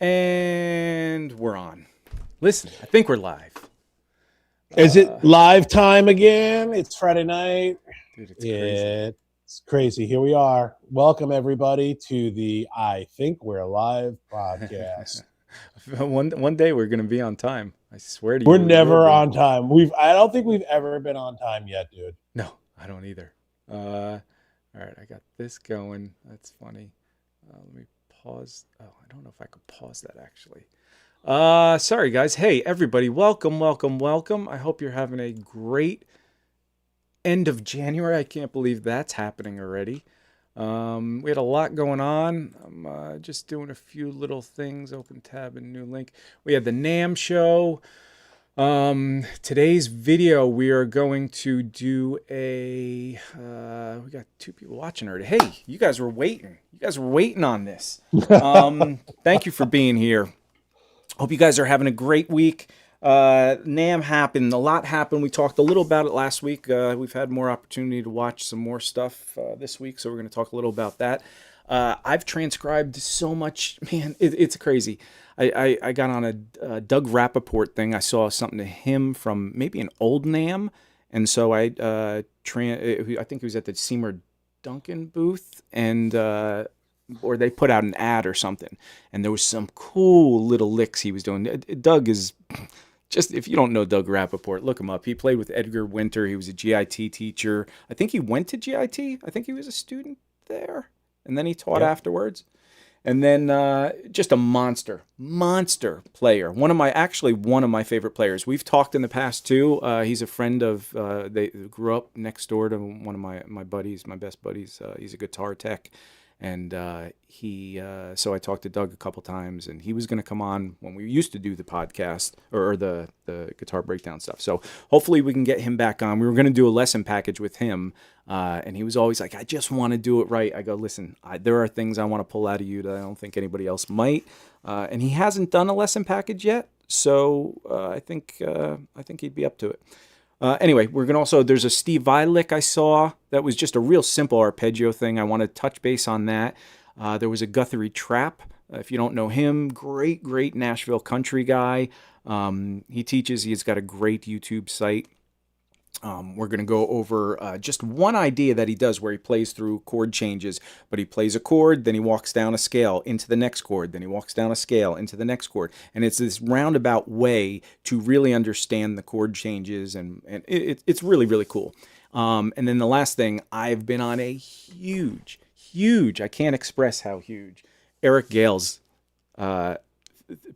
And we're on. Listen, I think we're live. Is it live time again? It's Friday night. Dude, it's crazy. It's crazy. Here we are. Welcome, everybody, to the I Think We're Live podcast. One day we're going to be on time. I swear to you. We're never on time. I don't think we've ever been on time yet, dude. No, I don't either. All right, I got this going. That's funny. Let me pause. Oh, I don't know if I could pause that actually. Sorry guys. Hey everybody, welcome. I hope you're having a great end of January. I can't believe that's happening already. We had a lot going on. I'm just doing a few little things. Open tab and new link. We had the NAMM show. Today's video we are going to do we got 2 people watching already. Hey, you guys were waiting. You guys were waiting on this. Thank you for being here. Hope you guys are having a great week. NAMM happened. A lot happened. We talked a little about it last week. We've had more opportunity to watch some more stuff this week, so we're going to talk a little about that. I've transcribed so much. Man, it's crazy. I got on a Doug Rappaport thing. I saw something to him from maybe an old NAMM, and so I think he was at the Seymour Duncan booth, and or they put out an ad or something, and there was some cool little licks he was doing. Doug is just, if you don't know Doug Rappaport, look him up. He played with Edgar Winter. He was a GIT teacher. I think he went to GIT. I think he was a student there, and then he taught afterwards. And then just a monster player. One of my favorite players. We've talked in the past too. He's a friend of. They grew up next door to one of my buddies, my best buddies. He's a guitar tech, and so I talked to Doug a couple times, and he was going to come on when we used to do the podcast or the guitar breakdown stuff. So hopefully we can get him back on. We were going to do a lesson package with him. And he was always like, I just want to do it right. I go, listen, there are things I want to pull out of you that I don't think anybody else might. And he hasn't done a lesson package yet. So I think he'd be up to it. Anyway, there's a Steve Vai lick I saw that was just a real simple arpeggio thing. I want to touch base on that. There was a Guthrie Trapp. If you don't know him, great Nashville country guy. He teaches. He's got a great YouTube site. We're going to go over just one idea that he does where he plays through chord changes, but he plays a chord, then he walks down a scale into the next chord, then he walks down a scale into the next chord. And it's this roundabout way to really understand the chord changes, and it's really, really cool. And then the last thing, I've been on a huge, I can't express how huge, Eric Gale's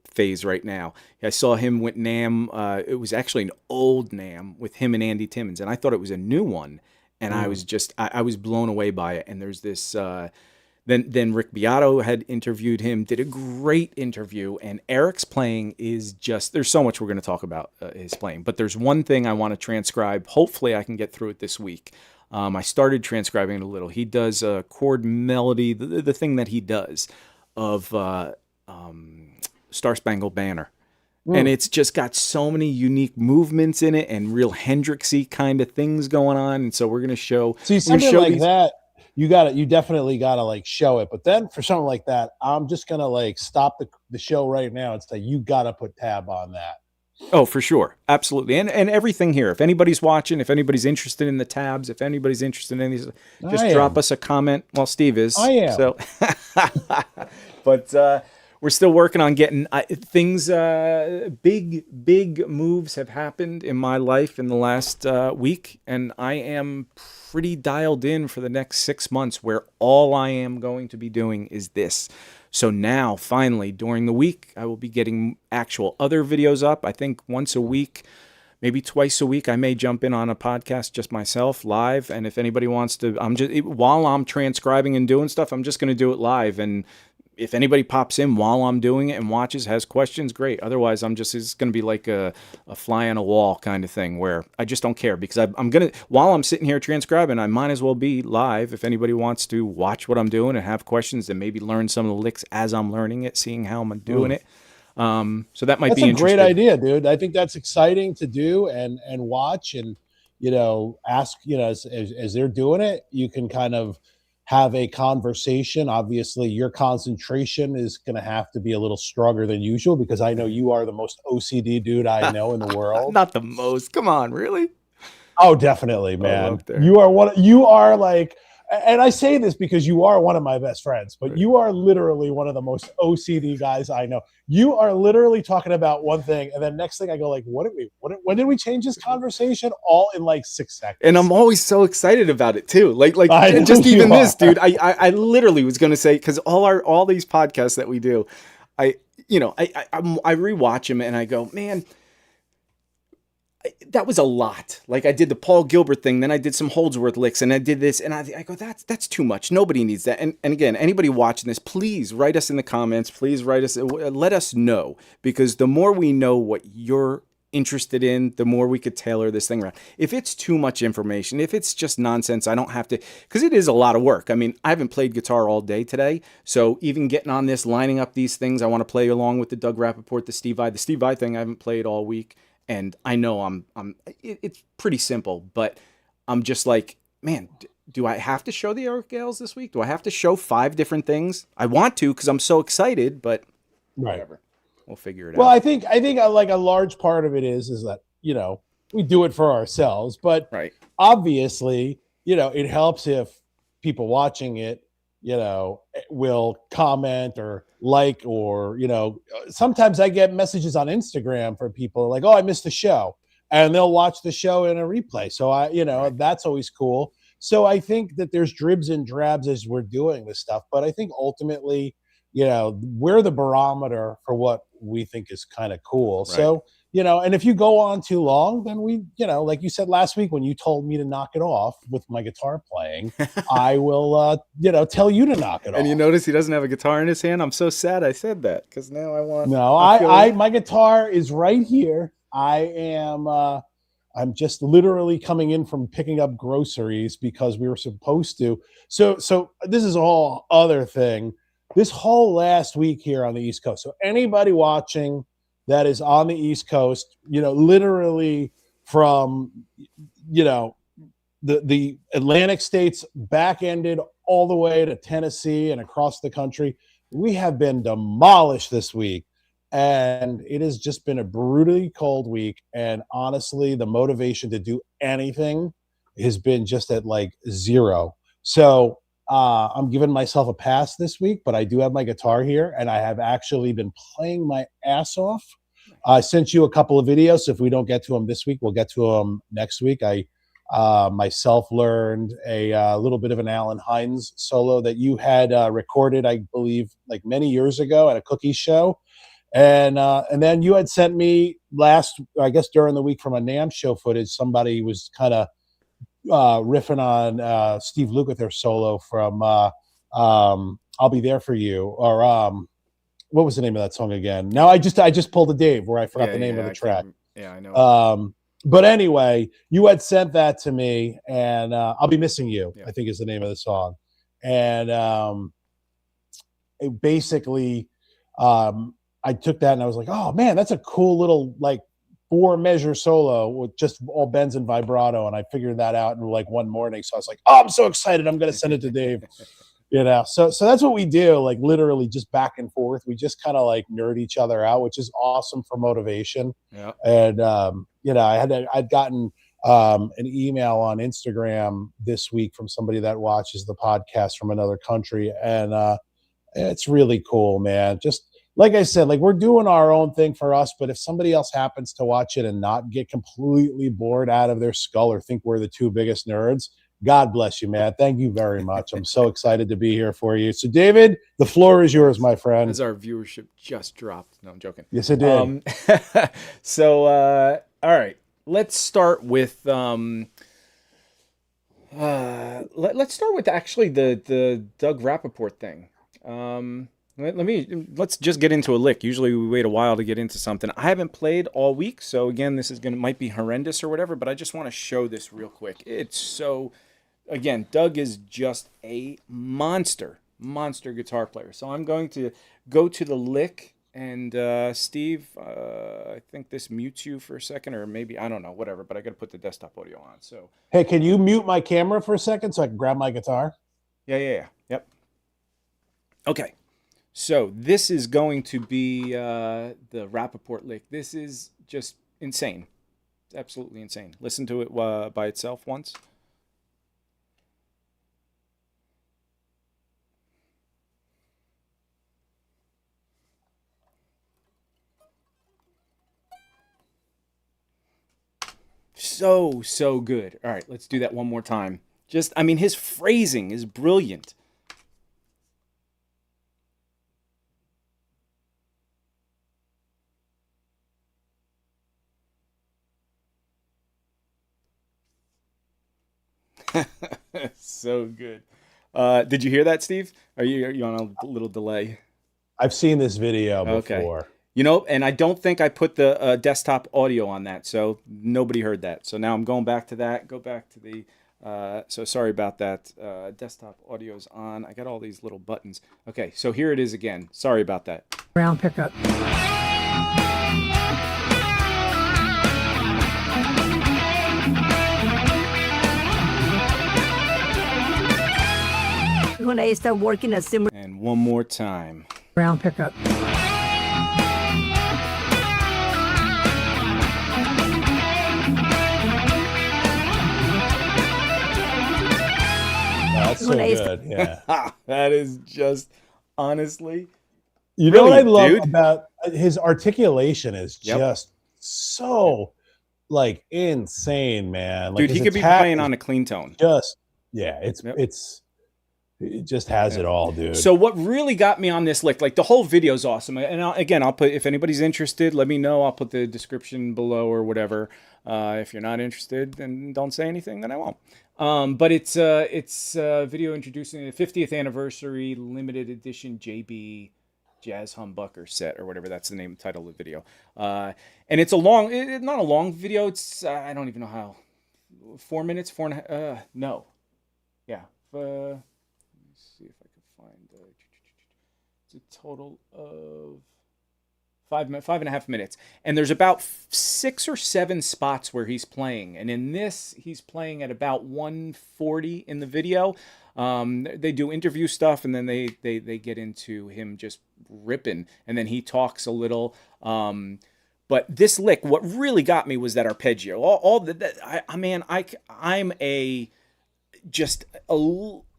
phase right now. I saw him with NAMM. It was actually an old NAMM with him and Andy Timmons, and I thought it was a new one. And I was just, I was blown away by it. And there's this, then Rick Beato had interviewed him, did a great interview. And Eric's playing is just, there's so much we're going to talk about his playing. But there's one thing I want to transcribe. Hopefully I can get through it this week. I started transcribing it a little. He does a chord melody, the thing that he does of Star Spangled Banner. And it's just got so many unique movements in it and real Hendrixy kind of things going on. And so we're going to show. See, something like that, you definitely got to like show it. But then for something like that, I'm just going to like stop the show right now and say, you got to put tab on that. Oh, for sure. Absolutely. And everything here. If anybody's watching, if anybody's interested in the tabs, if anybody's interested in these, just drop us a comment. Well, Steve is. I am. So, but, we're still working on getting things. Big moves have happened in my life in the last week, and I am pretty dialed in for the next 6 months where all I am going to be doing is this. So now, finally, during the week, I will be getting actual other videos up. I think once a week, maybe twice a week, I may jump in on a podcast just myself live. And if anybody wants to, while I'm transcribing and doing stuff, I'm just going to do it live. And if anybody pops in while I'm doing it and watches, has questions, great. Otherwise, it's going to be like a fly on a wall kind of thing where I just don't care because while I'm sitting here transcribing, I might as well be live. If anybody wants to watch what I'm doing and have questions and maybe learn some of the licks as I'm learning it, seeing how I'm doing it. So that might be interesting. That's a great idea, dude. I think that's exciting to do and watch and, ask, as they're doing it, you can kind of have a conversation. Obviously, your concentration is going to have to be a little stronger than usual because I know you are the most OCD dude I know in the world. Not the most. Come on, really? Oh, definitely, Oh, man. up there. You are like, and I say this because you are one of my best friends, but you are literally one of the most OCD guys I know. You are literally talking about one thing, and then next thing I go like, when did we change this conversation? All in like 6 seconds. And I'm always so excited about it too. Like I just know even you this, are. dude. I literally was gonna say, because all these podcasts that we do, I rewatch them and I go, man, that was a lot. Like I did the Paul Gilbert thing, then I did some Holdsworth licks, and I did this, and I go, that's too much. Nobody needs that. And again, anybody watching this, please write us in the comments. Please write us, let us know, because the more we know what you're interested in, the more we could tailor this thing around. If it's too much information, if it's just nonsense, I don't have to, because it is a lot of work. I mean, I haven't played guitar all day today, so even getting on this, lining up these things, I want to play along with the Doug Rappaport, the Steve Vai thing I haven't played all week. And I know it's pretty simple, but I'm just like, man, do I have to show the Eric Gales this week? Do I have to show 5 different things? I want to because I'm so excited, but whatever. We'll figure it out. Well, I think like a large part of it is that, we do it for ourselves, but right. Obviously, it helps if people watching it, will comment or like, or, sometimes I get messages on Instagram from people like, oh, I missed the show, and they'll watch the show in a replay. So right. That's always cool. So I think that there's dribs and drabs as we're doing this stuff, but I think ultimately, we're the barometer for what we think is kind of cool. Right. So, and if you go on too long, then we, like you said last week when you told me to knock it off with my guitar playing, I will, tell you to knock it off. And you notice he doesn't have a guitar in his hand. I'm so sad I said that because now I want. No, my guitar is right here. I'm just literally coming in from picking up groceries because we were supposed to. So this is a whole other thing. This whole last week here on the East Coast. So anybody watching that is on the East Coast, literally from, the Atlantic states back-ended all the way to Tennessee and across the country, we have been demolished this week. And it has just been a brutally cold week. And honestly, the motivation to do anything has been just at like 0. So I'm giving myself a pass this week, but I do have my guitar here, and I have actually been playing my ass off. I sent you a couple of videos. So if we don't get to them this week, we'll get to them next week. I myself learned a little bit of an Alan Hines solo that you had recorded, I believe, like many years ago at a cookie show. And then you had sent me I guess during the week, from a NAMM show footage, somebody was kind of riffing on Steve Lukather solo from I'll Be There For You, or what was the name of that song again? Now I just pulled a Dave where I forgot the name of the track. I know. But anyway, you had sent that to me, and I'll Be Missing You, I think is the name of the song. And it basically, I took that and I was like, oh man, that's a cool little like 4-measure solo with just all bends and vibrato. And I figured that out in like one morning. So I was like, oh, I'm so excited. I'm going to send it to Dave. So that's what we do, like literally just back and forth. We just kind of like nerd each other out, which is awesome for motivation. Yeah. And, I'd gotten an email on Instagram this week from somebody that watches the podcast from another country. And it's really cool, man. Just like I said, like we're doing our own thing for us, but if somebody else happens to watch it and not get completely bored out of their skull or think we're the 2 biggest nerds, God bless you, man. Thank you very much. I'm so excited to be here for you. So, David, the floor is yours, my friend. As our viewership just dropped. No, I'm joking. Yes, it did. All right. Let's start with let's start with actually the Doug Rappaport thing. Let's just get into a lick. Usually we wait a while to get into something. I haven't played all week, so again, this is might be horrendous or whatever, but I just want to show this real quick. It's so, again, Doug is just a monster guitar player. So I'm going to go to the lick, and Steve, I think this mutes you for a second, or maybe, I don't know, whatever, but I got to put the desktop audio on. So hey, can you mute my camera for a second so I can grab my guitar? Yep. Okay. So this is going to be the Rappaport lick. This is just insane. It's absolutely insane. Listen to it by itself once. So good. All right, let's do that one more time. Just, I mean, his phrasing is brilliant. So good. Did you hear that, Steve? Are you on a little delay? I've seen this video before. Okay. You know, and I don't think I put the desktop audio on that, so nobody heard that. So now I'm going back to that. Go back to the. So sorry about that. Desktop audio's on. I got all these little buttons. Okay, so here it is again. Sorry about that. Round pickup. When I started working at similar. And one more time. Round pickup. That's so good. Yeah. That is just honestly. You know what I love dude. about his articulation is just so like insane, man. Like, Dude, he could be playing on a clean tone. Just it just has it all, dude. So what really got me on this lick, like the whole video is awesome. And I'll put, if anybody's interested, let me know. I'll put the description below or whatever. If you're not interested, then don't say anything, then I won't. But it's video introducing the 50th anniversary limited edition JB Jazz Humbucker set or whatever. That's the name title of the video. And it's a long, not a long video. It's, I don't even know how, 4 minutes, 4.5, no. Yeah. See if I can find it's a total of 5.5 minutes, and there's about 6 or 7 spots where he's playing, and in this he's playing at about 140 in the video. They do interview stuff, and then they get into him just ripping, and then he talks a little. But this lick, what really got me was that arpeggio. I'm just a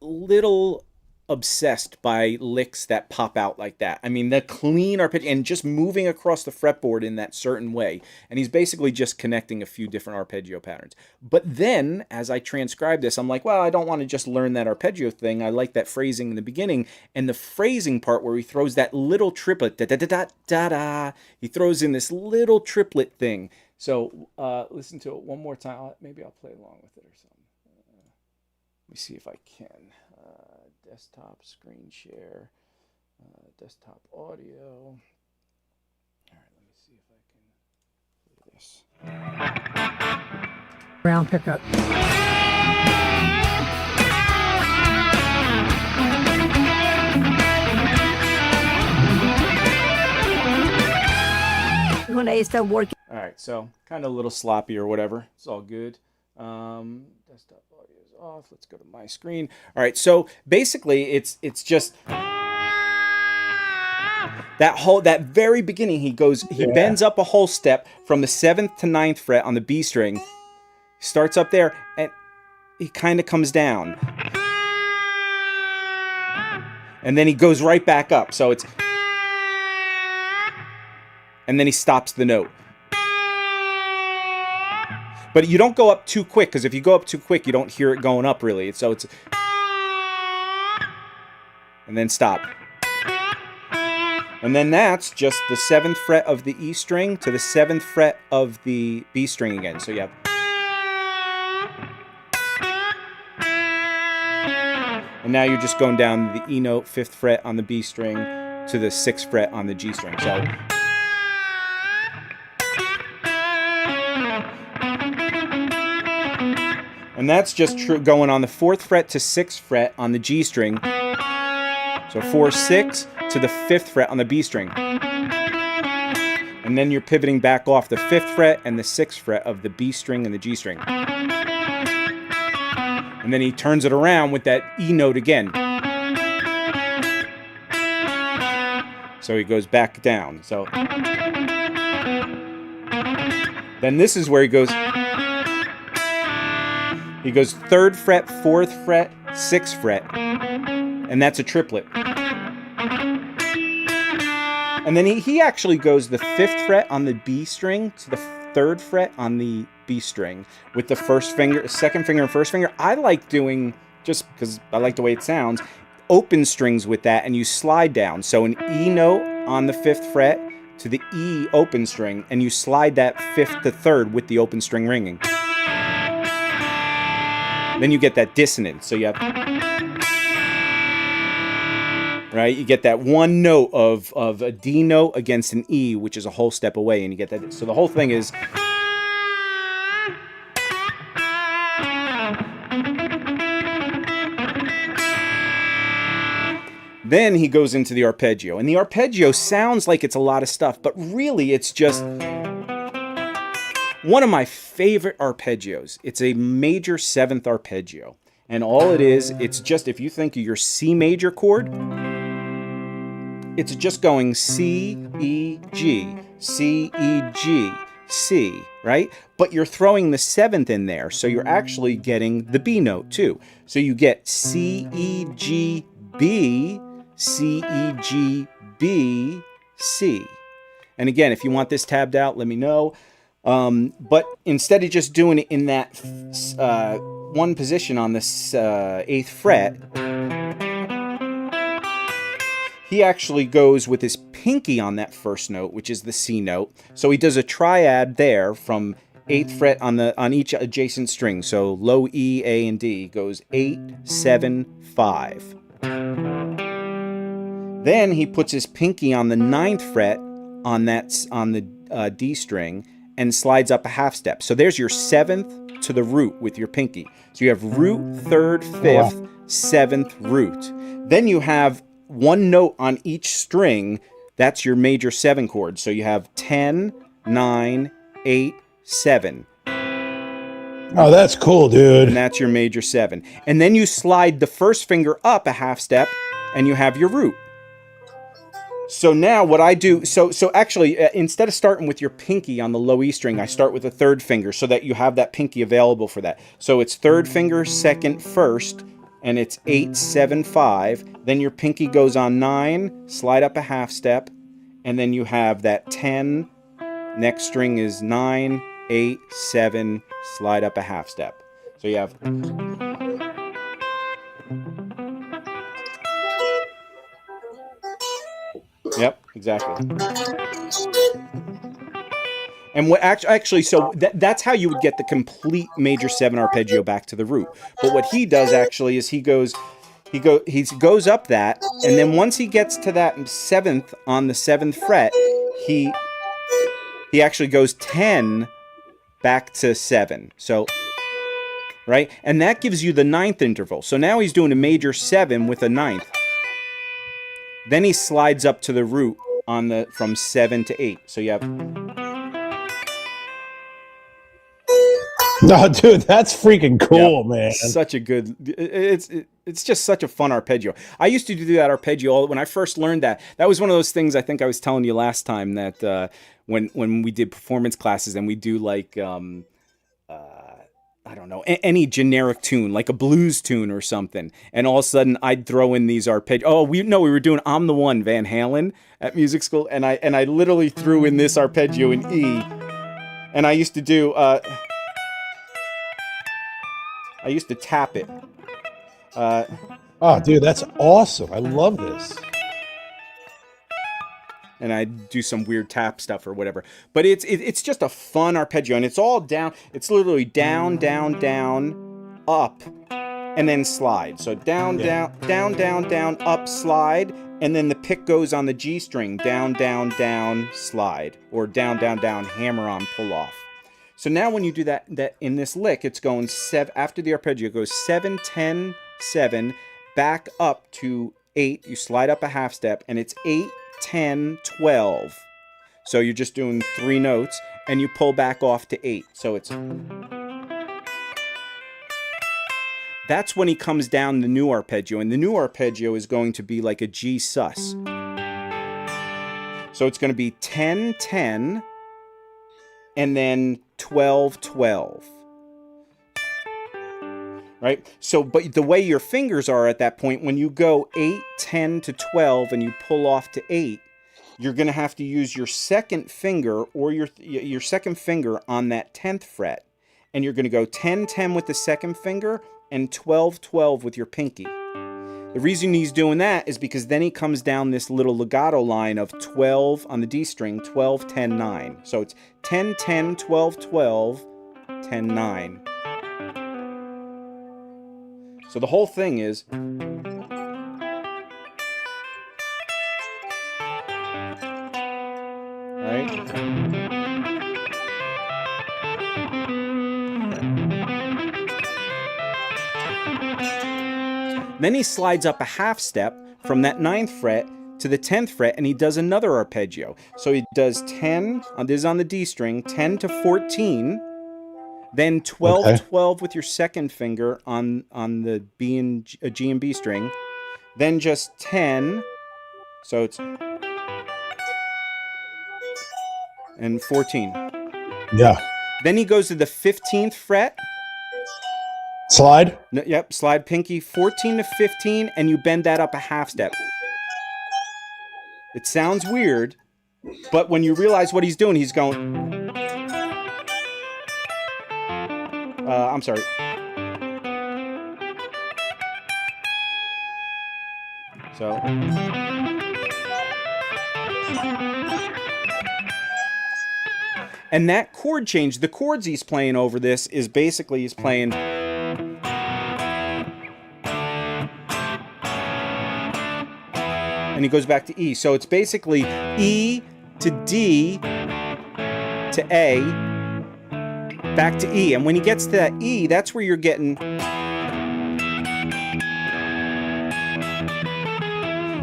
little obsessed by licks that pop out like that. I mean, the clean arpeggio and just moving across the fretboard in that certain way. And he's basically just connecting a few different arpeggio patterns. But then, as I transcribe this, I'm like, well, I don't want to just learn that arpeggio thing. I like that phrasing in the beginning. And the phrasing part where he throws that little triplet, da-da-da-da-da-da. He throws in this little triplet thing. So listen to it one more time. Maybe I'll play along with it or something. Let me see if I can. Desktop screen share, desktop audio. All right, let me see if I can play this. Round pickup. When I start working. All right, so kind of a little sloppy or whatever. It's all good. Desktop audio is off. Let's go to my screen. All right, so basically it's just that very beginning. He bends up a whole step from the 7th to 9th fret on the B string. Starts up there and he kind of comes down. And then he goes right back up. So it's, and then he stops the note. But you don't go up too quick, because if you go up too quick, you don't hear it going up really. So it's, and then stop. And then that's just the 7th fret of the E string to the 7th fret of the B string again. So you have, and now you're just going down the E note, 5th fret on the B string to the 6th fret on the G string. So. And that's just going on the 4th fret to 6th fret on the G string. So 4, 6 to the 5th fret on the B string. And then you're pivoting back off the 5th fret and the 6th fret of the B string and the G string. And And then he turns it around with that E note again. So he goes back down. So then this is where he goes 3rd fret, 4th fret, 6th fret. And that's a triplet. And then he actually goes the 5th fret on the B string to the 3rd fret on the B string with the first finger, 2nd finger and 1st finger. I like doing, just because I like the way it sounds, open strings with that, and you slide down. So an E note on the 5th fret to the E open string, and you slide that 5th to 3rd with the open string ringing. Then you get that dissonance. So you have, right? You get that one note of a D note against an E, which is a whole step away, and you get that. So the whole thing is. Then he goes into the arpeggio, and the arpeggio sounds like it's a lot of stuff, but really it's just one of my favorite arpeggios. It's a major 7th arpeggio, and all it is, it's just, if you think of your C major chord, it's just going C, E, G, C, E, G, C, right? But you're throwing the 7th in there, so you're actually getting the B note too. So you get C, E, G, B, C, E, G, B, C. And again, if you want this tabbed out, let me know. But instead of just doing it in that one position on this 8th fret, he actually goes with his pinky on that first note, which is the C note. So he does a triad there from 8th fret on each adjacent string. So low E, A, and D goes 8, 7, 5. Then he puts his pinky on the 9th fret on the D string and slides up a half step. So there's your 7th to the root with your pinky. So you have root, 3rd, 5th, 7th, root. Then you have one note on each string. That's your major 7 chord. So you have 10, 9, 8, 7. Oh, that's cool, dude. And that's your major 7. And then you slide the first finger up a half step and you have your root. So now what I do, so actually, instead of starting with your pinky on the low E string, I start with the 3rd finger so that you have that pinky available for that. So it's 3rd finger, 2nd, 1st, and it's 8, 7, 5. Then your pinky goes on 9, slide up a half step, and then you have that 10. Next string is 9, 8, 7, slide up a half step. So you have... Yep, exactly. And what actually, so that's how you would get the complete major 7 arpeggio back to the root. But what he does actually is he goes up that, and then once he gets to that 7th on the 7th fret, he actually goes 10 back to 7. So, right? And that gives you the 9th interval. So now he's doing a major 7 with a 9th. Then he slides up to the root on the from 7 to 8. So you have... No, dude, that's freaking cool, man. Such a good... It's just such a fun arpeggio. I used to do that arpeggio when I first learned that. That was one of those things I think I was telling you last time that when we did performance classes and we do like... I don't know, any generic tune, like a blues tune or something. And all of a sudden I'd throw in these arpeggios. Oh, we were doing I'm the One, Van Halen at music school. And I literally threw in this arpeggio in E. And I used to do, I used to tap it. Oh, dude, that's awesome. I love this. And I do some weird tap stuff or whatever. But it's just a fun arpeggio, and it's all down. It's literally down, down, down, up, and then slide. So down, down, down, down, down, up, slide, and then the pick goes on the G string, down, down, down, slide, or down, down, down, hammer on, pull off. So now when you do that in this lick, it's going 7 after the arpeggio. It goes 7, 10, 7, back up to 8. You slide up a half step, and it's 8. 10, 12. So you're just doing 3 notes and you pull back off to 8. So it's... that's when he comes down the new arpeggio, and the new arpeggio is going to be like a G sus. So it's going to be 10, 10, and then 12, 12. Right? So, but the way your fingers are at that point, when you go 8, 10 to 12 and you pull off to 8, you're going to have to use your second finger or your second finger on that 10th fret. And you're going to go 10, 10 with the second finger and 12, 12 with your pinky. The reason he's doing that is because then he comes down this little legato line of 12 on the D string, 12, 10, 9. So it's 10, 10, 12, 12, 10, 9. So the whole thing is, right? Then he slides up a half step from that 9th fret to the 10th fret, and he does another arpeggio. So he does 10, this is on the D string, 10 to 14, then 12, okay. 12 with your second finger on the B and G and B string, then just 10, so it's, and 14. Yeah. Then he goes to the 15th fret. Slide? No, yep, slide pinky 14 to 15, and you bend that up a half step. It sounds weird, but when you realize what he's doing, he's going... I'm sorry. So... And that chord change, the chords he's playing over this is basically he's playing... And he goes back to E. So it's basically E to D to A, back to E. And when he gets to that E, that's where you're getting...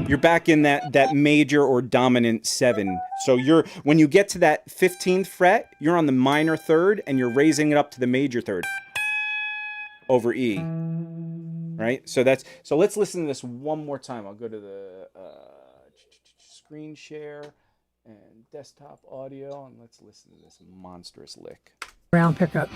You're back in that major or dominant 7. So when you get to that 15th fret, you're on the minor 3rd, and you're raising it up to the major 3rd over E. Right? So let's listen to this one more time. I'll go to the screen share and desktop audio, and let's listen to this monstrous lick. Round pickup.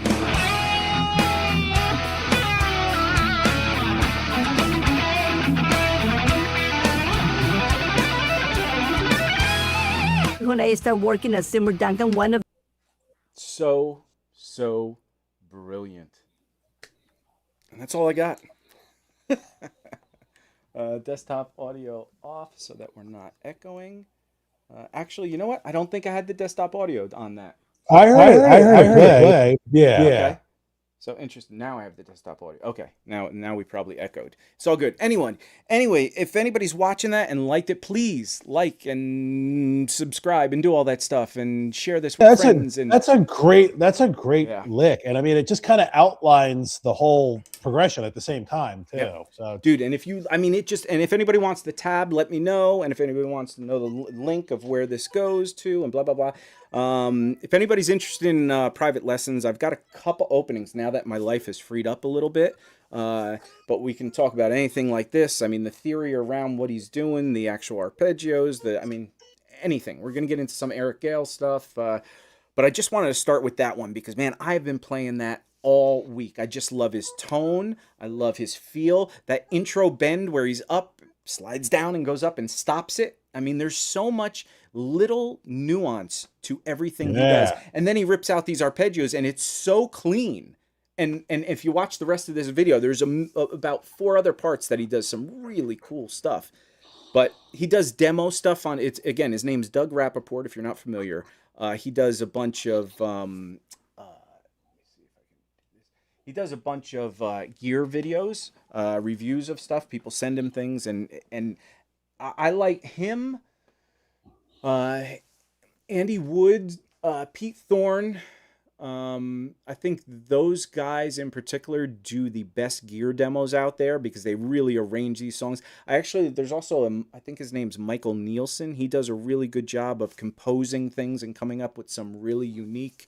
When I started working at Simmer Duncan, one of... So brilliant. And that's all I got. Desktop audio off so that we're not echoing. Actually, you know what? I don't think I had the desktop audio on that. I heard it play. Yeah. Okay. So interesting. Now I have the desktop audio. Okay. Now we probably echoed. It's all good. Anyway, if anybody's watching that and liked it, please like and subscribe and do all that stuff and share this with friends. That's a great lick. And I mean, it just kind of outlines the whole progression at the same time too. Yeah. So dude, and if anybody wants the tab, let me know. And if anybody wants to know the link of where this goes to and blah, blah, blah. If anybody's interested in private lessons, I've got a couple openings now that my life has freed up a little bit. But we can talk about anything like this. I mean, the theory around what he's doing, the actual arpeggios, anything. We're going to get into some Eric Gale stuff. But I just wanted to start with that one because, man, I've been playing that all week. I just love his tone. I love his feel. That intro bend where he's up, slides down and goes up and stops it. I mean, there's so much little nuance to everything he does. And then he rips out these arpeggios and it's so clean. And if you watch the rest of this video, there's about 4 other parts that he does some really cool stuff. But he does demo stuff on it. Again, his name's Doug Rappaport, if you're not familiar. He does a bunch of gear videos, reviews of stuff. People send him things, and I like him. Andy Wood, Pete Thorne. I think those guys in particular do the best gear demos out there because they really arrange these songs. There's also, I think his name's Michael Nielsen. He does a really good job of composing things and coming up with some really unique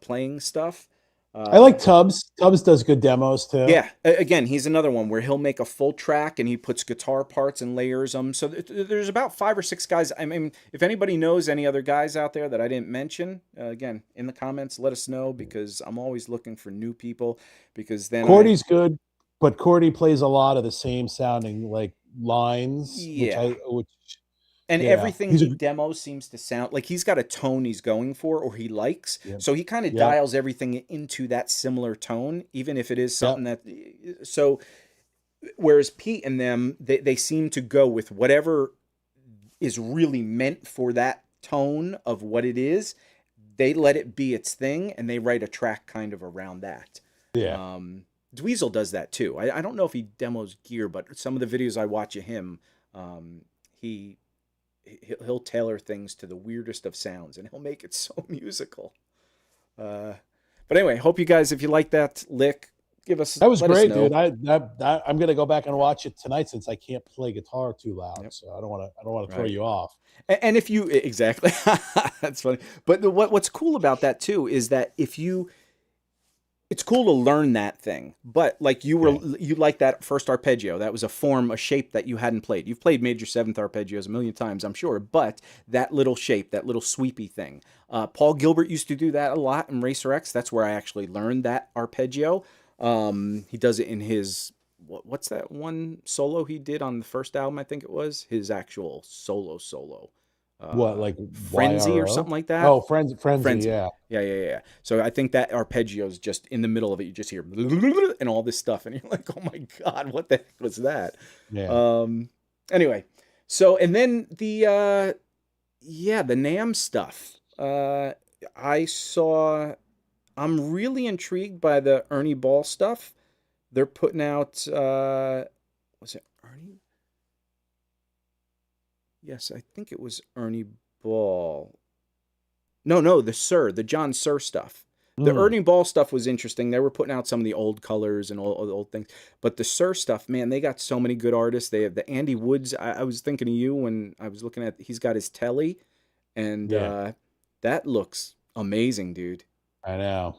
playing stuff. I like Tubbs. Tubbs does good demos too. Yeah, again, he's another one where he'll make a full track and he puts guitar parts and layers them. So there's about 5 or 6 guys. I mean, if anybody knows any other guys out there that I didn't mention, again, in the comments, let us know, because I'm always looking for new people, because then Cordy's good, but Cordy plays a lot of the same sounding like lines, Yeah. which and yeah. everything He's he a- demos seems to sound like he's got a tone he's going for or he likes. Yep. So he kind of Yep. dials everything into that similar tone, even if it is something that. So whereas Pete and them, they seem to go with whatever is really meant for that tone of what it is. They let it be its thing and they write a track kind of around that. yeah. Dweezil does that too. I don't know if he demos gear, but some of the videos I watch of him, he'll tailor things to the weirdest of sounds and he'll make it so musical. But anyway, hope you guys, if you like that lick, give us. That was let us great, know. dude. I'm gonna go back and watch it tonight since I can't play guitar too loud. Yep. So I don't want to throw Right. you off. And if you exactly, that's funny. But what's cool about that too is that it's cool to learn that thing. But like you like that first arpeggio. That was a shape that you hadn't played. You've played major seventh arpeggios a million times, I'm sure. But that little shape, that little sweepy thing. Paul Gilbert used to do that a lot in Racer X. That's where I actually learned that arpeggio. He does it in his what's that one solo he did on the first album? I think it was his actual solo. What, like Frenzy or YRO? something like that? Oh, Frenzy, yeah. Yeah. So I think that arpeggio is just in the middle of it. You just hear and all this stuff, and you're like, oh my god, what the heck was that? Yeah. Anyway, so and then the NAMM stuff. I'm really intrigued by the Ernie Ball stuff. They're putting out, was it Ernie? Yes, I think it was Ernie Ball. No, the John Sir stuff. The Ernie Ball stuff was interesting. They were putting out some of the old colors and all the old things. But the Sir stuff, man, they got so many good artists. They have the Andy Woods. I was thinking of you when I was looking at, he's got his telly. And that looks amazing, dude. I know.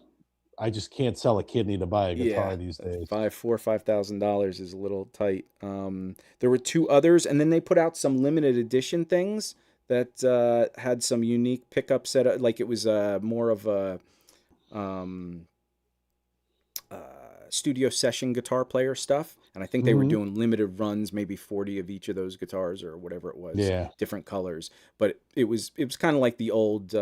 I just can't sell a kidney to buy a guitar these days. $5,000 is a little tight. There were 2 others, and then they put out some limited edition things that had some unique pickup setup. Like it was more of a studio session guitar player stuff, and I think they were doing limited runs, maybe 40 of each of those guitars or whatever it was, different colors. But it was kind of like the old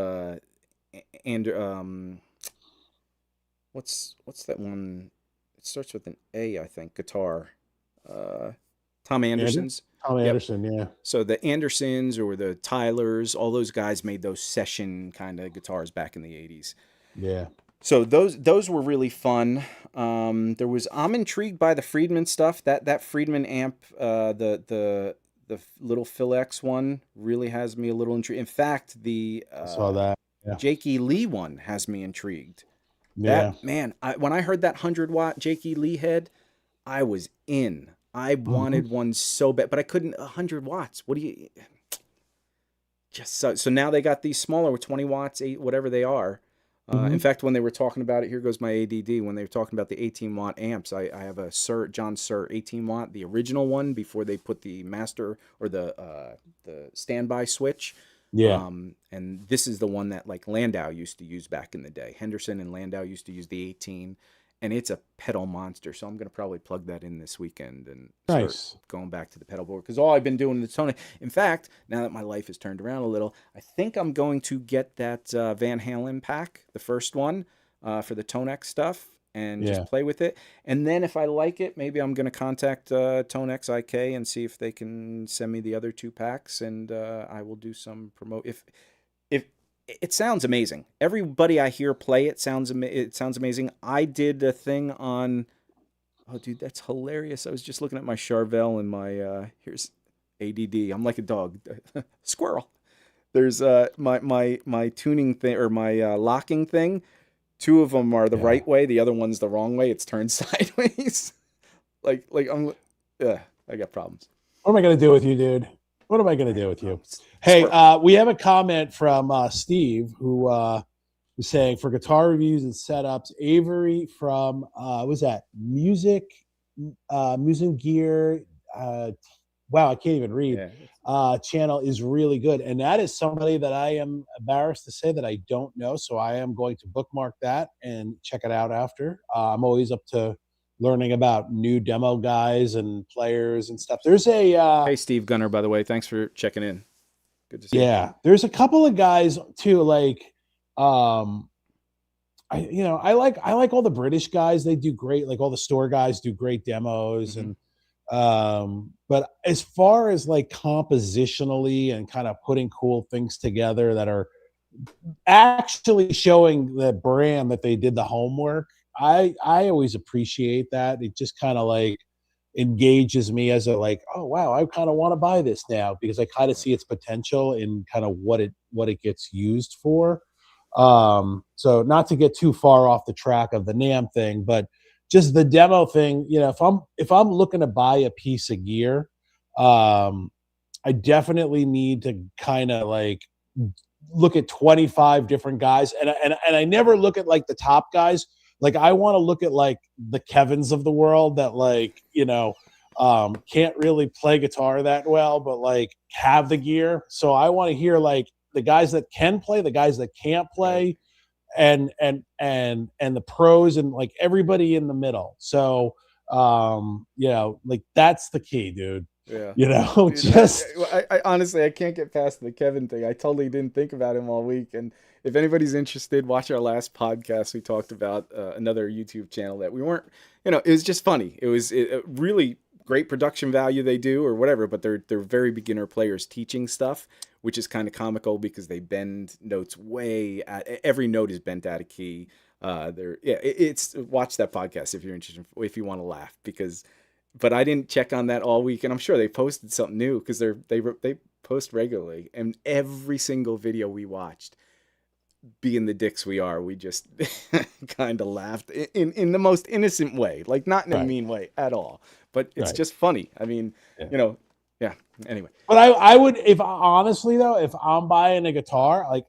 what's that one? It starts with an A, I think. Guitar, Tom Anderson's. Tom Anderson, yeah. So the Andersons or the Tylers, all those guys made those session kind of guitars back in the 80s. Yeah. So those were really fun. I'm intrigued by the Friedman stuff. That Friedman amp, the little Phil X one really has me a little intrigued. In fact, I saw that. Yeah. Jake E. Lee one has me intrigued. Yeah. That, man, when I heard that 100-watt Jake E. Lee head, I was in. I wanted one so bad, but I couldn't. 100 watts. What do you? Just so now they got these smaller with 20 watts, 8, whatever they are. In fact, when they were talking about it, here goes my ADD. When they were talking about the 18-watt amps, I have a John Sir 18-watt, the original one before they put the master or the standby switch. Yeah. And this is the one that like Landau used to use back in the day. Henderson and Landau used to use the 18, and it's a pedal monster. So I'm going to probably plug that in this weekend and start going back to the pedal board, because all I've been doing is toning. In fact, now that my life has turned around a little, I think I'm going to get that Van Halen pack, the first one, for the Tonex stuff, and just play with it. And then if I like it, maybe I'm going to contact Tonex IK and see if they can send me the other 2 packs, and I will do some promote. If it sounds amazing. Everybody I hear play it sounds amazing. I did a thing on, oh dude, that's hilarious. I was just looking at my Charvel and my here's ADD. I'm like a dog. Squirrel. There's my tuning thing, or my locking thing. 2 of them are the right way, the other one's the wrong way. It's turned sideways. like I got problems. What am I going to do with you, dude? What am I going to do with you? Hey, we have a comment from Steve, who was saying for guitar reviews and setups, Avery from was that Music Gear? Wow, I can't even read. Channel is really good, and that is somebody that I am embarrassed to say that I don't know. So I am going to bookmark that and check it out after. I'm always up to learning about new demo guys and players and stuff. There's a Hey, Steve Gunner, by the way, thanks for checking in. Good to see you. yeah, there's a couple of guys too, like I like all the British guys. They do great, like all the store guys do great demos. And but as far as like compositionally and kind of putting cool things together that are actually showing the brand that they did the homework, I always appreciate that. It just kind of like engages me as a like, oh wow, I kind of want to buy this now because I kind of see its potential in kind of what it gets used for. So not to get too far off the track of the NAMM thing, but just the demo thing, if I'm looking to buy a piece of gear, I definitely need to kind of like look at 25 different guys, and I never look at like the top guys. Like I want to look at like the Kevins of the world that like can't really play guitar that well, but like have the gear. So I want to hear like the guys that can play, the guys that can't play, and the pros, and like everybody in the middle. So like that's the key, dude. Yeah. Dude, just I honestly I can't get past the Kevin thing. I totally didn't think about him all week. And if anybody's interested, watch our last podcast. We talked about another YouTube channel that we weren't, it was just funny. It was really great production value they do or whatever, but they're very beginner players teaching stuff, which is kind of comical because they bend notes every note is bent out of key. It's watch that podcast if you're interested, if you want to laugh, but I didn't check on that all week, and I'm sure they posted something new because they post regularly, and every single video we watched, being the dicks we are, we just kind of laughed in the most innocent way, like not in a mean way at all, but it's just funny. I mean, anyway. But I would, if honestly though, if I'm buying a guitar, like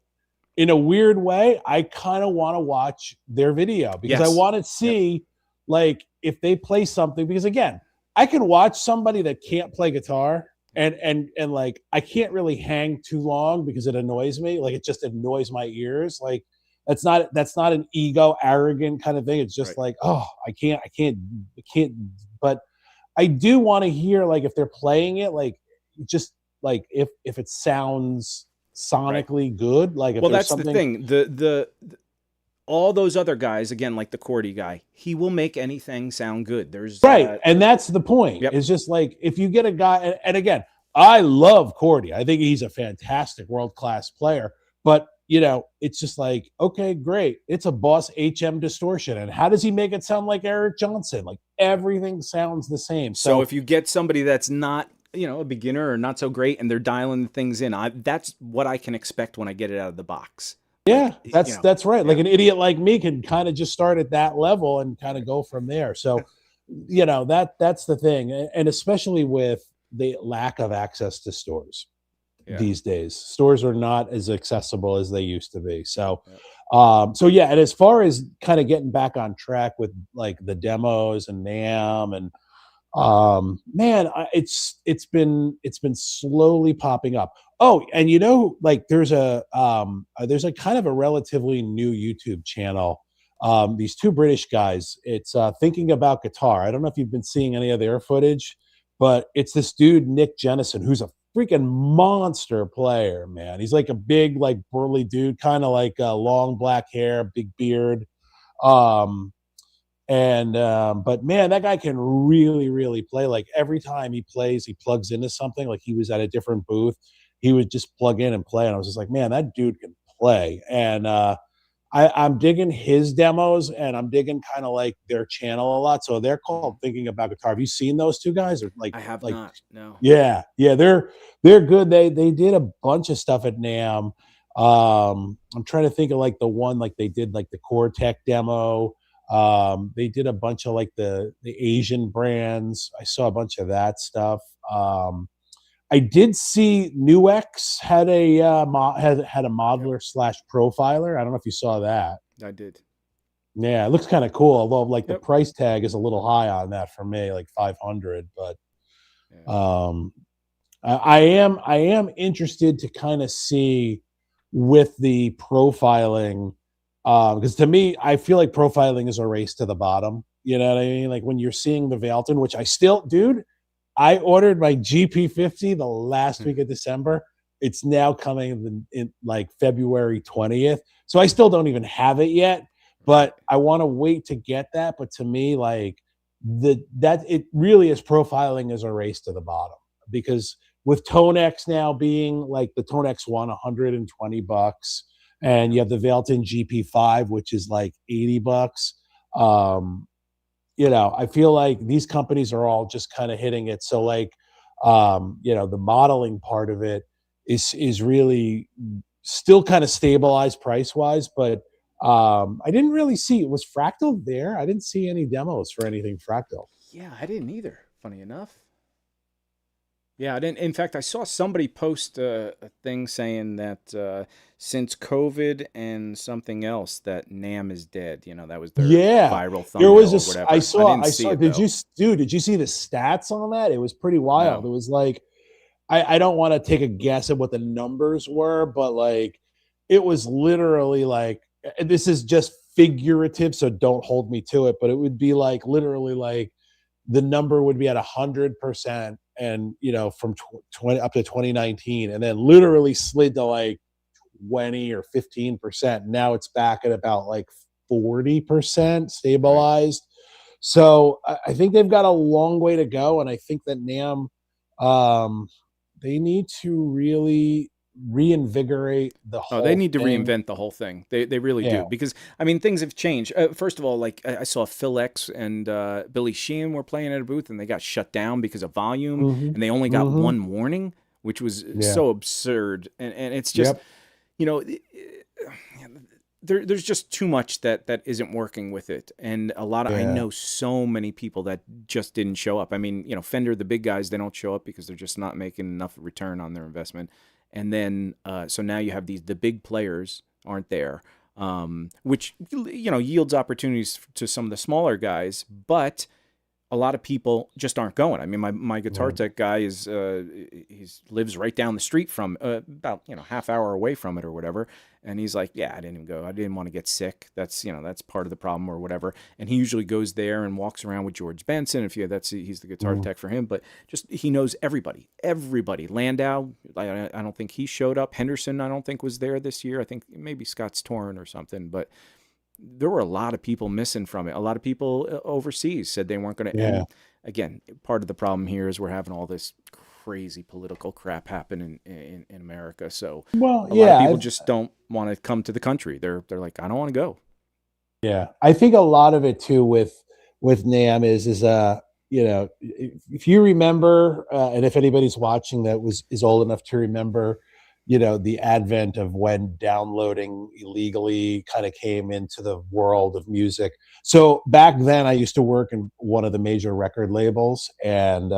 in a weird way, I kind of want to watch their video because I want to see like if they play something, because again, I can watch somebody that can't play guitar and like I can't really hang too long because it annoys me. Like it just annoys my ears. Like that's not an ego, arrogant kind of thing. It's just like, oh, I can't. But I do want to hear like if they're playing it, like just like if it sounds sonically good. Like if that's something... the thing. The all those other guys, again, like the Cordy guy, he will make anything sound good. There's and that's the point. It's just like if you get a guy, and again, I love Cordy. I think he's a fantastic world-class player. But it's just like, okay, great. It's a Boss HM distortion, and how does he make it sound like Eric Johnson? Like everything sounds the same. So if you get somebody that's not a beginner or not so great, and they're dialing things in, that's what I can expect when I get it out of the box. Yeah, that's right. Like an idiot like me can kind of just start at that level and kind of go from there. So, that's the thing. And especially with the lack of access to stores these days, stores are not as accessible as they used to be. So, and as far as kind of getting back on track with like the demos and NAMM and it's been slowly popping up. Oh, and like there's a kind of a relatively new YouTube channel. These two British guys, it's Thinking About Guitar. I don't know if you've been seeing any of their footage, but it's this dude, Nick Jennison, who's a freaking monster player, man. He's like a big, like burly dude, kind of like long black hair, big beard. But man, that guy can really, really play. Like every time he plays, he plugs into something. Like he was at a different booth, he would just plug in and play. And I was just like, man, that dude can play. And I'm digging his demos, and I'm digging kind of like their channel a lot. So they're called Thinking About Guitar. Have you seen those two guys? Or like I have like, not. No. Yeah, they're good. They did a bunch of stuff at NAMM. I'm trying to think of like the one like they did like the Core Tech demo. They did a bunch of like the Asian brands. I saw a bunch of that stuff. I did see Nuix had a had a modeler / profiler. I don't know if you saw that. I did. Yeah, it looks kind of cool. Although, like, the Yep. price tag is a little high on that for me, like 500. But Yeah. I am interested to kind of see with the profiling, because to me, I feel like profiling is a race to the bottom. You know what I mean? Like when you're seeing the Valton, which I still, dude, I ordered my GP50 the last week of December. It's now coming in like February 20th. So I still don't even have it yet, but I want to wait to get that. But to me, like that it really is profiling as a race to the bottom, because with Tonex now being like the Tonex one, $120, and you have the Valton GP5, which is like $80. I feel like these companies are all just kind of hitting it. So like, the modeling part of it is really still kind of stabilized price wise, but I didn't really see, was Fractal there? I didn't see any demos for anything Fractal. Yeah, I didn't either. Funny enough. Yeah, I didn't. In fact, I saw somebody post a thing saying that since COVID and something else, that NAMM is dead. That was their viral thumbnail. There was or whatever. I saw. Did you see the stats on that? It was pretty wild. No. It was like, I don't want to take a guess at what the numbers were, but like, it was literally like, this is just figurative, so don't hold me to it, but it would be like literally like the number would be at 100%, and from 20 up to 2019, and then literally slid to like 20 or 15%. Now it's back at about like 40% stabilized. Right. So I think they've got a long way to go, and I think that NAMM, they need to really reinvigorate the whole they need to thing. reinvent the whole thing. They really do, because things have changed. First of all, like I saw Phil X and Billy Sheehan were playing at a booth, and they got shut down because of volume, and they only got one warning, which was so absurd. And it's just, there's just too much that isn't working with it, and a lot of I know so many people that just didn't show up. Fender, the big guys, they don't show up because they're just not making enough return on their investment. And then, so now you have the big players aren't there, which, yields opportunities to some of the smaller guys, but a lot of people just aren't going. My guitar tech guy he lives right down the street from, about, half hour away from it or whatever. And he's like, yeah, I didn't even go. I didn't want to get sick. That's, that's part of the problem or whatever. And he usually goes there and walks around with George Benson. He's the guitar tech for him, but just, he knows everybody. Landau, I don't think he showed up. Henderson, I don't think was there this year. I think maybe Scott's torn or something, but there were a lot of people missing from it. A lot of people overseas said they weren't going to. Yeah. Again, part of the problem here is we're having all this crazy political crap happen in America. So a lot of people just don't want to come to the country. They're like, I don't want to go. Yeah, I think a lot of it too with NAMM is if you remember, and if anybody's watching that is old enough to remember, the advent of when downloading illegally kind of came into the world of music. So back then I used to work in one of the major record labels, and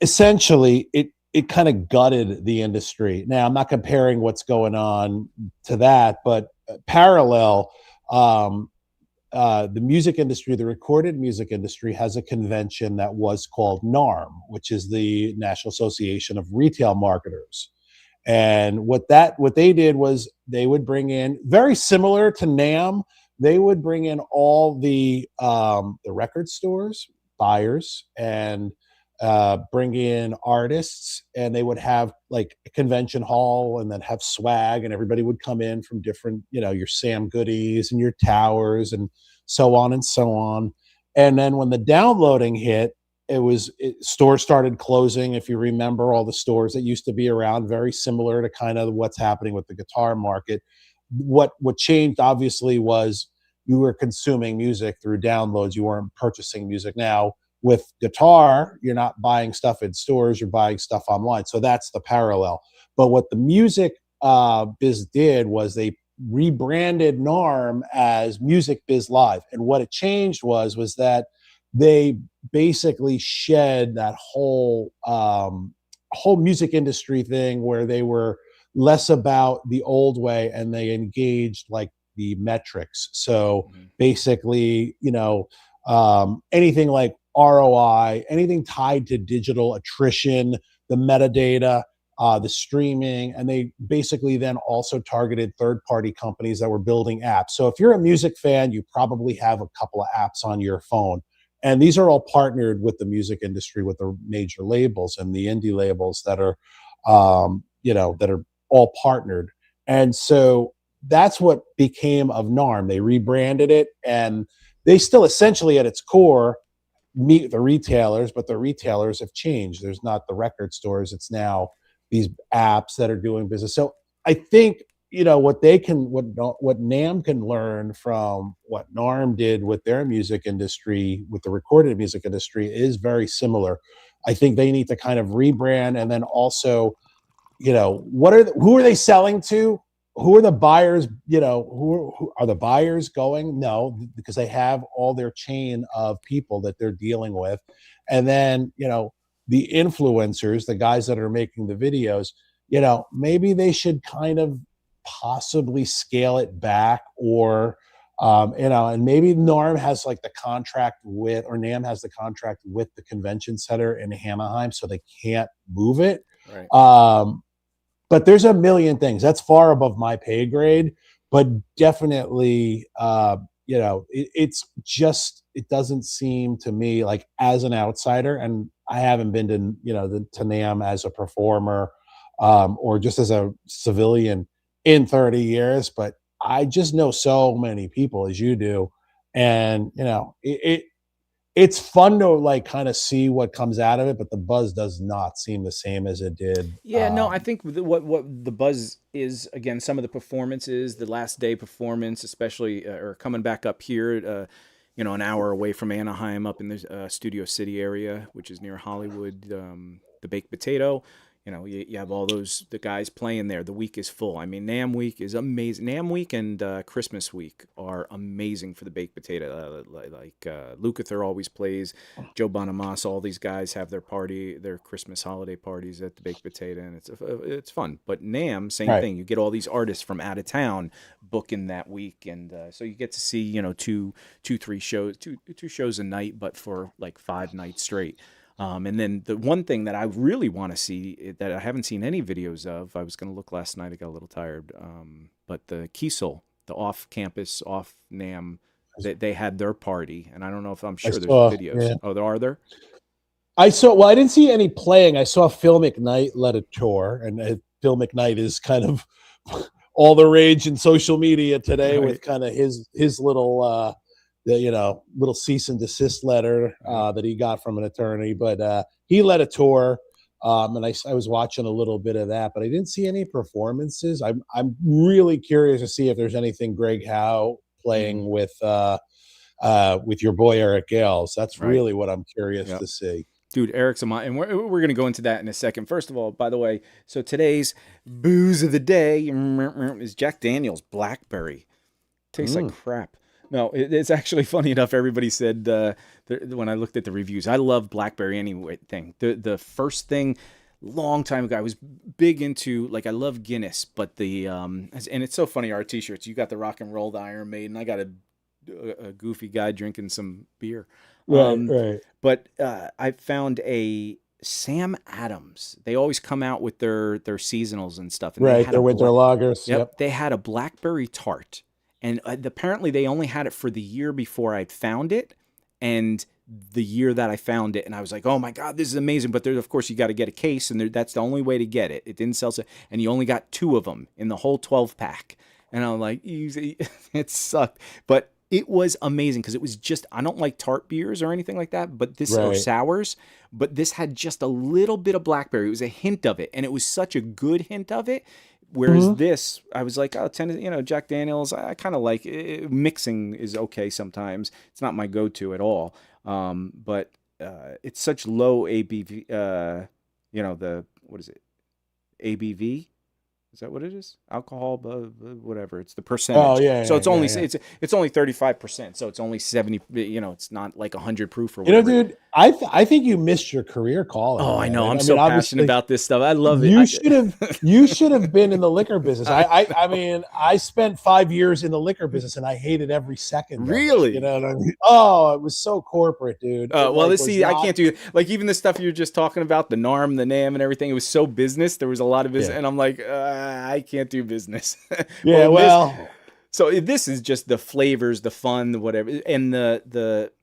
essentially it kind of gutted the industry. Now, I'm not comparing what's going on to that, but parallel, the music industry, the recorded music industry, has a convention that was called NAMM, which is the National Association of Retail Marketers. And what they did was they would bring in, very similar to NAMM, they would bring in all the record stores, buyers, and bring in artists, and they would have like a convention hall, and then have swag, and everybody would come in from different, your Sam Goodies and your Towers and so on and so on. And then when the downloading hit, stores started closing. If you remember, all the stores that used to be around, very similar to kind of what's happening with the guitar market. What changed obviously was you were consuming music through downloads. You weren't purchasing music. Now with guitar, you're not buying stuff in stores, you're buying stuff online. So that's the parallel. But what the music biz did was they rebranded NAMM as Music Biz Live. And what it changed was that they basically shed that whole whole music industry thing where they were less about the old way and they engaged like the metrics. So basically, anything like ROI, anything tied to digital attrition, the metadata, the streaming, and they basically then also targeted third-party companies that were building apps. So if you're a music fan, you probably have a couple of apps on your phone. And these are all partnered with the music industry, with the major labels and the indie labels that are, that are all partnered. And so that's what became of NARM. They rebranded it, and they still essentially at its core meet the retailers, but the retailers have changed. There's not the record stores. It's now these apps that are doing business. So I think, what NAMM can learn from what NARM did with their music industry, with the recorded music industry, is very similar. I think they need to kind of rebrand, and then also, who are they selling to? Who are the buyers? Who are the buyers going? No, because they have all their chain of people that they're dealing with, and then the influencers, the guys that are making the videos. Maybe they should kind of possibly scale it back, or and maybe NARM has like the contract with, or NAMM has the contract with the convention center in Anaheim, so they can't move it. Right. But there's a million things that's far above my pay grade, but definitely, it doesn't seem to me, like, as an outsider, and I haven't been to, to NAMM as a performer, or just as a civilian in 30 years, but I just know so many people as you do. And, it's fun to like kind of see what comes out of it, but the buzz does not seem the same as it did. Yeah, no, I think what the buzz is, again, some of the performances, the last day performance, especially, or coming back up here, an hour away from Anaheim, up in the Studio City area, which is near Hollywood, the Baked Potato. You have all the guys playing there. The week is full. I mean, NAMM week is amazing. NAMM week and Christmas week are amazing for the Baked Potato. Guthrie always plays. Joe Bonamassa, all these guys have their Christmas holiday parties at the Baked Potato, and it's fun. But NAMM, same thing. You get all these artists from out of town booking that week, and so you get to see two shows a night, but for like 5 nights straight. And then the one thing that I really want to see that I haven't seen any videos of, I was going to look last night, I got a little tired, but the Kiesel, the off-campus, off-NAMM, they had their party, and I don't know if I'm sure there's videos. Yeah. Oh, are there? I didn't see any playing. I saw Phil McKnight led a tour, and Phil McKnight is kind of all the rage in social media today, right, with kind of his little little cease and desist letter that he got from an attorney, but he led a tour, and I was watching a little bit of that, but I didn't see any performances. I'm really curious to see if there's anything Greg Howe playing with your boy Eric Gales. That's really what I'm curious to see. Dude, Eric's and we're going to go into that in a second. First of all, by the way, so today's booze of the day is Jack Daniel's Blackberry. Tastes like crap. No, it's actually funny enough. Everybody said when I looked at the reviews, I love Blackberry anyway thing. The first thing, long time ago, I was big into, like, I love Guinness, but and it's so funny, our t-shirts, you got the rock and roll, the Iron Maiden, I got a goofy guy drinking some beer. Right. But I found a Sam Adams. They always come out with their seasonals and stuff. And right, their winter lagers. Yep. They had a blackberry tart. And apparently they only had it for the year before I'd found it, and the year that I found it, and I was like, oh my God, this is amazing. But of course, you got to get a case, and that's the only way to get it. It didn't sell, and you only got 2 of them in the whole 12-pack. And I'm like, it sucked. But it was amazing because it was just, I don't like tart beers or anything like that, but this, or sours, but this had just a little bit of blackberry. It was a hint of it, and it was such a good hint of it. Whereas this, I was like, Jack Daniels, I kind of like it. Mixing is okay sometimes. It's not my go-to at all. But it's such low ABV, what is it? ABV? Is that what it is? Alcohol, whatever. It's the percentage. Oh, yeah. So it's only 35%. So it's only 70, it's not like 100 proof or whatever. Dude, I think you missed your career calling. Oh, I man. know. I'm I so mean, passionate obviously, about this stuff. I love it. you should have been in the liquor business. I mean, I spent 5 years in the liquor business and I hated every second. Really? Of it, you know what I mean? Oh, it was so corporate, dude. Well, like, let's see. I can't do like even the stuff you're just talking about, the NARM, the NAMM, and everything. It was so business. There was a lot of business, and I'm like, I can't do business. Yeah, so this is just the flavors, the fun, the whatever, and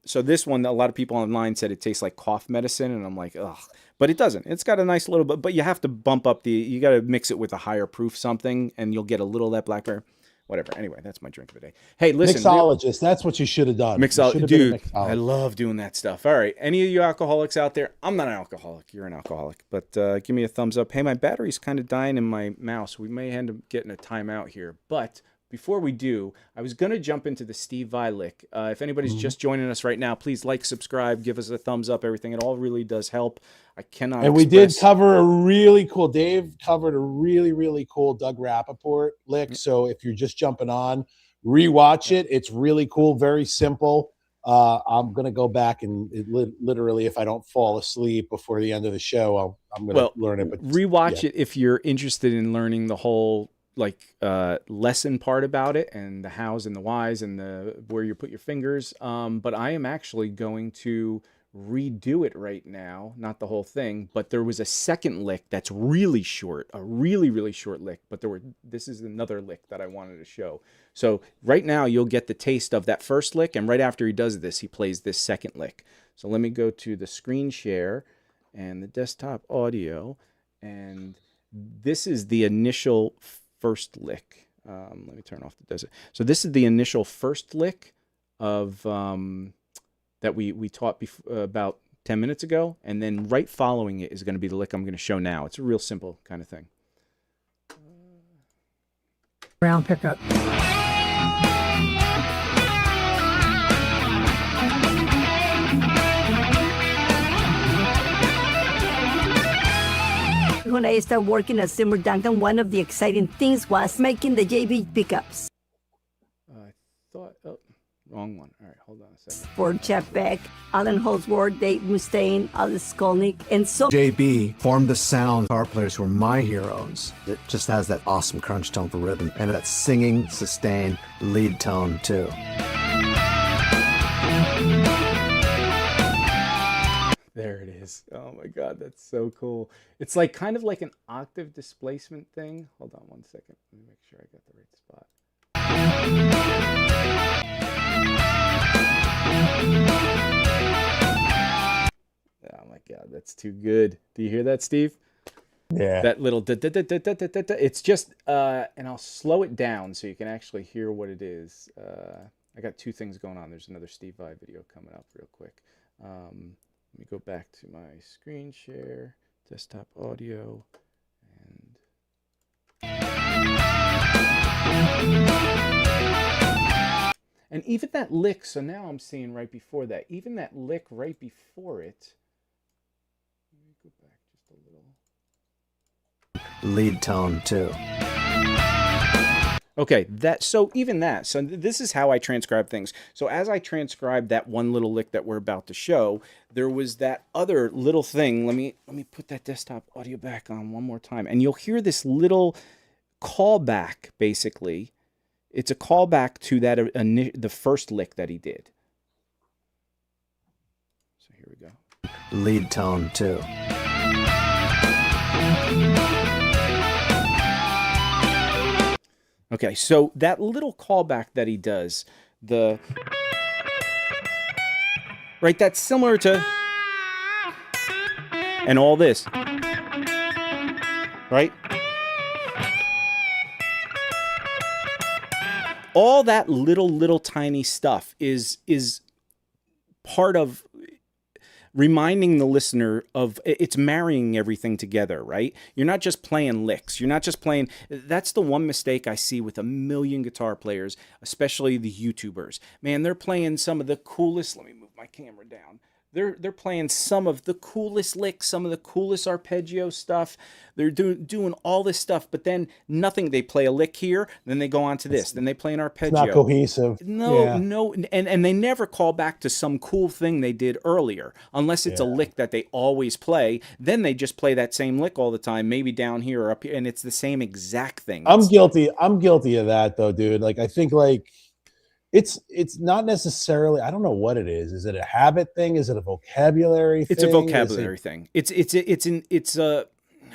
so this one, a lot of people online said it tastes like cough medicine, and I'm like, ugh, but it doesn't. It's got a nice little bit, but you have to bump up you got to mix it with a higher proof something, and you'll get a little of that blackberry. Whatever. Anyway, that's my drink of the day. Hey, listen, mixologist. That's what you should have done. Dude, I love doing that stuff. All right, any of you alcoholics out there? I'm not an alcoholic. You're an alcoholic, but give me a thumbs up. Hey, my battery's kind of dying in my mouse. We may end up getting a timeout here, but before we do, I was going to jump into the Steve Vai lick. If anybody's just joining us right now, please like, subscribe, give us a thumbs up, everything. It all really does help. I cannot And we did cover a really cool, Dave covered a really, really cool Doug Rappaport lick. So if you're just jumping on, rewatch it. It's really cool, very simple. I'm going to go back and literally, if I don't fall asleep before the end of the show, I'm going to learn it. But rewatch it if you're interested in learning the whole lesson part about it and the hows and the whys and the where you put your fingers. But I am actually going to redo it right now, not the whole thing, but there was a second lick that's really short, a really, really short lick, but this is another lick that I wanted to show. So right now you'll get the taste of that first lick, and right after he does this, he plays this second lick. So let me go to the screen share and the desktop audio, and this is the initial first lick. Let me turn off the desert. So this is the initial first lick of that we taught about 10 minutes ago, and then right following it is going to be the lick I'm going to show now. It's a real simple kind of thing. Round pickup. When I started working at Zimmer Duncan, one of the exciting things was making the JB pickups. I thought, wrong one. All right, hold on a second. For Jeff Beck, Alan Holdsworth, Dave Mustaine, Alice Skolnick, and so JB formed the sound. Guitar players were my heroes. It just has that awesome crunch tone for rhythm and that singing, sustained lead tone too. There it is. Oh my God, that's so cool. It's like kind of like an octave displacement thing. Hold on one second. Let me make sure I got the right spot. Oh my God, that's too good. Do you hear that, Steve? Yeah. That little it's just and I'll slow it down so you can actually hear what it is. I got two things going on. There's another Steve Vai video coming up real quick. Let me go back to my screen share, desktop audio, and even that lick. So now I'm seeing right before that, even that lick right before it. Let me go back just a little. Lead tone too. Okay, so this is how I transcribe things. So as I transcribe that one little lick that we're about to show, there was that other little thing. Let me put that desktop audio back on one more time, and you'll hear this little callback. Basically, it's a callback to that the first lick that he did. So here we go. Lead tone too. Okay, so that little callback that he does, right, that's similar to, and all this, right? All that little tiny stuff is part of reminding the listener of, it's marrying everything together, right? You're not just playing licks. You're not just playing. That's the one mistake I see with a million guitar players, especially the YouTubers. Man, they're playing some of the coolest, let me move my camera down, they're playing some of the coolest licks, some of the coolest arpeggio stuff. They're doing all this stuff, but then nothing. They play a lick here, then they go on to this, then they play an It's not arpeggio. cohesive. No, Yeah. no, and they never call back to some cool thing they did earlier, unless it's a Yeah. lick that they always play. Then they just play that same lick all the time, maybe down here or up here, and it's the same exact thing. I'm guilty of that though, dude. Like I think like it's not necessarily, I don't know what it is. Is it a habit thing? Is it a vocabulary thing? It's a Is vocabulary thing. It's a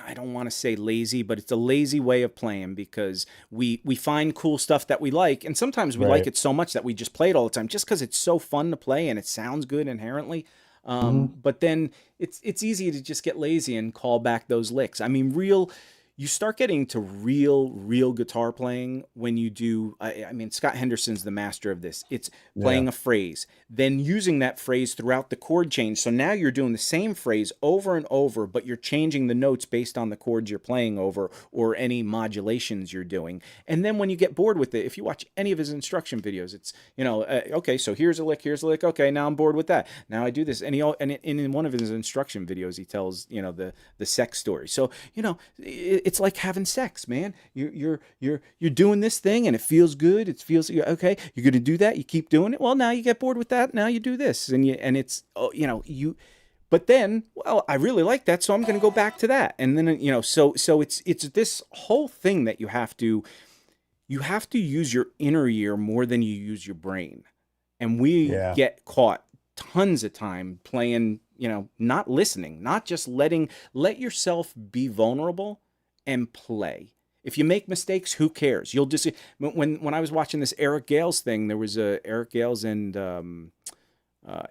I don't want to say lazy, but it's a lazy way of playing because we find cool stuff that we like, and sometimes we like Right. it so much that we just play it all the time, just because it's so fun to play and it sounds good inherently. But then it's easy to just get lazy and call back those licks. I mean, you start getting to real guitar playing when you do. I mean, Scott Henderson's the master of this. It's playing a phrase, then using that phrase throughout the chord change. So now you're doing the same phrase over and over, but you're changing the notes based on the chords you're playing over or any modulations you're doing. And then when you get bored with it, if you watch any of his instruction videos, it's, okay, so here's a lick. Okay, now I'm bored with that. Now I do this. And in one of his instruction videos, he tells, the sex story. So, it's like having sex, man. You're doing this thing and it feels good. It feels okay. You're going to do that. You keep doing it. Well, now you get bored with that. Now you do this, and it's But then, well, I really like that, so I'm going to go back to that, and then so it's this whole thing that you have to use your inner ear more than you use your brain, and we get caught tons of time playing, not listening, not just let yourself be vulnerable and play. If you make mistakes, who cares? You'll just when I was watching this Eric Gales thing, there was Eric Gales and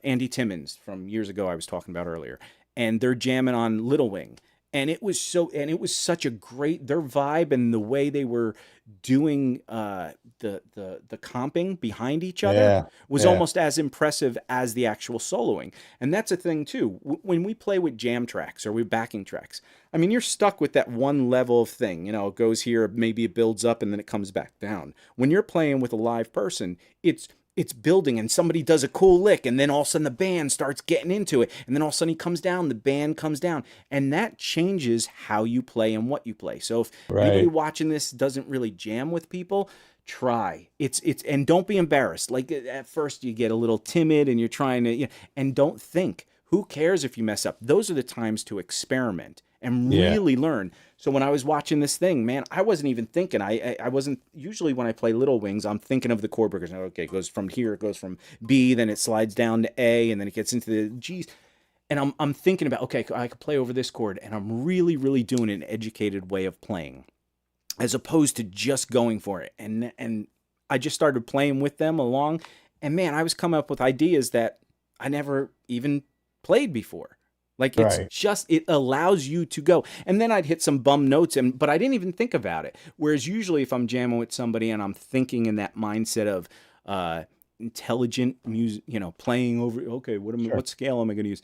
Andy Timmons from years ago I was talking about earlier, and they're jamming on Little Wing, and it was such a great, their vibe and the way they were doing the comping behind each other was almost as impressive as the actual soloing. And that's a thing too. When we play with jam tracks or with backing tracks, I mean, you're stuck with that one level of thing. It goes here, maybe it builds up and then it comes back down. When you're playing with a live person, it's building, and somebody does a cool lick, and then all of a sudden the band starts getting into it, and then all of a sudden he comes down, the band comes down, and that changes how you play and what you play. So if anybody watching this doesn't really jam with people, try. It's and don't be embarrassed. Like at first you get a little timid and you're trying to, and don't think. Who cares if you mess up? Those are the times to experiment and really learn. So when I was watching this thing, man, I wasn't even thinking. I wasn't, usually when I play Little Wings, I'm thinking of the chord progression. Okay, it goes from here, it goes from B, then it slides down to A, and then it gets into the G's. And I'm thinking about, okay, I could play over this chord, and I'm really, really doing an educated way of playing, as opposed to just going for it. And I just started playing with them along, and man, I was coming up with ideas that I never even played before. Like it's just, it allows you to go. And then I'd hit some bum notes, but I didn't even think about it. Whereas usually if I'm jamming with somebody and I'm thinking in that mindset of intelligent music, playing over, okay, what scale am I going to use?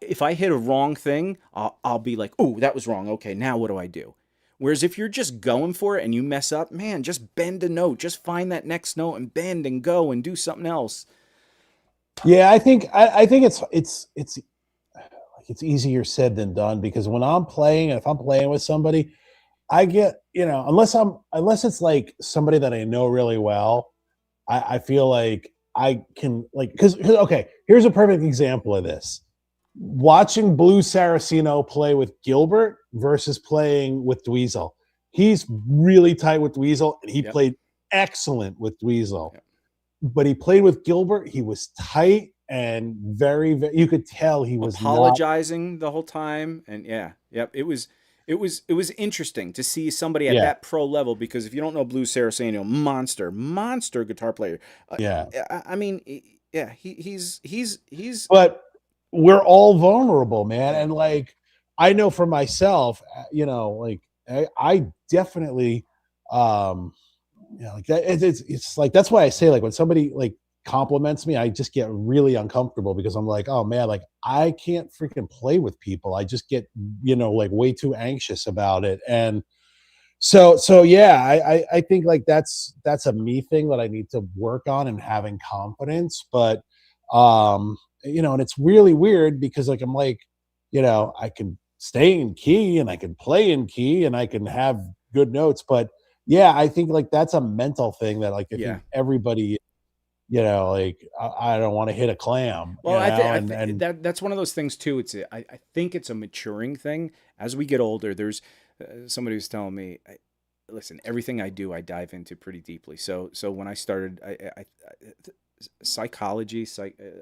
If I hit a wrong thing, I'll be like, oh, that was wrong. Okay, now what do I do? Whereas if you're just going for it and you mess up, man, just bend a note, just find that next note and bend and go and do something else. Yeah, I think it's easier said than done, because when I'm playing, if I'm playing with somebody, I get, unless it's like somebody that I know really well, I feel like I can, like, okay, here's a perfect example of this. Watching Blue Saraceno play with Gilbert versus playing with Dweezil. He's really tight with Dweezil, and he played excellent with Dweezil. Yep. But he played with Gilbert, he was tight and very, very, you could tell he was apologizing the whole time. And it was interesting to see somebody at that pro level, because if you don't know Blue Saraceno, monster guitar player. I mean, he's but we're all vulnerable, man. And like, I know for myself, like I definitely like that, it's like, that's why I say, like, when somebody like compliments me, I just get really uncomfortable, because I'm like, oh man, like I can't freaking play with people. I just get, like way too anxious about it. And so yeah, I think like that's a me thing that I need to work on, and having confidence. But And it's really weird because like I'm like, I can stay in key and I can play in key and I can have good notes, but yeah, I think like that's a mental thing that like I Yeah. think everybody, like I don't want to hit a clam, Well, I think and that's one of those things too. I think it's a maturing thing. As we get older, there's somebody was telling me, listen, everything I do, I dive into pretty deeply. So when I started, psychology,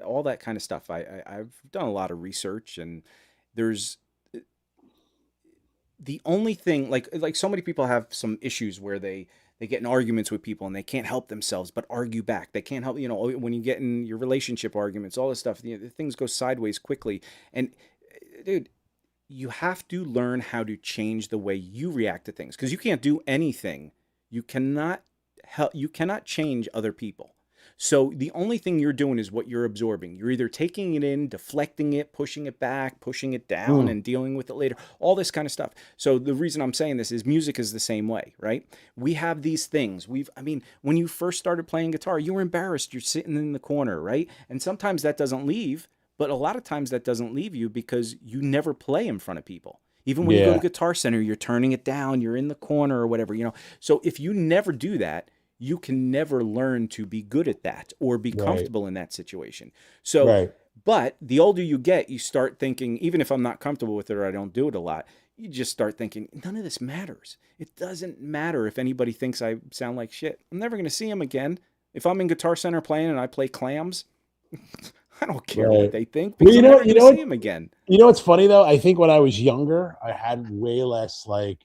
all that kind of stuff. I've done a lot of research, and there's the only thing like so many people have some issues where they get in arguments with people and they can't help themselves but argue back. They can't help, when you get in your relationship arguments, all this stuff, things go sideways quickly. And dude, you have to learn how to change the way you react to things, because you can't do anything. You cannot change other people. So the only thing you're doing is what you're absorbing. You're either taking it in, deflecting it, pushing it back, pushing it down, and dealing with it later, all this kind of stuff. So the reason I'm saying this is music is the same way, right? We have these things. When you first started playing guitar, you were embarrassed. You're sitting in the corner, right? And sometimes that doesn't leave, but a lot of times that doesn't leave you because you never play in front of people. Even when you go to Guitar Center, you're turning it down, you're in the corner or whatever, So if you never do that, you can never learn to be good at that or be comfortable in that situation. So, but the older you get, you start thinking, even if I'm not comfortable with it or I don't do it a lot, you just start thinking, none of this matters. It doesn't matter if anybody thinks I sound like shit. I'm never going to see them again. If I'm in Guitar Center playing and I play clams, I don't care what they think, because I'm never going to see them again. You know what's funny though? I think when I was younger, I had way less like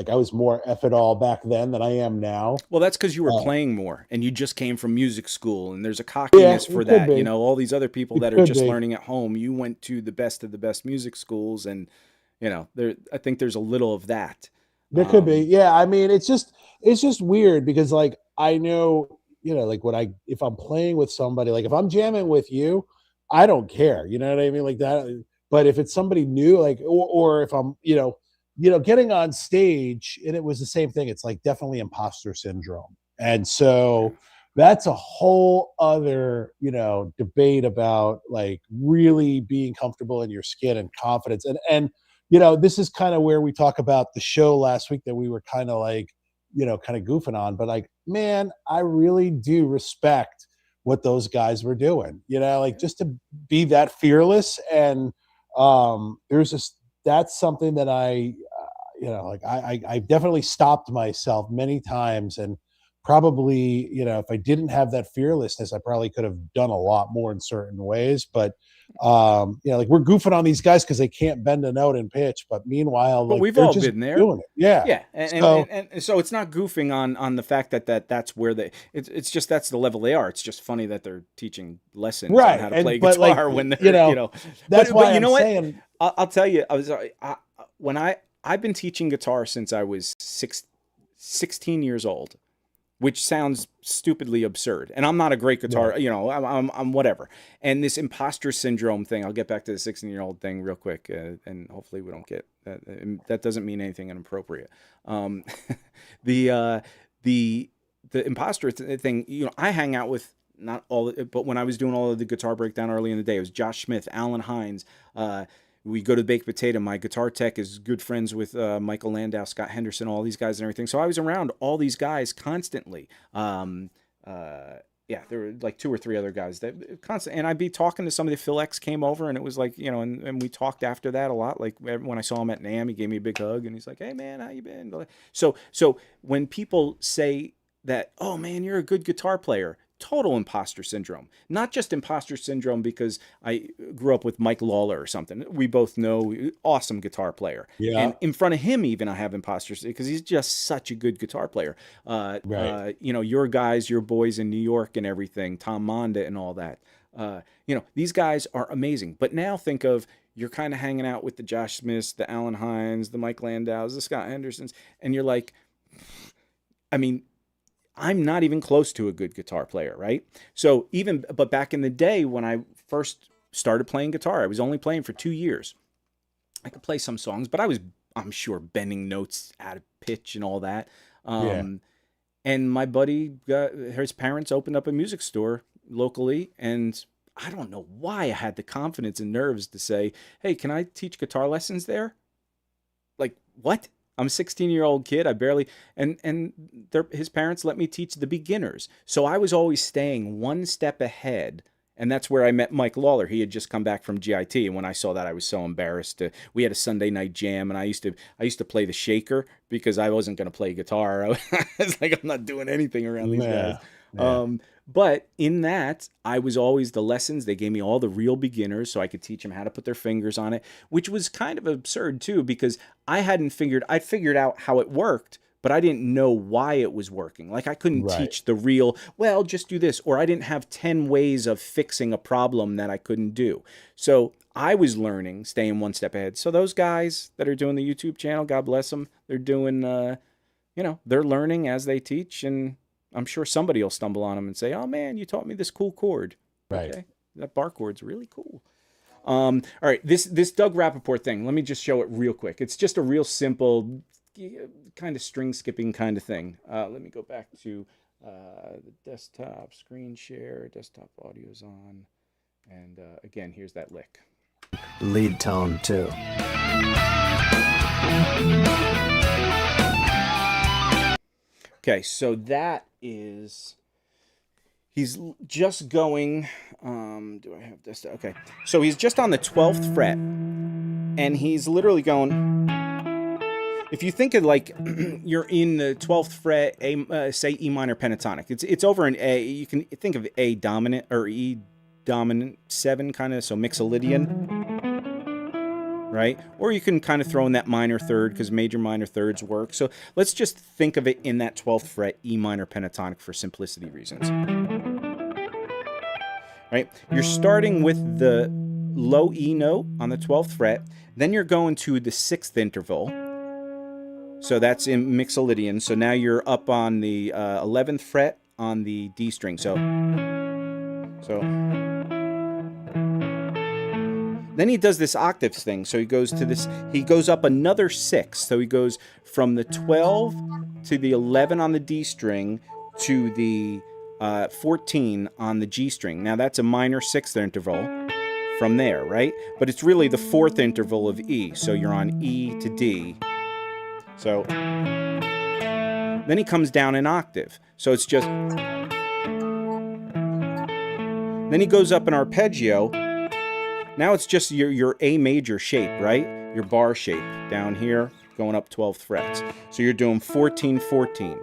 I was more F it all back then than I am now. Well, that's because you were playing more and you just came from music school, and there's a cockiness for that. All these other people that are just learning at home, you went to the best of the best music schools, and I think there's a little of that. There could be. Yeah. I mean, it's just weird because like I know, like if I'm playing with somebody, like if I'm jamming with you, I don't care. You know what I mean? Like that. But if it's somebody new, like, or if I'm, getting on stage, and it was the same thing. It's like definitely imposter syndrome. And so that's a whole other, debate about like really being comfortable in your skin and confidence. And this is kind of where we talk about the show last week that we were kind of like, kind of goofing on, but like, man, I really do respect what those guys were doing, like just to be that fearless. And that's something that I definitely stopped myself many times, and probably, if I didn't have that fearlessness, I probably could have done a lot more in certain ways. But like we're goofing on these guys because they can't bend a note in pitch, but meanwhile, but like, we've all been there doing it. Yeah. And so it's not goofing on the fact that's where it's just that's the level they are. It's just funny that they're teaching lessons on how to play guitar when they're that's why you know I'm what saying, I'll tell you, I've been teaching guitar since I was 16 years old, which sounds stupidly absurd. And I'm not a great guitar, I'm whatever. And this imposter syndrome thing, I'll get back to the 16-year-old thing real quick, and hopefully we don't get that. That doesn't mean anything inappropriate. The imposter thing, I hang out with not all, but when I was doing all of the guitar breakdown early in the day, it was Josh Smith, Alan Hines, we go to Baked Potato. My guitar tech is good friends with Michael Landau, Scott Henderson, all these guys and everything. So I was around all these guys constantly. There were like 2 or 3 other guys that constantly, and I'd be talking to somebody. Phil X came over, and it was like, and we talked after that a lot. Like when I saw him at NAMM, he gave me a big hug, and he's like, "Hey man, how you been?" So when people say that, "Oh man, you're a good guitar player," total imposter syndrome. Not just imposter syndrome because I grew up with Mike Lawler or something. We both know, awesome guitar player. Yeah. And in front of him, even I have imposter syndrome because he's just such a good guitar player. Your guys, your boys in New York and everything, Tom Monda and all that. These guys are amazing. But now think of, you're kind of hanging out with the Josh Smiths, the Alan Hines, the Mike Landaus, the Scott Hendersons, and you're like, I'm not even close to a good guitar player, right? So but back in the day when I first started playing guitar, I was only playing for 2 years. I could play some songs, but I'm sure, bending notes out of pitch and all that. And my buddy, his parents opened up a music store locally, and I don't know why I had the confidence and nerves to say, hey, can I teach guitar lessons there? Like, what? I'm a 16-year-old kid. I barely, and his parents let me teach the beginners. So I was always staying one step ahead. And that's where I met Mike Lawler. He had just come back from GIT, and when I saw that, I was so embarrassed. We had a Sunday night jam, and I used to play the shaker because I wasn't going to play guitar. I was like, I'm not doing anything around these guys. Yeah. But in that, I was always the lessons. They gave me all the real beginners so I could teach them how to put their fingers on it, which was kind of absurd too because I figured out how it worked, but I didn't know why it was working. Like I couldn't teach the real, well, just do this, or I didn't have 10 ways of fixing a problem that I couldn't do. So I was learning, staying one step ahead. So those guys that are doing the YouTube channel, God bless them, they're doing, they're learning as they teach, and I'm sure somebody will stumble on them and say, oh man, you taught me this cool chord. Right. Okay, that bar chord's really cool. All right, this Doug Rappaport thing, let me just show it real quick. It's just a real simple kind of string skipping kind of thing. Let me go back to the desktop screen share, desktop audio's on. And again, here's that lick. Lead tone too. Okay, so that is, he's just going, do I have this? Okay, so he's just on the 12th fret, and he's literally going, if you think of like, you're in the 12th fret, say E minor pentatonic, it's over in A, you can think of A dominant, or E dominant 7 kind of, so Mixolydian. Right? Or you can kind of throw in that minor third because major minor thirds work. So let's just think of it in that 12th fret E minor pentatonic for simplicity reasons. Right? You're starting with the low E note on the 12th fret, then you're going to the 6th interval. So that's in Mixolydian. So now you're up on the 11th fret on the D string. So then he does this octaves thing. So he goes to this, he goes up another 6. So he goes from the 12 to the 11 on the D string to the 14 on the G string. Now that's a minor 6th interval from there, right? But it's really the 4th interval of E. So you're on E to D. So then he comes down an octave. So it's just, then he goes up an arpeggio. Now it's just your A major shape, right? Your bar shape down here, going up 12th frets. So you're doing 14, 14.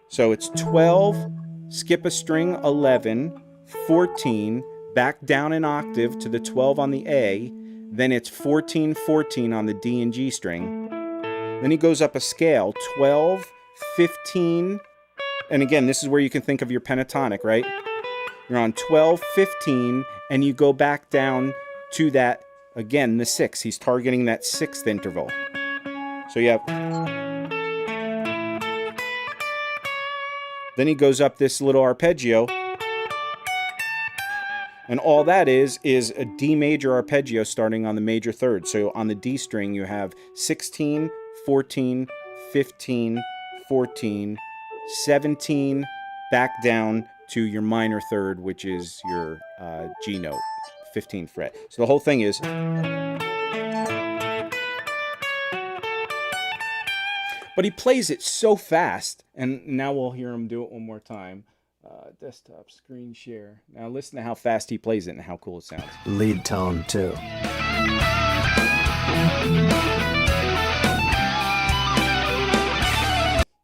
So it's 12, skip a string, 11, 14, back down an octave to the 12 on the A, then it's 14, 14 on the D and G string. Then he goes up a scale, 12, 15, and again, this is where you can think of your pentatonic, right? You're on 12, 15, and you go back down to that, again, the 6. He's targeting that 6th interval. So you have, then he goes up this little arpeggio, and all that is a D major arpeggio starting on the major third. So on the D string, you have 16, 14, 15, 14, 17, back down to your minor third, which is your G note, 15th fret. So the whole thing is, but he plays it so fast, and now we'll hear him do it one more time. Desktop screen share. Now listen to how fast he plays it and how cool it sounds. Lead tone too.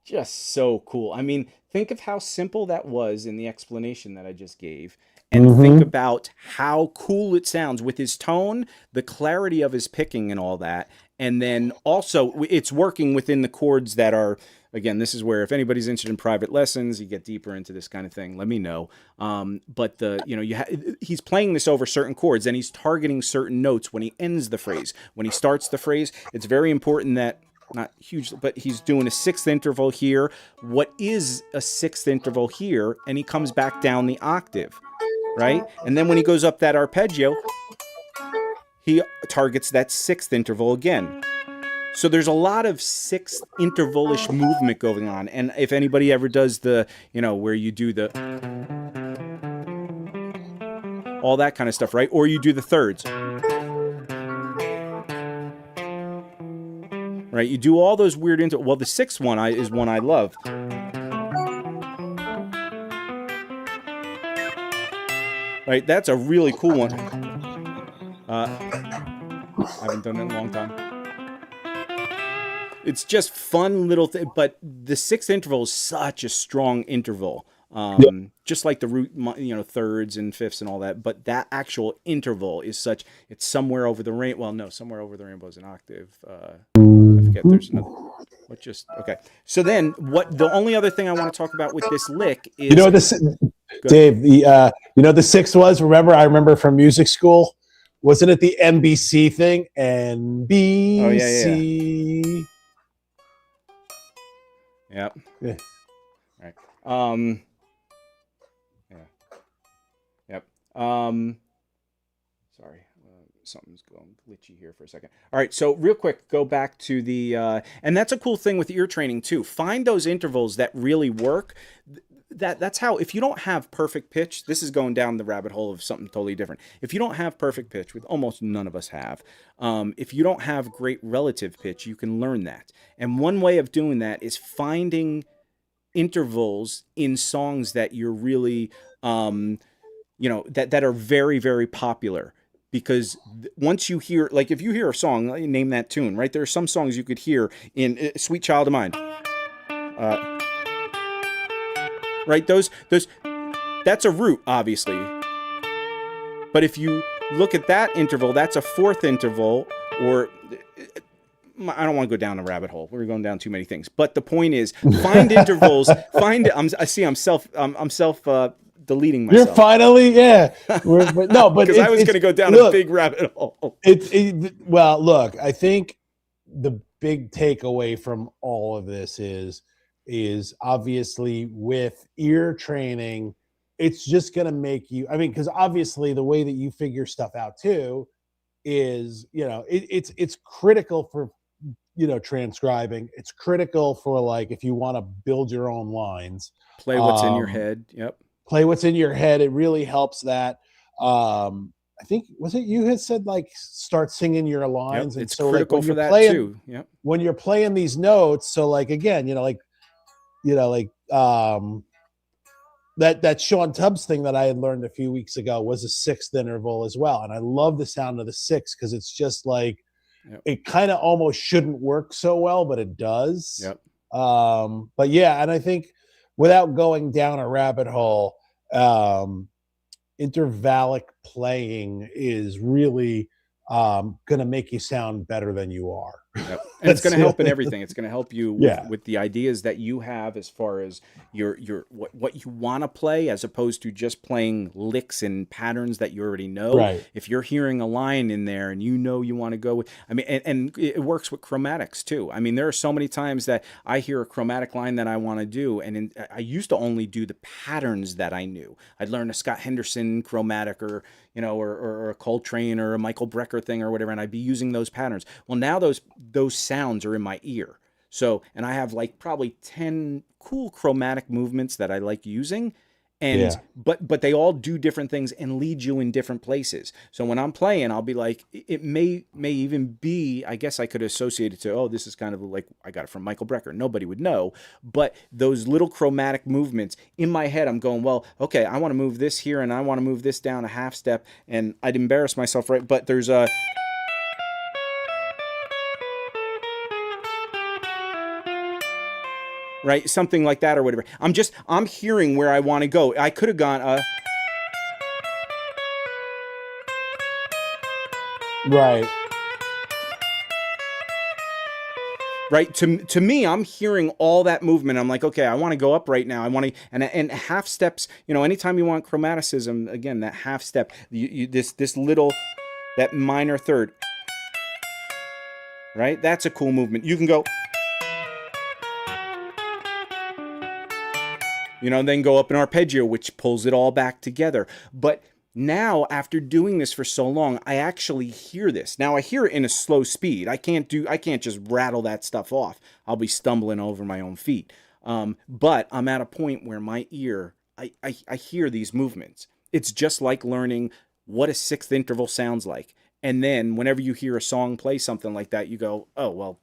Just so cool. I mean, think of how simple that was in the explanation that I just gave. And think about how cool it sounds with his tone, the clarity of his picking and all that. And then also it's working within the chords that are, again, this is where if anybody's interested in private lessons, you get deeper into this kind of thing, let me know. But he's playing this over certain chords, and he's targeting certain notes when he ends the phrase. When he starts the phrase, it's very important that, not huge, but he's doing a 6th interval here. What is a 6th interval here? And he comes back down the octave, right? And then when he goes up that arpeggio, he targets that 6th interval again. So there's a lot of 6th interval-ish movement going on. And if anybody ever does the, where you do the, all that kind of stuff, right? Or you do the thirds. Right, you do all those weird well, the sixth one is one I love. Right, that's a really cool one. I haven't done it in a long time. It's just fun little thing, but the sixth interval is such a strong interval. Just like the root, thirds and fifths and all that, but that actual interval is such, it's somewhere over the rainbow. Well, no, somewhere over the rainbow is an octave. I forget, there's another. What just, okay. So then the only other thing I want to talk about with this lick is. Dave, the sixth was, I remember from music school, wasn't it the NBC thing? NBC. Oh, yeah. Yep. Yeah. Right. Yep. Sorry, something's going glitchy here for a second. All right, so real quick, go back to the, and that's a cool thing with ear training too. Find those intervals that really work. That's how, if you don't have perfect pitch, this is going down the rabbit hole of something totally different. If you don't have perfect pitch, with almost none of us have, if you don't have great relative pitch, you can learn that. And one way of doing that is finding intervals in songs that you're really, that are very, very popular. Because once you hear, like if you hear a song, name that tune, right? There are some songs you could hear in Sweet Child of Mine. Right, those that's a root, obviously. But if you look at that interval, that's a fourth interval, or I don't want to go down a rabbit hole. We're going down too many things. But the point is, find intervals. I'm self deleting myself. You're finally, yeah. No, but because I was going to go down a big rabbit hole. Well, look, I think the big takeaway from all of this is obviously with ear training, it's just going to make you, because obviously the way that you figure stuff out too is, it's critical for, transcribing. It's critical for, like, if you want to build your own lines. Play what's in your head. Yep. Play what's in your head. It really helps that. I think, was it you had said, like, start singing your lines? Yep. And it's so, critical like, for that too. Yep. When you're playing these notes, so, like, again, that Sean Tubbs thing that I had learned a few weeks ago was a sixth interval as well. And I love the sound of the sixth because it's just like, it kind of almost shouldn't work so well, but it does. Yep. But yeah, and I think without going down a rabbit hole, intervallic playing is really going to make you sound better than you are. Yep. And it's going to help in everything. It's going to help you with the ideas that you have as far as your what you want to play, as opposed to just playing licks and patterns that you already know. Right. If you're hearing a line in there and you want to go with, and it works with chromatics too. There are so many times that I hear a chromatic line that I want to do, and I used to only do the patterns that I knew. I'd learn a Scott Henderson chromatic, or or a Coltrane or a Michael Brecker thing or whatever, and I'd be using those patterns. Well, now those sounds are in my ear. So, and I have like probably 10 cool chromatic movements that I like using. And but they all do different things and lead you in different places. So when I'm playing, I'll be like, it may even be, I guess I could associate it to, oh, this is kind of like, I got it from Michael Brecker. Nobody would know. But those little chromatic movements in my head, I'm going, well, okay, I want to move this here and I want to move this down a half step, and I'd embarrass myself, right? But there's a right, something like that or whatever. I'm hearing where I want to go. I could have gone right. Right, to me, I'm hearing all that movement. I'm like, okay, I want to go up right now. I want to, and half steps. Anytime you want chromaticism, again, that half step, this little, that minor third. Right, that's a cool movement. You can go. Then go up an arpeggio, which pulls it all back together. But now, after doing this for so long, I actually hear this. Now I hear it in a slow speed. I can't just rattle that stuff off. I'll be stumbling over my own feet. But I'm at a point where my ear, I hear these movements. It's just like learning what a sixth interval sounds like. And then whenever you hear a song play something like that, you go, oh, well,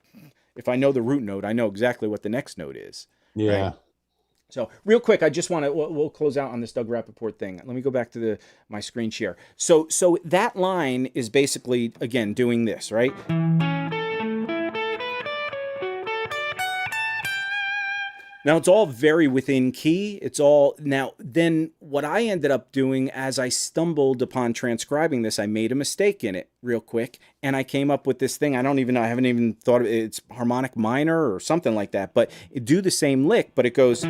if I know the root note, I know exactly what the next note is. Yeah. Right? So real quick, I just want to, we'll close out on this Doug Rappaport thing. Let me go back to my screen share. So that line is basically, again, doing this, right? Now, it's all very within key. It's all, now, then what I ended up doing as I stumbled upon transcribing this, I made a mistake in it real quick, and I came up with this thing. I don't even know, I haven't even thought of it. It's harmonic minor or something like that, but it do the same lick, but it goes,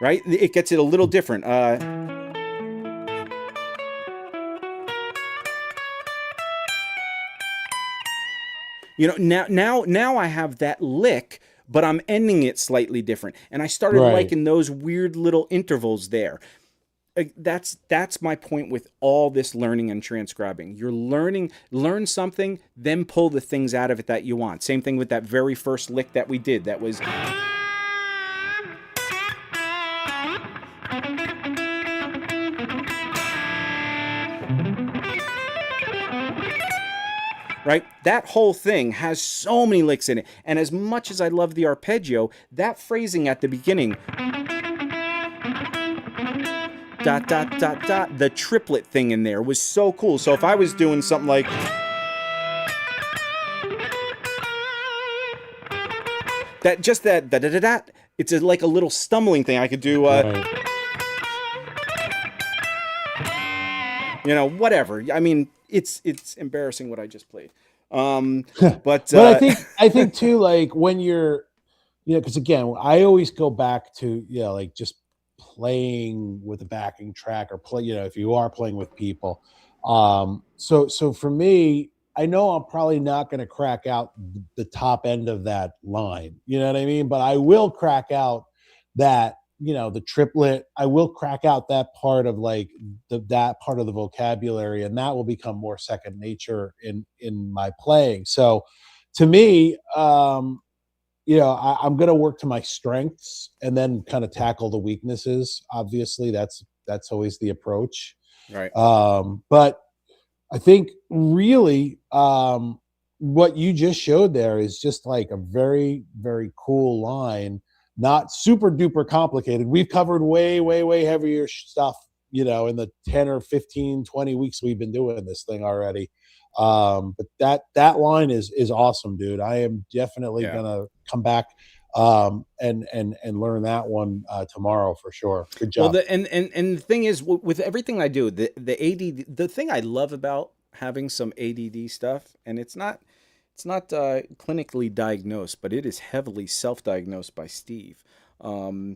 right? It gets it a little different. You know, now I have that lick, but I'm ending it slightly different. And I started liking those weird little intervals there. That's my point with all this learning and transcribing. You're learn something, then pull the things out of it that you want. Same thing with that very first lick that we did. That was... right? That whole thing has so many licks in it. And as much as I love the arpeggio, that phrasing at the beginning, dot, dot, dot, dot, the triplet thing in there was so cool. So if I was doing something like... that, just that, da, da, da, da, it's like a little stumbling thing. I could do... you know, whatever. I mean, it's embarrassing what I just played. But I think too, like when you're, you know, because again, I always go back to, you know, like just playing with a backing track or play, you know, if you are playing with people. So for me, I know I'm probably not going to crack out the top end of that line, you know what I mean? But I will crack out that, you know, the triplet. I will crack out that part of like that part of the vocabulary, and that will become more second nature in my playing. So to me, you know, I'm going to work to my strengths and then kind of tackle the weaknesses. Obviously that's always the approach. right. But I think really, what you just showed there is just like a very, very cool line. Not super duper complicated. We've covered way, way, way heavier stuff, you know, in the 10 or 15, 20 weeks we've been doing this thing already. But that line is awesome, dude. I am definitely gonna come back and learn that one tomorrow for sure. Good job. Well, and the thing is, with everything I do, the ADD, the thing I love about having some ADD stuff, and it's not clinically diagnosed, but it is heavily self-diagnosed by Steve. Oh,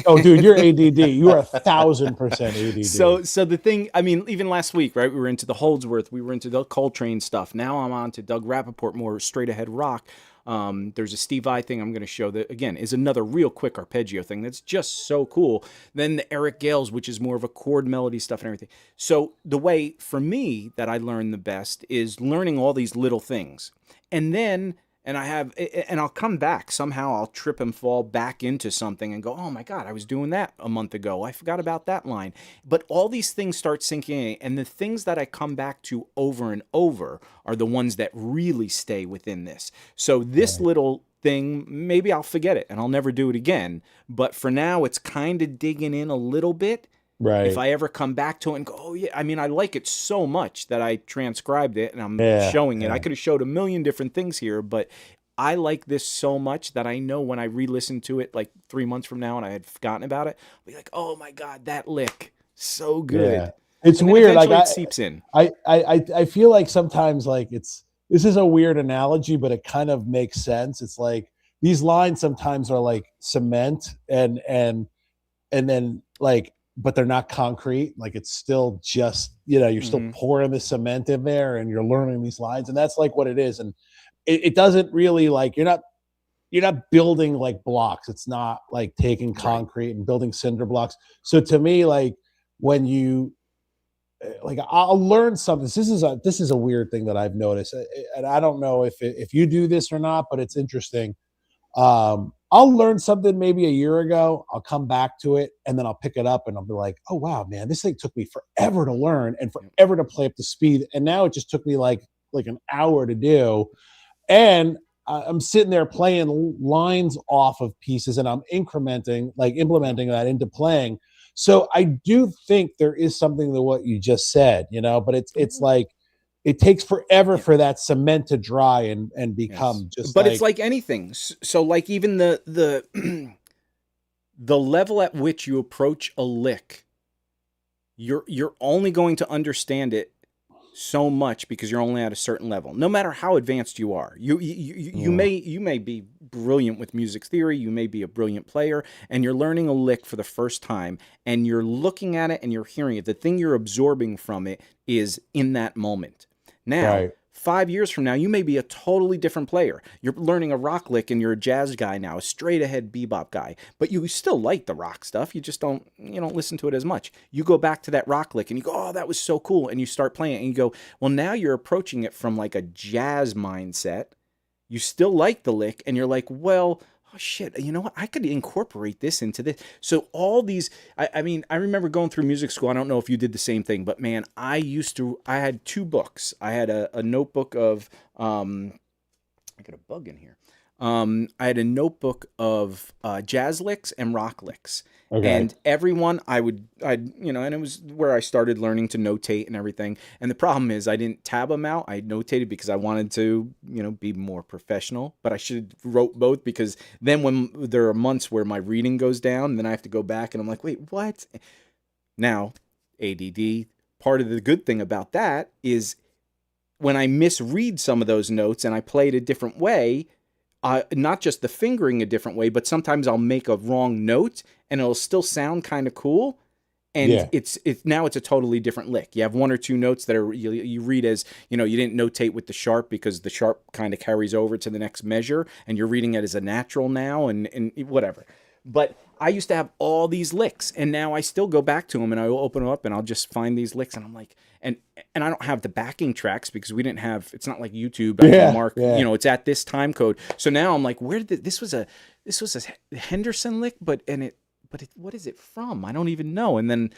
dude, you're ADD. You are 1,000% ADD. So the thing, I mean, even last week, right? We were into the Holdsworth, we were into the Coltrane stuff. Now I'm on to Doug Rappaport, more straight ahead rock. There's a Steve Vai thing I'm going to show that, again, is another real quick arpeggio thing that's just so cool. Then the Eric Gales, which is more of a chord melody stuff and everything. So the way, for me, that I learn the best is learning all these little things. And then, and I'll come back. Somehow I'll trip and fall back into something and go, oh my God, I was doing that a month ago. I forgot about that line. But all these things start sinking in. And the things that I come back to over and over are the ones that really stay within this. So this little thing, maybe I'll forget it and I'll never do it again. But for now, it's kind of digging in a little bit. Right. If I ever come back to it and go, oh yeah, I mean, I like it so much that I transcribed it and I'm showing it. I could have showed a million different things here, but I like this so much that I know when I re-listen to it like 3 months from now and I had forgotten about it, I'll be like, oh my God, that lick, so good. Yeah. It's weird. Like it seeps in. I feel like sometimes like this is a weird analogy, but it kind of makes sense. It's like these lines sometimes are like cement and then like, but they're not concrete. Like it's still just, you know, you're still pouring the cement in there and you're learning these lines. And that's like what it is. And it doesn't really like, you're not building like blocks. It's not like taking concrete and building cinder blocks. So to me, like when you, like I'll learn something. This is a weird thing that I've noticed, and I don't know if you do this or not, but it's interesting. I'll learn something maybe a year ago. I'll come back to it, and then I'll pick it up, and I'll be like, "Oh wow, man, this thing took me forever to learn and forever to play up to speed, and now it just took me like an hour to do." And I'm sitting there playing lines off of pieces, and I'm implementing that into playing. So I do think there is something to what you just said, but it's like it takes forever for that cement to dry and become just. But it's like anything. So like even the the level at which you approach a lick, you're only going to understand it so much because you're only at a certain level. No matter how advanced you are, you may be brilliant with music theory, you may be a brilliant player, and you're learning a lick for the first time, and you're looking at it and you're hearing it. The thing you're absorbing from it is in that moment. Now, 5 years from now, you may be a totally different player. You're learning a rock lick and you're a jazz guy now, a straight ahead bebop guy, but you still like the rock stuff. You just don't listen to it as much. You go back to that rock lick and you go, "Oh, that was so cool." And you start playing it and you go, well, now you're approaching it from like a jazz mindset. You still like the lick and you're like, well, oh shit, you know what? I could incorporate this into this. So all these, I mean, I remember going through music school. I don't know if you did the same thing, but man, I had 2 books. I had a notebook of, I got a bug in here. I had a notebook of jazz licks and rock licks. Okay. And everyone and it was where I started learning to notate and everything. And the problem is I didn't tab them out. I notated because I wanted to, be more professional, but I should have wrote both, because then when there are months where my reading goes down, then I have to go back and I'm like, wait, what? Now, ADD, part of the good thing about that is when I misread some of those notes and I play it a different way, not just the fingering a different way, but sometimes I'll make a wrong note and it'll still sound kind of cool. And it's now it's a totally different lick. You have 1 or 2 notes that are you read as, you didn't notate with the sharp because the sharp kind of carries over to the next measure and you're reading it as a natural now and whatever. But I used to have all these licks, and now I still go back to them and I will open them up and I'll just find these licks and I'm like, and I don't have the backing tracks because we didn't have, it's not like YouTube. I can mark, it's at this time code. So now I'm like, where did this was a Henderson lick, but what is it from? I don't even know. And then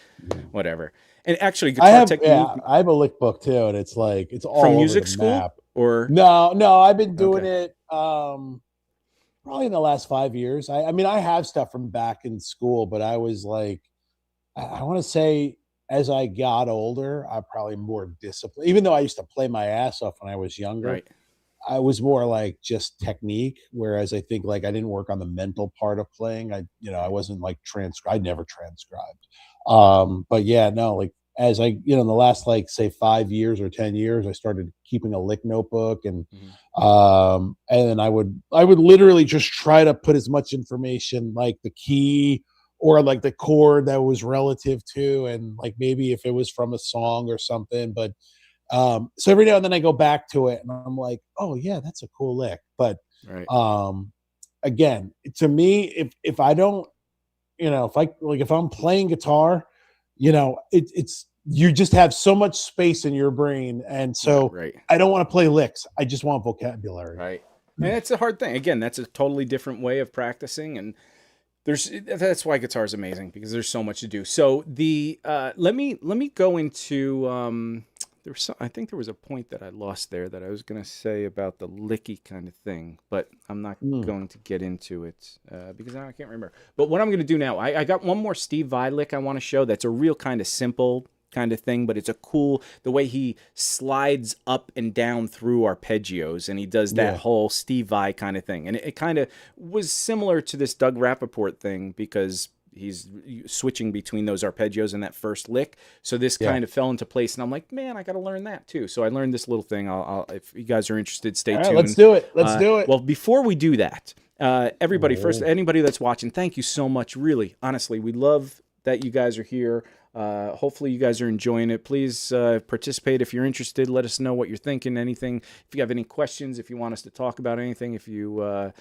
whatever. And actually, guitar technique. I have a lick book too, and it's like it's all from over music the school map. or no. I've been doing it probably in the last 5 years. I mean, I have stuff from back in school, but I was like, I want to say, as I got older, I'm probably more disciplined. Even though I used to play my ass off when I was younger, right. I was more like just technique. Whereas I think like I didn't work on the mental part of playing. I wasn't like I never transcribed. But yeah, no, like as I, in the last like say 5 years or 10 years, I started keeping a lick notebook and then I would literally just try to put as much information like the key or like the chord that was relative to, and like maybe if it was from a song or something. But so every now and then I go back to it and I'm like, oh yeah, that's a cool lick. But again, to me, if I don't, if I'm playing guitar, it's you just have so much space in your brain, and so I don't want to play licks. I just want vocabulary. Right, and it's a hard thing. Again, that's a totally different way of practicing, and that's why guitar is amazing, because there's so much to do. So the let me go into I think there was a point that I lost there that I was going to say about the licky kind of thing, but I'm not going to get into it because I can't remember. But what I'm going to do now, I got one more Steve Vai lick I want to show that's a real kind of simple kind of thing, but it's a cool, the way he slides up and down through arpeggios, and he does that whole Steve Vai kind of thing. And it kind of was similar to this Doug Rappaport thing because he's switching between those arpeggios in that first lick. So this kind of fell into place, and I'm like, man, I got to learn that too. So I learned this little thing. I'll if you guys are interested, stay tuned. Let's do it. Let's do it. Well, before we do that, everybody, first, anybody that's watching, thank you so much. Really, honestly, we love that you guys are here. Hopefully you guys are enjoying it. Please participate if you're interested. Let us know what you're thinking, anything. If you have any questions, if you want us to talk about anything, if you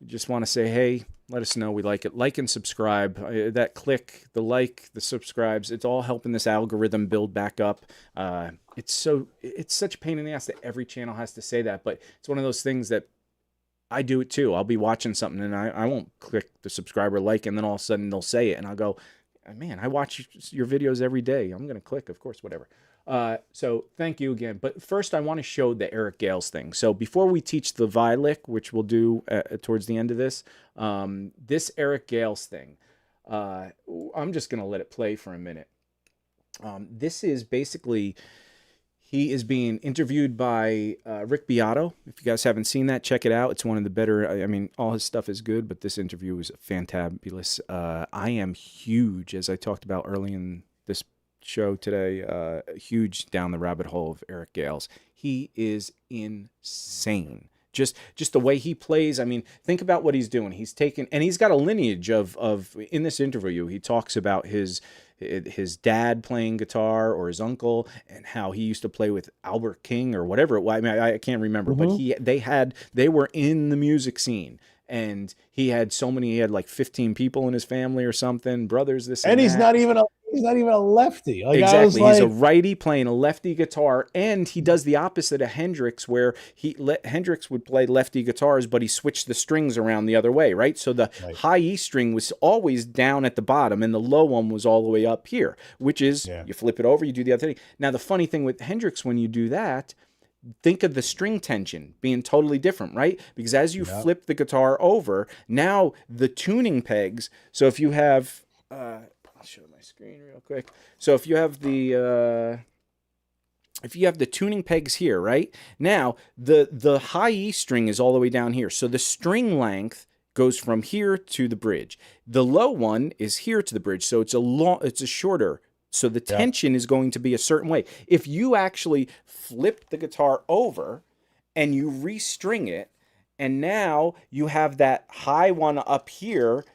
just want to say, hey, let us know we like it. Like and subscribe. That click, the like, the subscribes, it's all helping this algorithm build back up. It's such a pain in the ass that every channel has to say that, but it's one of those things that I do it too. I'll be watching something and I won't click the subscribe or like, and then all of a sudden they'll say it and I'll go, man, I watch your videos every day. I'm going to click, of course, whatever. So thank you again. But first I want to show the Eric Gales thing. So before we teach the Violic, which we'll do towards the end of this, this Eric Gales thing, I'm just going to let it play for a minute. This is basically, he is being interviewed by Rick Beato. If you guys haven't seen that, check it out. It's one of the better, I mean, all his stuff is good, but this interview is fantabulous. I am huge, as I talked about early in this show today, huge down the rabbit hole of Eric Gales. He is insane. Just the way he plays. I mean, think about what he's doing. He's taken, and he's got a lineage of in this interview, he talks about his dad playing guitar or his uncle and how he used to play with Albert King or whatever. I mean, I can't remember, but they were in the music scene. And he had like 15 people in his family or something, brothers, this and he's that. not even a lefty. Like, exactly. He's a righty playing a lefty guitar, and he does the opposite of Hendrix, where Hendrix would play lefty guitars, but he switched the strings around the other way, right? So the high E string was always down at the bottom, and the low one was all the way up here, which is you flip it over, you do the other thing. Now, the funny thing with Hendrix, when you do that, think of the string tension being totally different, right? Because as you flip the guitar over, now the tuning pegs, so if you have, I'll show my screen real quick. So if you have the tuning pegs here, right? Now, the high E string is all the way down here. So the string length goes from here to the bridge. The low one is here to the bridge. So it's a shorter. So the tension is going to be a certain way. If you actually flip the guitar over and you restring it, and now you have that high one up here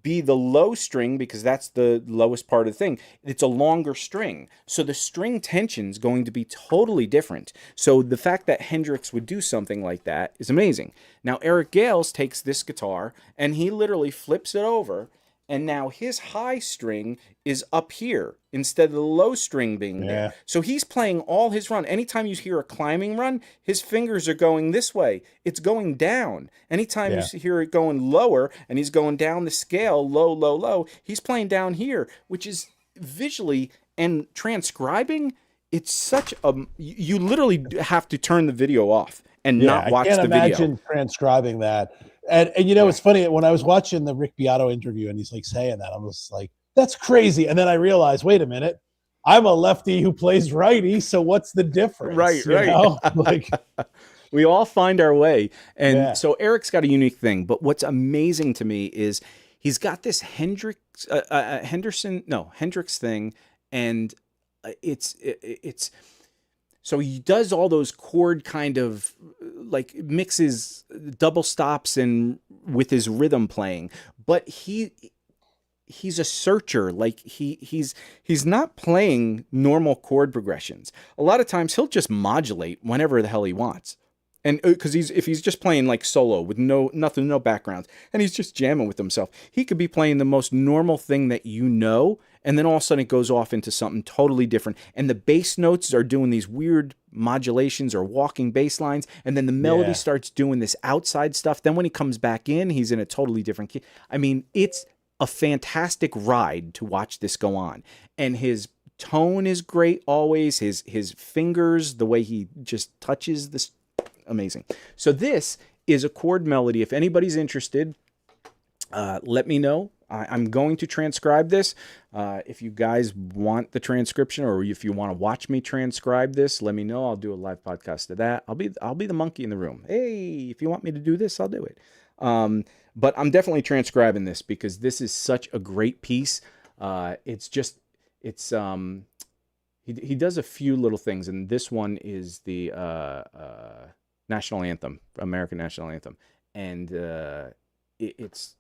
be the low string, because that's the lowest part of the thing. It's a longer string. So the string tension is going to be totally different. So the fact that Hendrix would do something like that is amazing. Now, Eric Gales takes this guitar and he literally flips it over, and now his high string is up here instead of the low string being there. So he's playing all his run. Anytime you hear a climbing run, his fingers are going this way. It's going down. Anytime you hear it going lower and he's going down the scale, low, low, low, he's playing down here, which is visually and transcribing. It's such a, you literally have to turn the video off and not watch the video. I can't imagine transcribing that. And you know, it's funny, when I was watching the Rick Beato interview and he's like saying that, I was like, that's crazy. And then I realized, wait a minute, I'm a lefty who plays righty, so what's the difference? Right. You know? Like, we all find our way. And so Eric's got a unique thing, but what's amazing to me is he's got this Hendrix thing, and it's so he does all those chord kind of like mixes, double stops, and with his rhythm playing, but he's a searcher. Like he's not playing normal chord progressions. A lot of times he'll just modulate whenever the hell he wants. And because if he's just playing like solo with no backgrounds, and he's just jamming with himself, he could be playing the most normal thing that you know, and then all of a sudden it goes off into something totally different. And the bass notes are doing these weird modulations or walking bass lines, and then the melody starts doing this outside stuff. Then when he comes back in, he's in a totally different key. I mean, it's a fantastic ride to watch this go on. And his tone is great always. His fingers, the way he just touches this, amazing. So this is a chord melody. If anybody's interested, let me know. I'm going to transcribe this. If you guys want the transcription, or if you want to watch me transcribe this, let me know. I'll do a live podcast of that. I'll be the monkey in the room. Hey, if you want me to do this, I'll do it. But I'm definitely transcribing this because this is such a great piece. He does a few little things, and this one is the national anthem, American national anthem, and it's.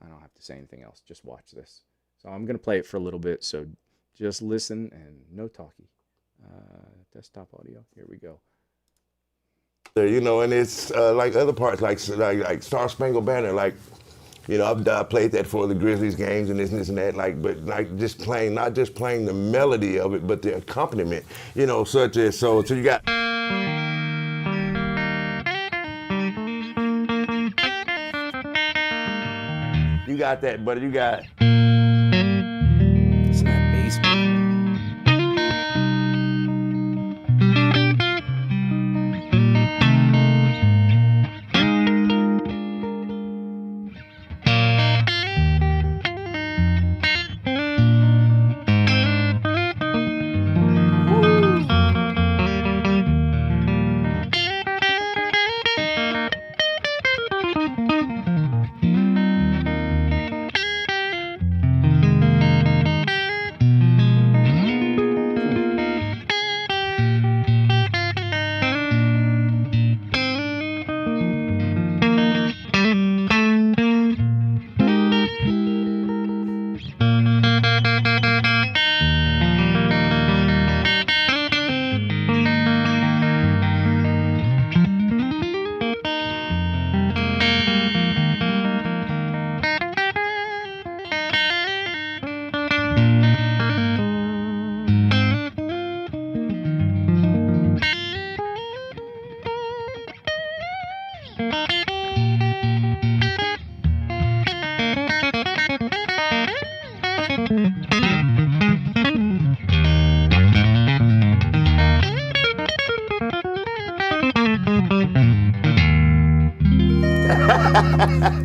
I don't have to say anything else. Just watch this. So I'm going to play it for a little bit. So just listen and no talkie. Desktop audio. Here we go. And it's like other parts, like Star Spangled Banner, like, I played that for the Grizzlies games and this and that, but just playing, not just playing the melody of it, but the accompaniment, such as, so you got. You got that, buddy, you got. Listen to that bass.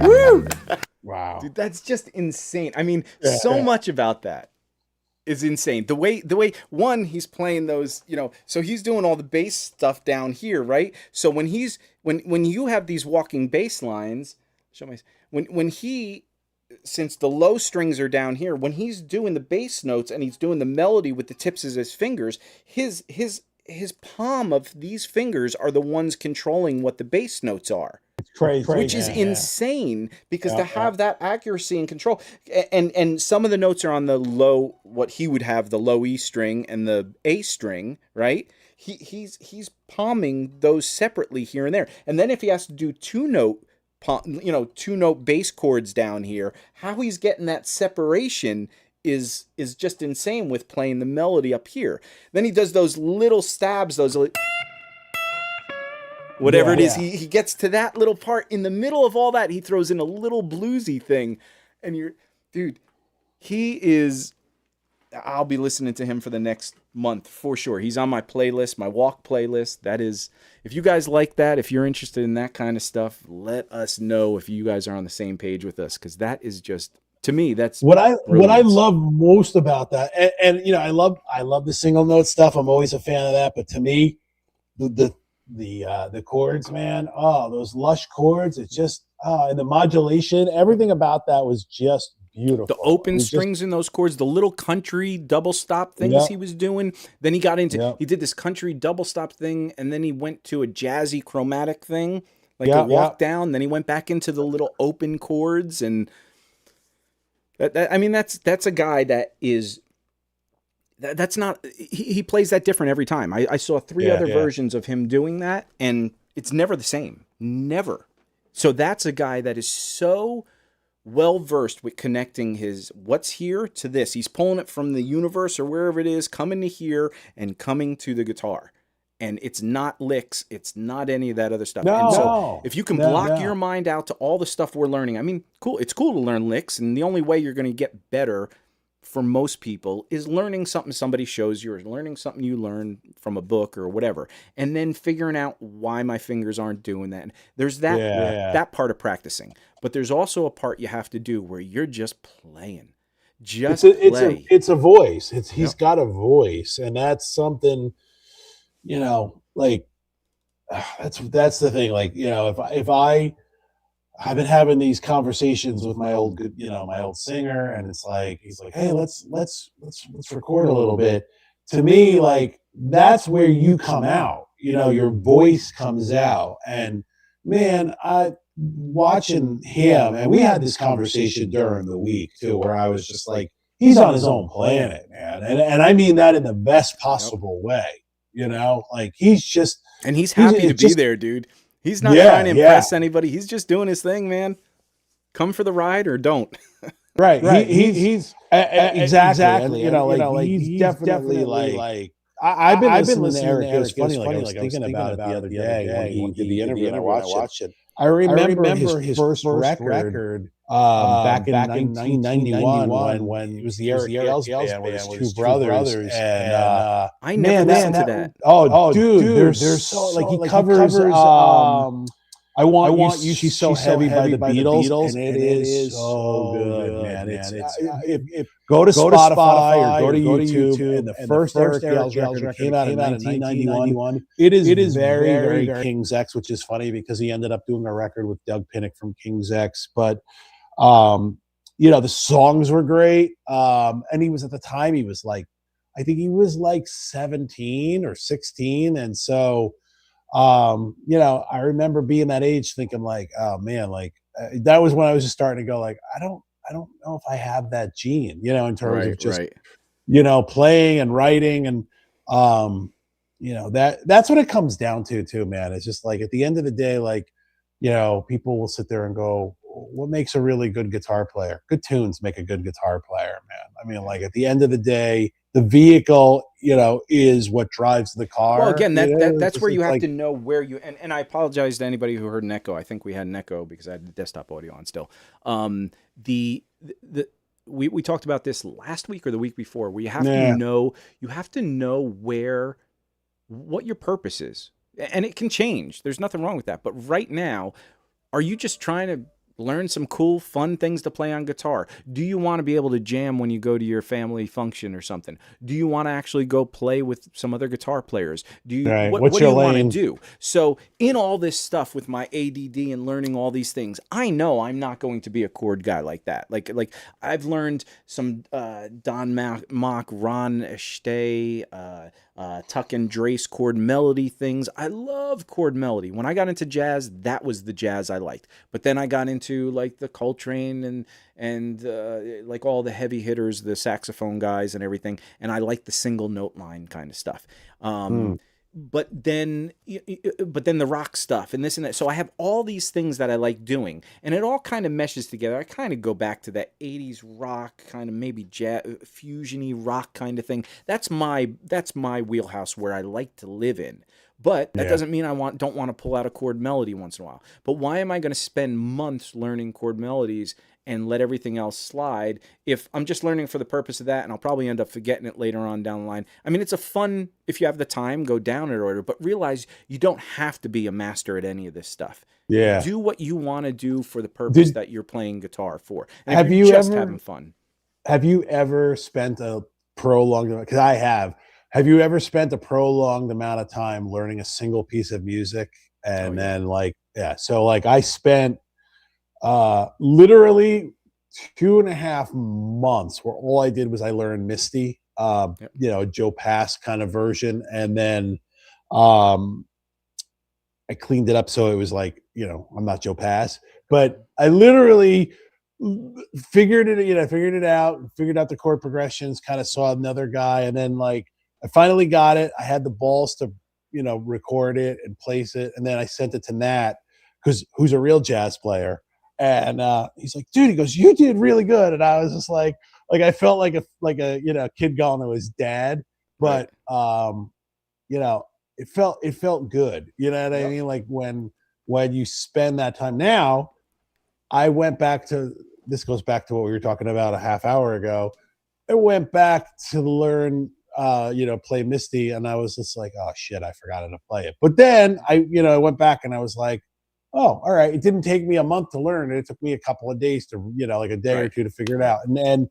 Woo! Wow. Dude, that's just insane. I mean, so much about that is insane. The way one, he's playing those, so he's doing all the bass stuff down here, right? So when you have these walking bass lines, since the low strings are down here, when he's doing the bass notes and he's doing the melody with the tips of his fingers, his palm of these fingers are the ones controlling what the bass notes are. It's crazy. Which is insane, because to have that accuracy and control, and some of the notes are on the low, what he would have, the low E string and the A string, right? He's palming those separately here and there. And then if he has to do two note bass chords down here, how he's getting that separation is just insane with playing the melody up here. Then he does those little stabs, whatever it is, he gets to that little part. In the middle of all that, he throws in a little bluesy thing. And I'll be listening to him for the next month for sure. He's on my playlist, my walk playlist. That is, if you guys like that, if you're interested in that kind of stuff, let us know if you guys are on the same page with us, because that is just, to me, that's what I brilliant. love most about that. And I love the single note stuff. I'm always a fan of that. But to me, the chords, man, those lush chords, it's just and the modulation, everything about that was just beautiful. The open strings in those chords, the little country double stop things he was doing. Then he got into, he did this country double stop thing, and then he went to a jazzy chromatic thing, like a walk down. Then he went back into the little open chords, and that's a guy that is. That's not, he plays that different every time. I saw three other versions of him doing that, and it's never the same. Never. So that's a guy that is so well versed with connecting his what's here to this. He's pulling it from the universe or wherever it is, coming to here and coming to the guitar. And it's not licks. It's not any of that other stuff. And so if you can block your mind out to all the stuff we're learning, I mean, cool. It's cool to learn licks. And the only way you're going to get better for most people is learning something somebody shows you, or learning something you learn from a book or whatever, and then figuring out why my fingers aren't doing that. There's that part of practicing, but there's also a part you have to do where you're just playing. It's a voice. He's got a voice, and that's something, that's the thing. Like, if I've been having these conversations with my old singer, and it's like, he's like, hey, let's record a little bit. To me, like, that's where you come out, your voice comes out. And man, watching him, and we had this conversation during the week too, where I was just like, he's on his own planet, man. And I mean that in the best possible way, like he's just, and he's happy to be there, dude. He's not trying to impress anybody. He's just doing his thing, man. Come for the ride or don't. Right. He's exactly. And, like he's definitely like I've been listening to Eric. It was funny. Like I was thinking about it the other day when he did the interview and I watched it. I remember his first record back in 1991 when it was the Eric Gales band with his two brothers. And I never listened to that. Oh, dude, there's so like he covers I want you. She's so heavy by the Beatles, and it is so good, man. It's go to Spotify or go to YouTube. And the first Eric Gales record came out in 1991. It is very King's X, which is funny because he ended up doing a record with Doug Pinnick from King's X. But the songs were great. And he was at the time he was like, I think he was like 17 or 16, and so. I remember being that age thinking like, oh man, like that was when I was just starting to go like, I don't know if I have that gene, in terms of just, playing and writing. And, that's what it comes down to too, man. It's just like, at the end of the day, like, people will sit there and go, what makes a really good guitar player? Good tunes make a good guitar player, man. I mean, like at the end of the day, the vehicle, is what drives the car. Well, again, that's where you have to know where you, and I apologize to anybody who heard an echo. I think we had an echo because I had the desktop audio on still. We talked about this last week or the week before, where you have to know what your purpose is. And it can change. There's nothing wrong with that. But right now, are you just trying to learn some cool, fun things to play on guitar? Do you want to be able to jam when you go to your family function or something? Do you want to actually go play with some other guitar players? What do you want to do? So in all this stuff with my ADD and learning all these things, I know I'm not going to be a chord guy like that. Like I've learned some Don Mock, Ron Stay, Tuck and Drace chord melody things. I love chord melody. When I got into jazz, that was the jazz I liked. But then I got into like the Coltrane and like all the heavy hitters, the saxophone guys and everything. And I like the single note line kind of stuff. But then the rock stuff and this and that. So I have all these things that I like doing, and it all kind of meshes together. I kind of go back to that 80s rock, kind of maybe jazz, fusion-y rock kind of thing. That's my wheelhouse where I like to live in. But that doesn't mean I don't want to pull out a chord melody once in a while. But why am I going to spend months learning chord melodies and let everything else slide if I'm just learning for the purpose of that, and I'll probably end up forgetting it later on down the line? I mean, it's a fun, if you have the time, go down in order, but realize you don't have to be a master at any of this stuff. Yeah. Do what you want to do for the purpose that you're playing guitar for. And have you just ever, having fun. Have you ever spent a prolonged, because I have you ever spent a prolonged amount of time learning a single piece of music? And then so I spent literally 2.5 months where all I did was I learned Misty, Joe Pass kind of version. And then I cleaned it up so it was like, I'm not Joe Pass, but I literally figured it out, figured out the chord progressions, kind of saw another guy. And then I finally got it. I had the balls to, record it and place it. And then I sent it to Nat, who's a real jazz player. And he's like, dude, he goes, you did really good. And I was just like I felt like a kid going to his dad, but it felt good. You know what I mean? Like when you spend that time. Now I went back to, this goes back to what we were talking about a half hour ago. I went back to learn play Misty, and I was just like, oh shit, I forgot how to play it. But then I went back and I was like, oh, all right. It didn't take me a month to learn it. It took me a couple of days to, like a day or two to figure it out. And then,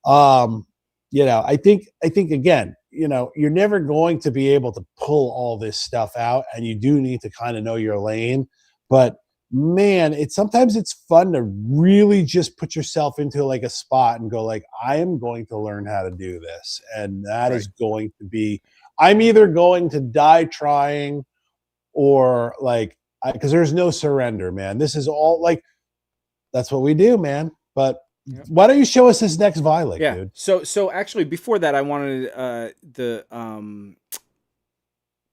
I think again, you're never going to be able to pull all this stuff out, and you do need to kind of know your lane. But man, sometimes it's fun to really just put yourself into like a spot and go like, I am going to learn how to do this. And that is going to be, I'm either going to die trying or because there's no surrender, man. This is all that's what we do, man. But why don't you show us this next violin, dude? So actually before that, I wanted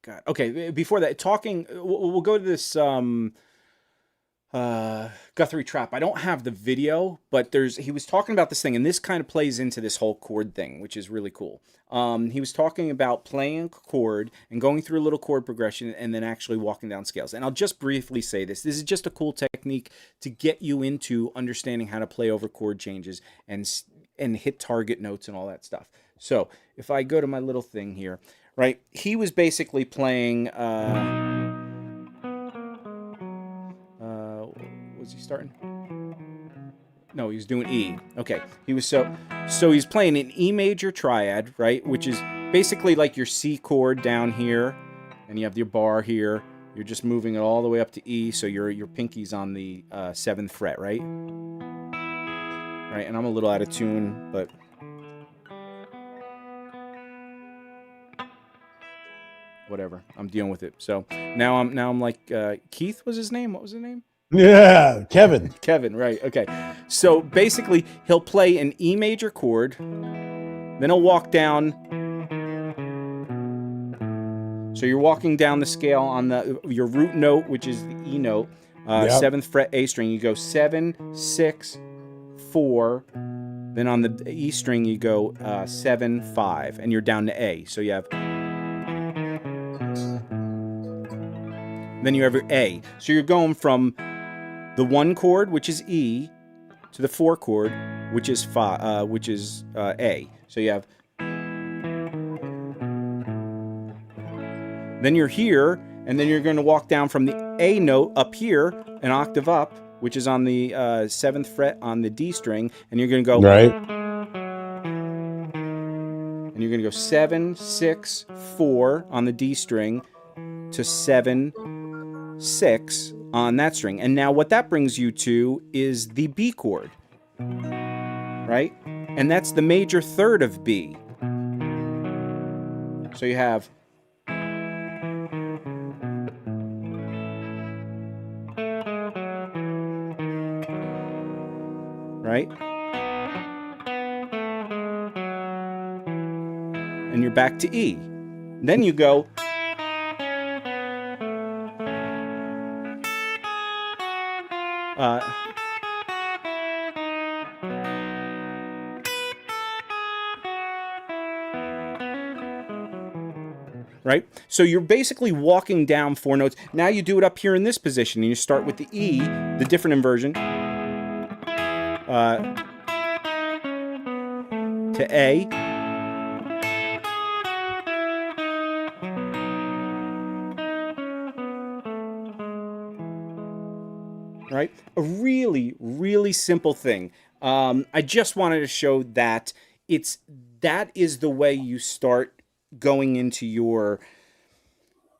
God. Okay, before that, talking, we'll go to this Guthrie Trapp. I don't have the video, but he was talking about this thing, and this kind of plays into this whole chord thing, which is really cool. He was talking about playing a chord and going through a little chord progression and then actually walking down scales. And I'll just briefly say this. This is just a cool technique to get you into understanding how to play over chord changes and hit target notes and all that stuff. So if I go to my little thing here, right, he was basically playing... was he starting? No, he was doing E. Okay. He was so he's playing an E major triad, right? Which is basically like your C chord down here, and you have your bar here. You're just moving it all the way up to E, so your pinky's on the 7th fret, right? Right, and I'm a little out of tune, but whatever. I'm dealing with it. So now I'm like Keith was his name. What was his name? Yeah, Kevin. Kevin, right. Okay. So basically, he'll play an E major chord, then he'll walk down. So you're walking down the scale on your root note, which is the E note, 7th fret A string. You go 7, 6, 4. Then on the E string, you go 7, 5, and you're down to A. So you have... Then you have your A. So you're going from the 1 chord, which is E, to the 4 chord, which is A. So you have... Then you're here, and then you're going to walk down from the A note up here, an octave up, which is on the 7th fret on the D string, and you're going to go... Right. And you're going to go 7, 6, 4 on the D string to 7, 6 on that string. And now what that brings you to is the B chord, right? And that's the major third of B. So you have... Right? And you're back to E. Then you go... right? So you're basically walking down 4 notes. Now you do it up here in this position, and you start with the E, the different inversion, to A, right? A really, really simple thing. I just wanted to show that that is the way you start going into your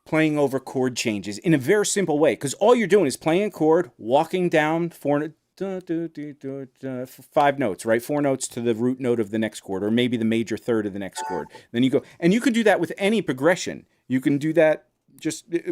playing over chord changes in a very simple way, because all you're doing is playing a chord, walking down 5 notes, right? 4 notes to the root note of the next chord, or maybe the major third of the next chord. Then you go, and you can do that with any progression. You can do that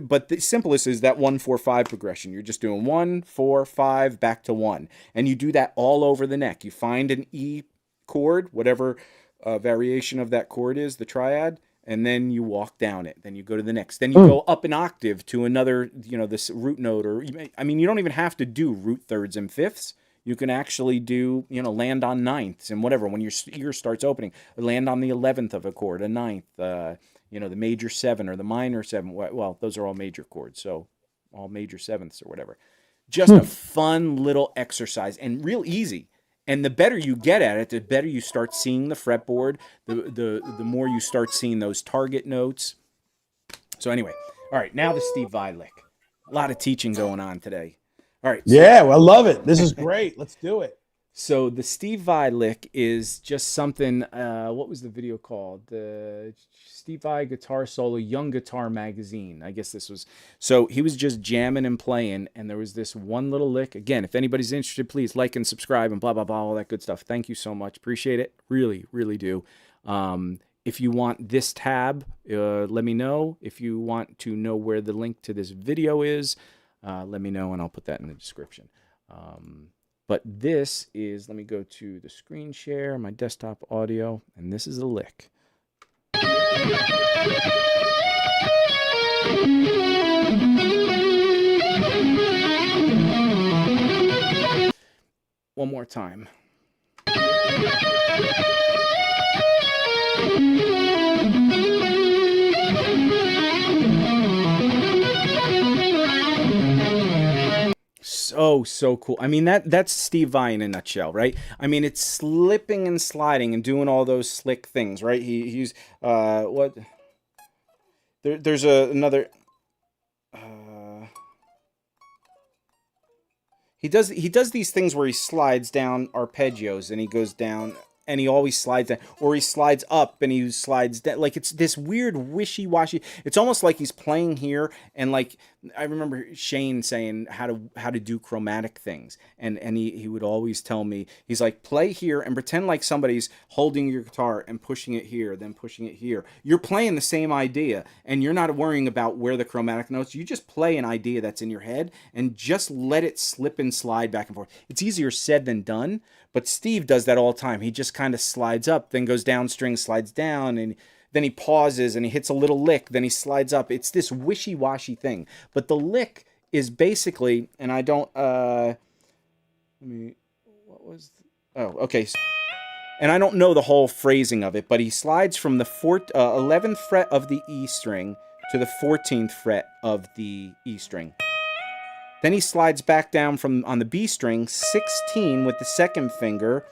but the simplest is that 1, 4, 5 progression. You're just doing 1, 4, 5, back to 1. And you do that all over the neck. You find an E chord, whatever variation of that chord is, the triad, and then you walk down it. Then you go to the next. Then you go up an octave to another, this root note. Or you don't even have to do root thirds and fifths. You can actually do, land on ninths and whatever. When your ear starts opening, land on the 11th of a chord, a ninth, the major 7 or the minor 7. Well, those are all major chords, so all major sevenths or whatever. Just a fun little exercise and real easy. And the better you get at it, the better you start seeing the fretboard, the more you start seeing those target notes. So anyway, all right, now the Steve Vai lick. A lot of teaching going on today. All right. Yeah, well, I love it. This is great. Let's do it. So the Steve Vai lick is just something, what was the video called? The Steve Vai Guitar Solo Young Guitar Magazine. I guess this was, so he was just jamming and playing, and there was this one little lick. Again, if anybody's interested, please like and subscribe and blah, blah, blah, all that good stuff. Thank you so much. Appreciate it. Really, really do. If you want this tab, let me know. If you want to know where the link to this video is, let me know, and I'll put that in the description. But this is, let me go to the screen share, my desktop audio, and this is a lick. one more time. So cool. I mean, that's Steve Vai in a nutshell, right? I mean, it's slipping and sliding and doing all those slick things, right? He's what? There's another. He does these things where he slides down arpeggios and he goes down and he always slides down, or he slides up and he slides down. Like, it's this weird wishy-washy. It's almost like he's playing here, and like I remember Shane saying how to do chromatic things, and he would always tell me, he's like, play here and pretend like somebody's holding your guitar and pushing it here, then pushing it here. You're playing the same idea, and you're not worrying about where the chromatic notes. You just play an idea that's in your head and just let it slip and slide back and forth. It's easier said than done, but Steve does that all the time. He just kind of slides up, then goes down string, slides down, and then he pauses and he hits a little lick, then he slides up. It's this wishy-washy thing. But the lick is basically, and I don't, what was, okay. And I don't know the whole phrasing of it, but he slides from the 11th fret of the E string to the 14th fret of the E string. Then he slides back down on the B string, 16 with the second finger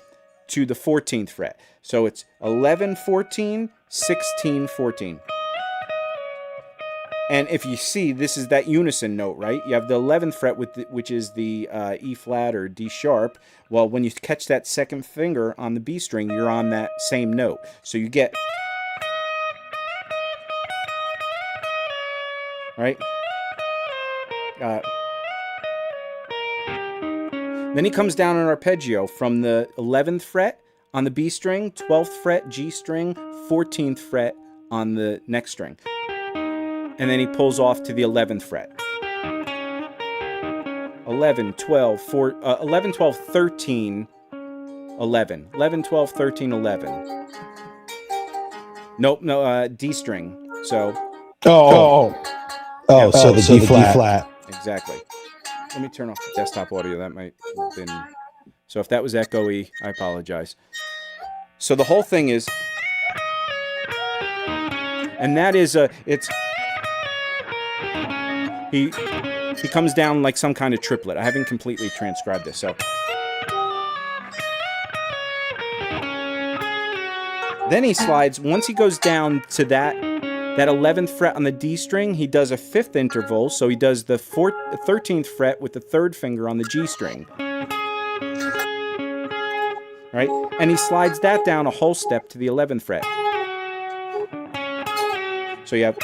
to the 14th fret. So it's 11, 14, 16, 14. And if you see, this is that unison note, right? You have the 11th fret, which is the E flat or D sharp. Well, when you catch that second finger on the B string, you're on that same note. So you get, right? Then he comes down an arpeggio from the 11th fret on the B string, 12th fret G string, 14th fret on the next string. And then he pulls off to the 11th fret. 11, 12, 13, 11. 11, 12, 13, 11. Nope, no, D string. So. So the D flat. Exactly. Let me turn off the desktop audio. That might have been... So if that was echoey, I apologize. So the whole thing is... And that is it's... He comes down like some kind of triplet. I haven't completely transcribed this, so... Then he slides, once he goes down to that 11th fret on the D string, he does a 5th interval, so he does the 13th fret with the 3rd finger on the G string. Right? And he slides that down a whole step to the 11th fret. So you have...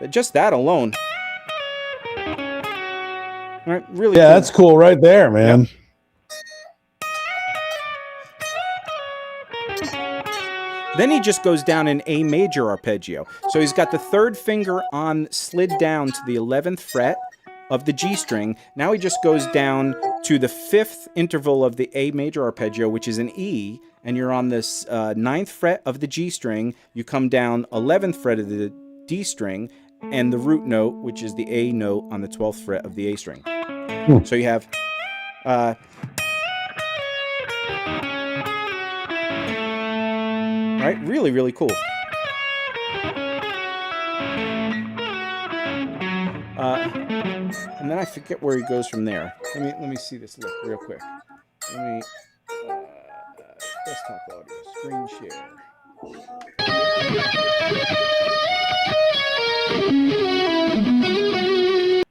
Just that alone. Right? Really Yeah, cool. that's cool right there, man. Yep. Then he just goes down an A major arpeggio. So he's got the 3rd finger slid down to the 11th fret of the G string. Now he just goes down to the 5th interval of the A major arpeggio, which is an E, and you're on this 9th fret of the G string. You come down 11th fret of the D string, and the root note, which is the A note on the 12th fret of the A string. So you have... Right? Really, really cool. And then I forget where he goes from there. Let me see this lick real quick. Let me desktop audio, screen share.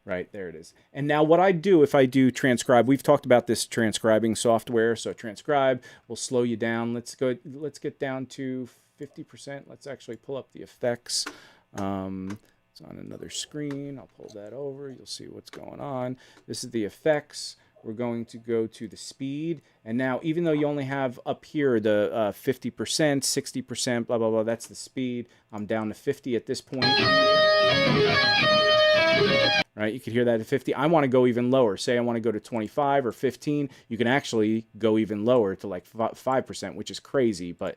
Right, there it is. And now what I do if I do transcribe, we've talked about this transcribing software. So transcribe will slow you down. Let's get down to 50%. Let's actually pull up the effects. It's on another screen. I'll pull that over. You'll see what's going on. This is the effects. We're going to go to the speed. And now, even though you only have up here the 50%, 60%, blah, blah, blah, that's the speed. I'm down to 50 at this point. Right, you can hear that at 50. I want to go even lower. Say I want to go to 25 or 15. You can actually go even lower to like 5%, which is crazy. But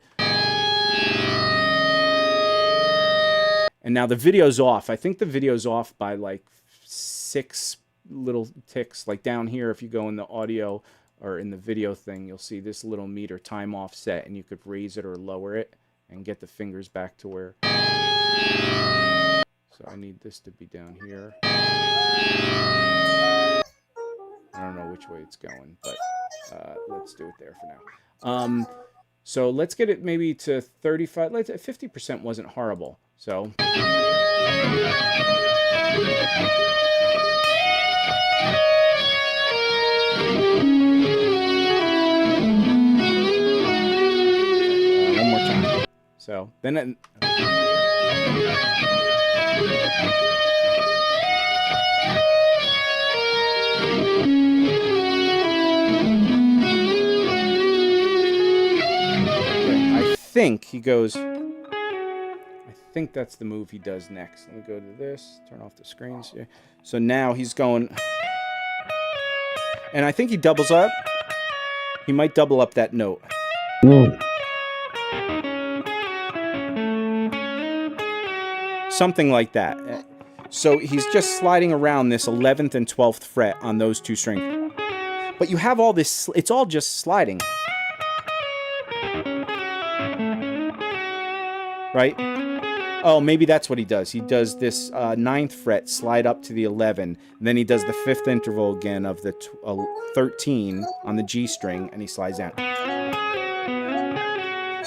and now the video's off. I think the video's off by like 6 little ticks. Like down here, if you go in the audio or in the video thing, you'll see this little meter time offset, and you could raise it or lower it and get the fingers back to where. So I need this to be down here. I don't know which way it's going, but let's do it there for now. So let's get it maybe to 35. 50% wasn't horrible. So. One more time. So then. I think he goes. I think that's the move he does next. Let me go to this. Turn off the screens. Yeah. So now he's going. And I think he doubles up. He might double up that note. Something like that. So he's just sliding around this 11th and 12th fret on those two strings. But you have all this, it's all just sliding. Right? Oh, maybe that's what he does. He does this 9th fret slide up to the 11. Then he does the 5th interval again of the 13 on the G string, and he slides down.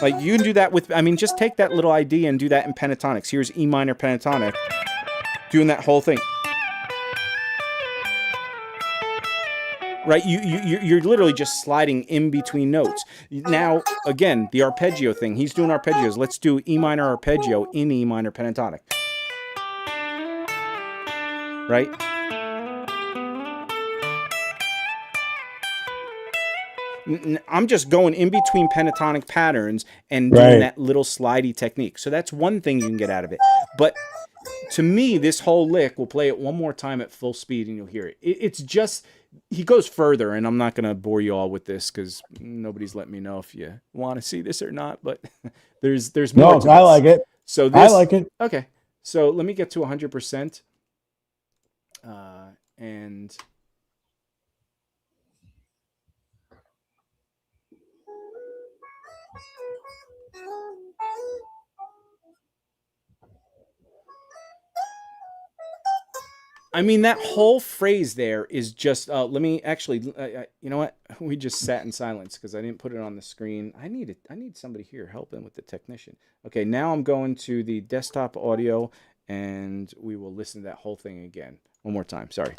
Like, you can do that with, I mean, just take that little idea and do that in pentatonics. Here's E minor pentatonic, doing that whole thing. Right? You're literally just sliding in between notes. Now, again, the arpeggio thing. He's doing arpeggios. Let's do E minor arpeggio in E minor pentatonic. Right? I'm just going in between pentatonic patterns and doing that little slidey technique. So that's one thing you can get out of it. But to me, this whole lick, we'll play it one more time at full speed and you'll hear it. It's just, he goes further, and I'm not going to bore you all with this because nobody's let me know if you want to see this or not, but there's more to this. I like it. So this, I like it. Okay. So let me get to 100%. And... I mean, that whole phrase there is just, let me actually, you know what? We just sat in silence because I didn't put it on the screen. I need somebody here helping with the technician. Okay, now I'm going to the desktop audio and we will listen to that whole thing again. One more time, sorry.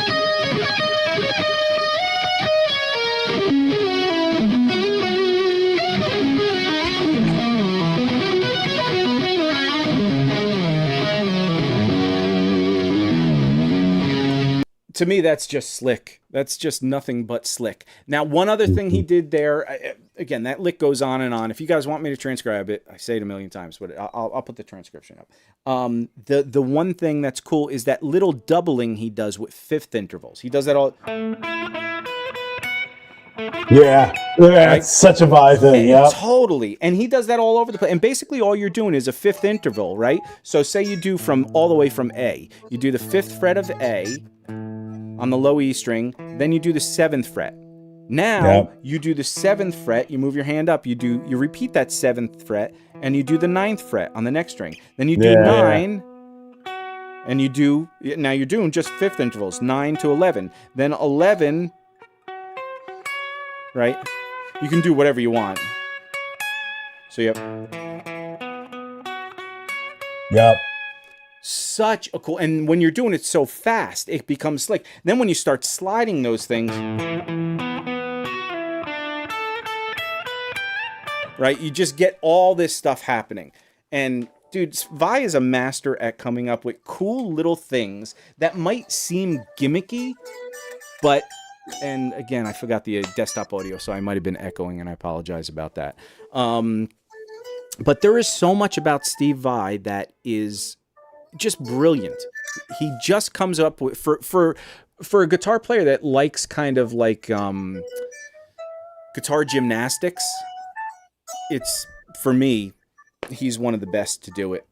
To me, that's just slick. That's just nothing but slick. Now, one other thing he did there, again, that lick goes on and on. If you guys want me to transcribe it, I say it a million times, but I'll put the transcription up. The one thing that's cool is that little doubling he does with 5th intervals. He does that all. Yeah, it's such a vibe thing. Yeah, totally. And he does that all over the place. And basically, all you're doing is a 5th interval, right? So, say you do from all the way from A. You do the 5th fret of A on the low E string, then you do the 7th fret. Now you do the 7th fret, you move your hand up, you repeat that 7th fret, and you do the 9th fret on the next string. Then you do 9, and you do, now you're doing just 5th intervals, 9 to 11. Then 11, right? You can do whatever you want. So Yep. Such a cool, and when you're doing it so fast, it becomes slick. Then when you start sliding those things, right, you just get all this stuff happening. And dude, Vi is a master at coming up with cool little things that might seem gimmicky, but, and again, I forgot the desktop audio, so I might have been echoing, and I apologize about that. But there is so much about Steve Vai that is just brilliant. He just comes up with, for a guitar player that likes kind of like guitar gymnastics, it's, for me, he's one of the best to do it.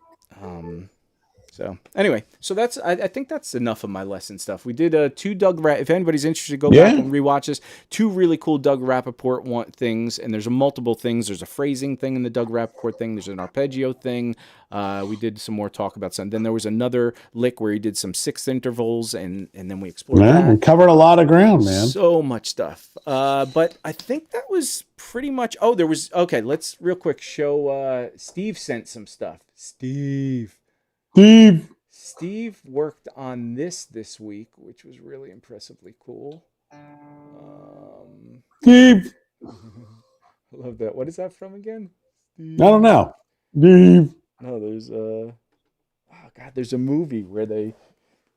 So So anyway, so that's I think that's enough of my lesson stuff. We did 2 Doug. If anybody's interested, go back and rewatch this. 2 really cool Doug Rappaport things, and there's multiple things. There's a phrasing thing in the Doug Rappaport thing. There's an arpeggio thing. We did some more talk about some. Then there was another lick where he did some 6th intervals, and then we explored that. We covered a lot of ground, man. So much stuff. But I think that was pretty much. Oh, there was. Okay, let's real quick show. Steve sent some stuff. Steve worked on this week, which was really impressively cool. Steve. I love that. What is that from again? Steve. I don't know. Steve. No, there's there's a movie where they.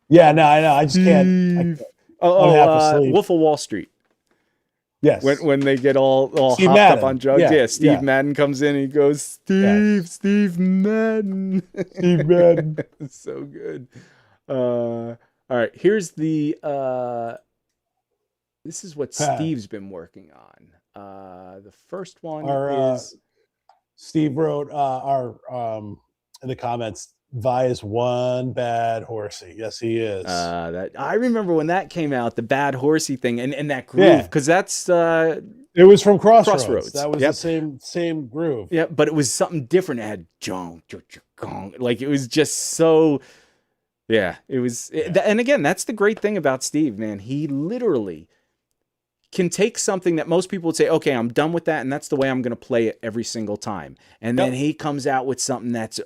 Yeah, no, I know. I just can't. Wolf of Wall Street. Yes. When they get all Steve hopped Madden. up on drugs. Yeah, Steve Madden comes in and he goes, Steve Madden. Steve Madden. It's so good. All right, here's the this is what Steve's been working on. The first one is Steve wrote in the comments, Vi is one bad horsey. Yes, he is. That I remember when that came out, the bad horsey thing, and that groove, because that's it was from Crossroads. That was the same groove. Yeah, but it was something different. It had jong, like it was just so. Yeah, it was. And again, that's the great thing about Steve, man. He literally can take something that most people would say, okay, I'm done with that, and that's the way I'm going to play it every single time. And then he comes out with something that's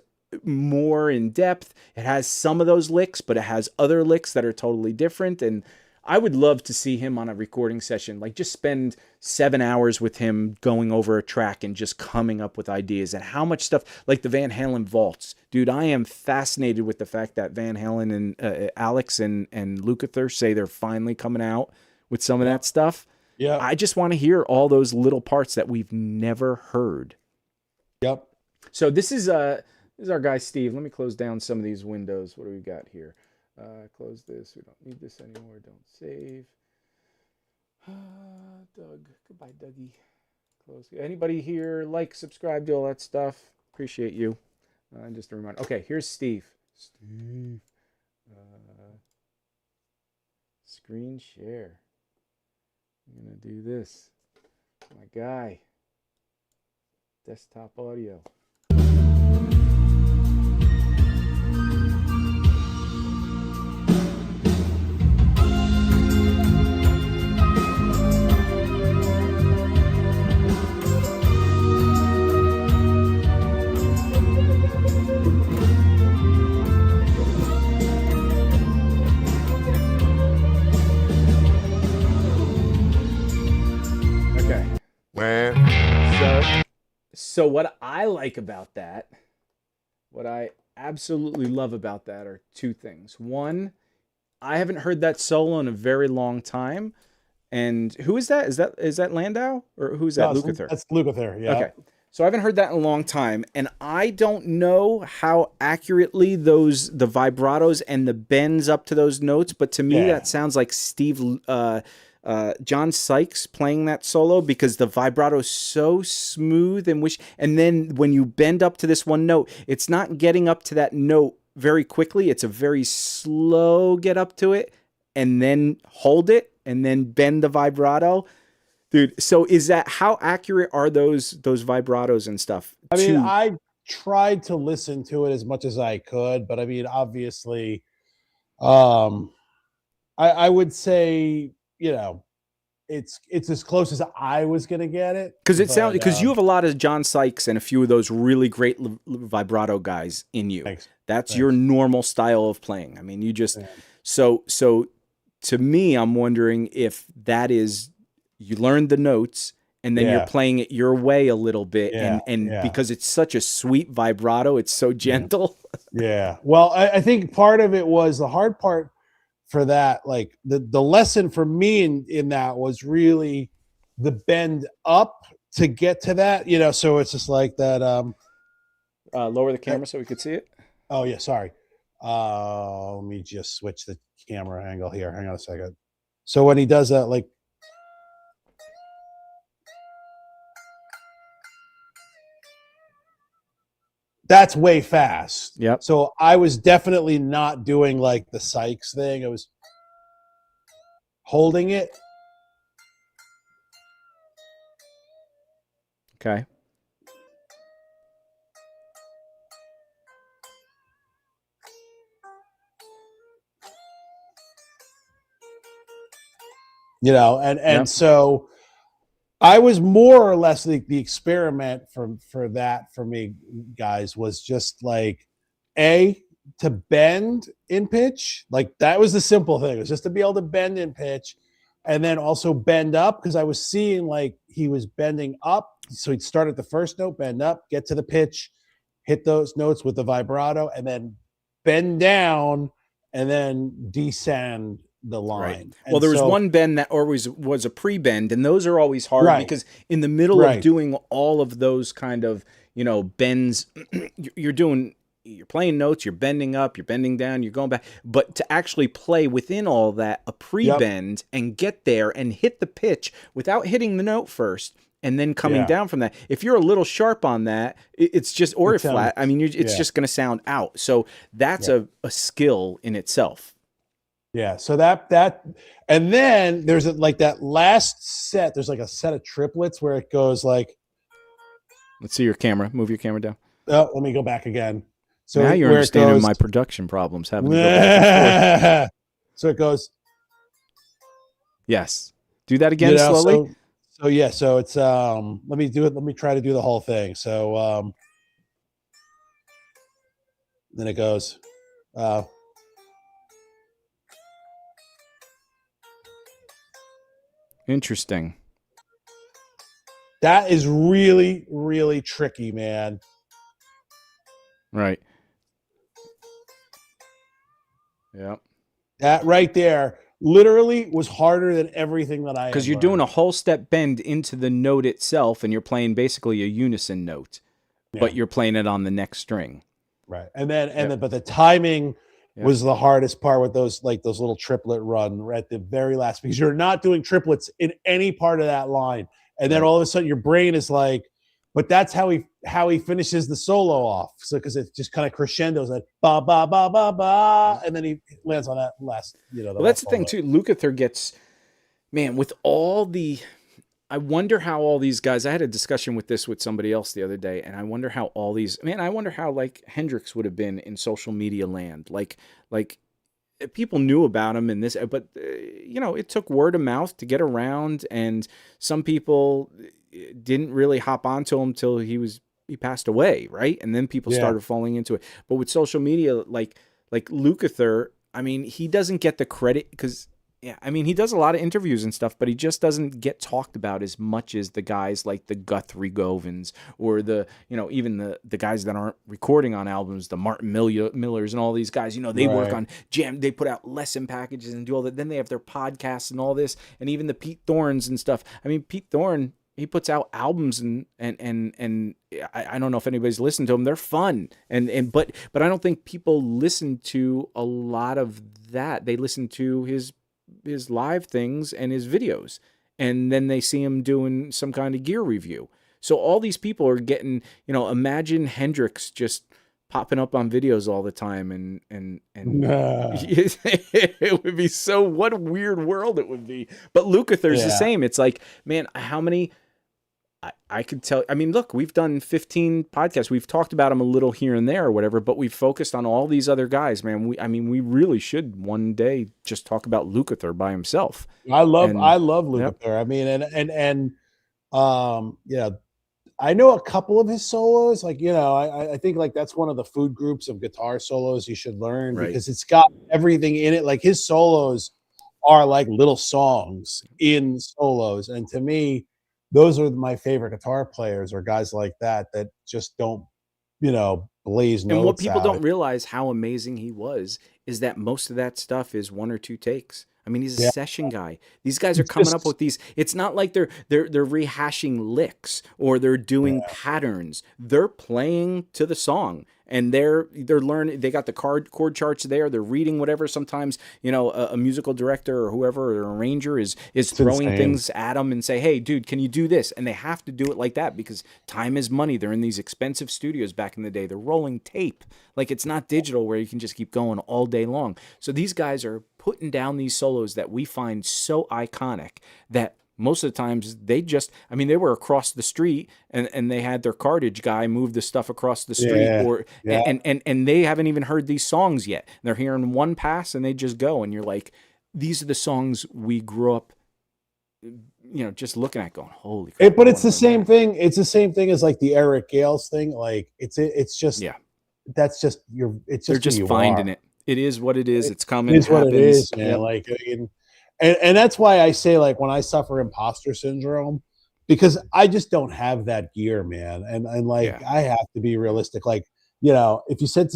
more in depth. It has some of those licks, but it has other licks that are totally different. And I would love to see him on a recording session, like just spend 7 hours with him going over a track and just coming up with ideas and how much stuff, like the Van Halen vaults. Dude, I am fascinated with the fact that Van Halen and Alex and Lukather say they're finally coming out with some of that stuff. Yeah. I just want to hear all those little parts that we've never heard. Yep. So this is our guy, Steve. Let me close down some of these windows. What do we got here? Close this. We don't need this anymore. Don't save. Doug. Goodbye, Dougie. Close. Anybody here like, subscribe, do all that stuff? Appreciate you. And just a reminder. Okay, here's Steve. Screen share. I'm going to do this. My guy. Desktop audio. So what I like about that, what I absolutely love about that are 2 things. One, I haven't heard that solo in a very long time. And who is that? Is that Landau? Or who's that? Lukather? That's Lukather, yeah. Okay. So I haven't heard that in a long time. And I don't know how accurately the vibratos and the bends up to those notes, but to me that sounds like John Sykes playing that solo, because the vibrato is so smooth and then when you bend up to this one note, it's not getting up to that note very quickly. It's a very slow get up to it and then hold it and then bend the vibrato. Dude, so is that, how accurate are those vibratos and stuff? I mean, I tried to listen to it as much as I could, but I mean, obviously, I would say, it's as close as I was gonna get it. Because you have a lot of John Sykes and a few of those really great vibrato guys in you. That's your normal style of playing. I mean, you just so to me, I'm wondering if that is, you learned the notes and then you're playing it your way a little bit, and because it's such a sweet vibrato, it's so gentle. Yeah. Well, I think part of it was the hard part for that, like the lesson for me in that was really the bend up to get to that, so it's just like that. Lower the camera so we could see it. Oh yeah, sorry. Let me just switch the camera angle here. Hang on a second. So when he does that, like, that's way fast. Yep. So I was definitely not doing like the Sykes thing. I was holding it. Okay. And Yep. so I was more or less the experiment for that for me, guys, was just like to bend in pitch. Like that was the simple thing. It was just to be able to bend in pitch, and then also bend up, because I was seeing like he was bending up. So he'd start at the first note, bend up, get to the pitch, hit those notes with the vibrato, and then bend down, and then descend the line. Right. Well, there was one bend that always was a pre-bend, and those are always hard Right. because in the middle Right. of doing all of those kind of, bends, you're playing notes, you're bending up, you're bending down, you're going back. But to actually play within all that, a pre-bend and get there and hit the pitch without hitting the note first and then coming down from that. If you're a little sharp on that, it's just, or flat, I mean, it's just going to sound out. So that's a skill in itself. Yeah, so that, and then there's like that last set. There's like a set of triplets where it goes like. Let's see your camera. Move your camera down. Oh, let me go back again. So now you're understanding my production problems. Having to go back and forth. So it goes. Yes. Do that again slowly. So it's Let me do it. Let me try to do the whole thing. So then it goes. Interesting. That is really, really tricky, man. Right. Yeah. That right there literally was harder than everything that I. Because you're doing a whole step bend into the note itself, and you're playing basically a unison note, but you're playing it on the next string. Right. And then, but the timing was the hardest part with those little triplet run right at the very last, because you're not doing triplets in any part of that line. And then all of a sudden your brain is like, but that's how he finishes the solo off. So, cause it just kind of crescendos like ba, ba, ba, ba, ba. And then he lands on that last, well, that's the thing too. Lukather gets, man, with all the, I wonder how all these guys, I had a discussion with somebody else the other day, and I wonder how all these, I wonder how like Hendrix would have been in social media land. Like people knew about him in this, but it took word of mouth to get around, and some people didn't really hop onto him till he passed away. Right. And then people started falling into it. But with social media, like Lukather, he doesn't get the credit because, he does a lot of interviews and stuff, but he just doesn't get talked about as much as the guys like the Guthrie Govins or the, even the guys that aren't recording on albums, the Martin Millers and all these guys, they work on jam, they put out lesson packages and do all that. Then they have their podcasts and all this, and even the Pete Thorns and stuff. Pete Thorne, he puts out albums and I don't know if anybody's listened to them. They're fun. But I don't think people listen to a lot of that. They listen to his live things and his videos, and then they see him doing some kind of gear review. So all these people are getting, imagine Hendrix just popping up on videos all the time, and it would be what a weird world it would be. But Lukather's the same. It's like, man, how many I could tell. Look, we've done 15 podcasts. We've talked about them a little here and there or whatever, but we've focused on all these other guys, man. We really should one day just talk about Lukather by himself. I love Lukather. I know a couple of his solos. I think like that's one of the food groups of guitar solos you should learn, because it's got everything in it. Like his solos are like little songs in solos, and to me, those are my favorite guitar players, or guys like that just don't, blaze notes. And what people out. don't realize how amazing he was is that most of that stuff is one or two takes. He's a session guy. These guys are coming up with these. It's not like they're rehashing licks or they're doing patterns. They're playing to the song. and they're learning. They got the chord charts there. They're reading whatever. Sometimes a musical director or whoever or an arranger is throwing insane. things at them and say, hey dude, can you do this? And they have to do it like that because time is money. They're in these expensive studios back in the day. They're rolling tape. Like, it's not digital where you can just keep going all day long. So these guys are putting down these solos that we find so iconic that most of the times they were across the street and they had their cartage guy move the stuff across the street and they haven't even heard these songs yet. They're hearing one pass and they just go, and you're like, these are the songs we grew up just looking at going, holy crap. But it's the same thing. It's the same thing as like the Eric Gales thing. Like it's just that's just they're just finding it. It is what it is. It's coming. It's what it is, man. Yep. Like, and that's why I say, like, when I suffer imposter syndrome, because I just don't have that gear, man. And I have to be realistic. Like, if you said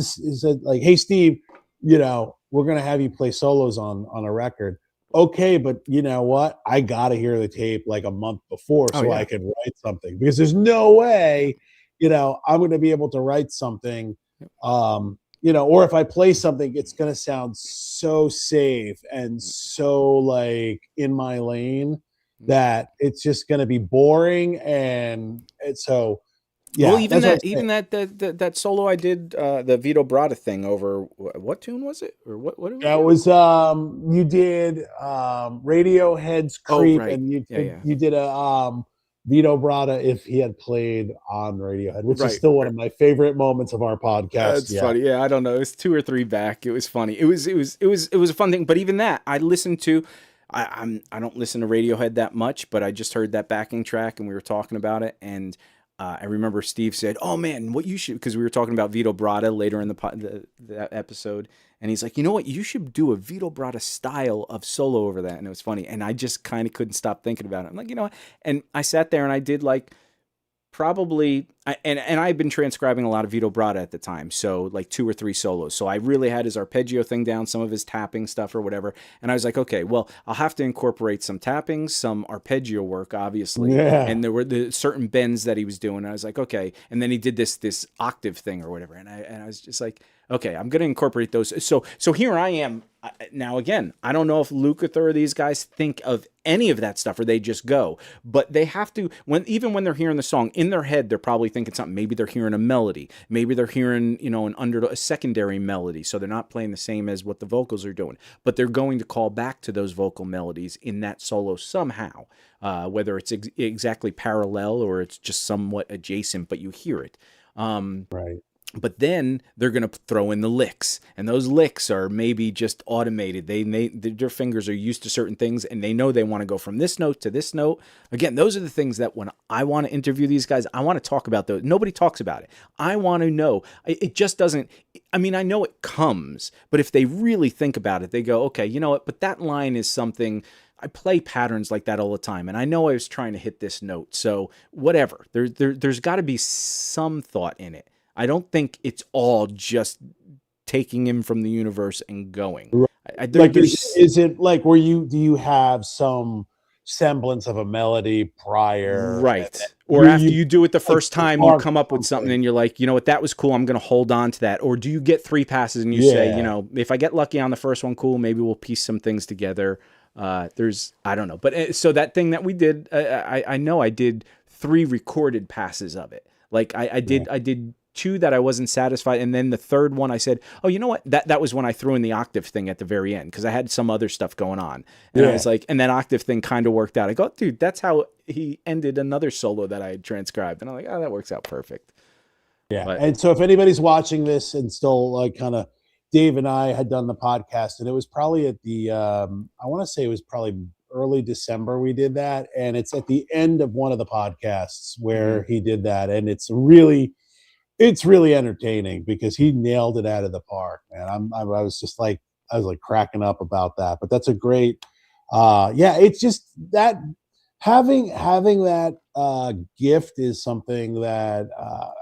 like, hey Steve, we're gonna have you play solos on a record. Okay, but you know what? I gotta hear the tape like a month before so I can write something, because there's no way, I'm gonna be able to write something. Or if I play something, it's going to sound so safe and so like in my lane that it's just going to be boring. And so, yeah. Well, even that solo I did, the Vito Bratta thing over what tune was it? Or what? That was, you did, Radiohead's Creep, and you did a, Vito Bratta if he had played on Radiohead, which is still one of my favorite moments of our podcast. That's funny. Yeah, I don't know. It was 2 or 3 back. It was funny. It was a fun thing. But even that, I listened to. I don't listen to Radiohead that much, but I just heard that backing track and we were talking about it, and I remember Steve said, "Oh man, what you should," because we were talking about Vito Bratta later in the episode, and he's like, "You know what? You should do a Vito Bratta style of solo over that." And it was funny, and I just kind of couldn't stop thinking about it. I'm like, you know what? And I sat there and I did like probably, and I've been transcribing a lot of Vito Bratta at the time, so like 2 or 3 solos. So I really had his arpeggio thing down, some of his tapping stuff or whatever. And I was like, okay, well, I'll have to incorporate some tapping, some arpeggio work, obviously. Yeah. And there were the certain bends that he was doing. And I was like, okay. And then he did this octave thing or whatever. And I was just like, okay, I'm going to incorporate those. So here I am. Now, again, I don't know if Guthrie or these guys think of any of that stuff or they just go, but they have to, even when they're hearing the song in their head, they're probably thinking something. Maybe they're hearing a melody. Maybe they're hearing, a secondary melody. So they're not playing the same as what the vocals are doing, but they're going to call back to those vocal melodies in that solo somehow, whether it's exactly parallel or it's just somewhat adjacent, but you hear it. Right. But then they're going to throw in the licks, and those licks are maybe just automated. Their fingers are used to certain things, and they know they want to go from this note to this note. Again, those are the things that when I want to interview these guys, I want to talk about those. Nobody talks about it. I want to know. It just doesn't. I mean, I know it comes, but if they really think about it, they go, okay, you know what? But that line is something. I play patterns like that all the time, and I know I was trying to hit this note. So whatever. There's got to be some thought in it. I don't think it's all just taking him from the universe and going. Is it like do you have some semblance of a melody prior? Right. Or after you do it the first time, you come up with something and you're like, you know what, that was cool. I'm going to hold on to that. Or do you get 3 passes and you say, if I get lucky on the first one, cool, maybe we'll piece some things together. I don't know. But so that thing that we did, I know I did 3 recorded passes of it. Like I did 2 that I wasn't satisfied, and then the third one I said, oh, you know what, that was when I threw in the octave thing at the very end because I had some other stuff going on, and I was like, and that octave thing kind of worked out. I go, dude, that's how he ended another solo that I had transcribed, and I'm like, oh, that works out perfect. And so if anybody's watching this and still like kind of, Dave and I had done the podcast, and it was probably at the I want to say it was probably early December we did that, and it's at the end of one of the podcasts where he did that, and it's really entertaining because he nailed it out of the park, man. I was cracking up about that. But that's a great, it's just that having that gift is something that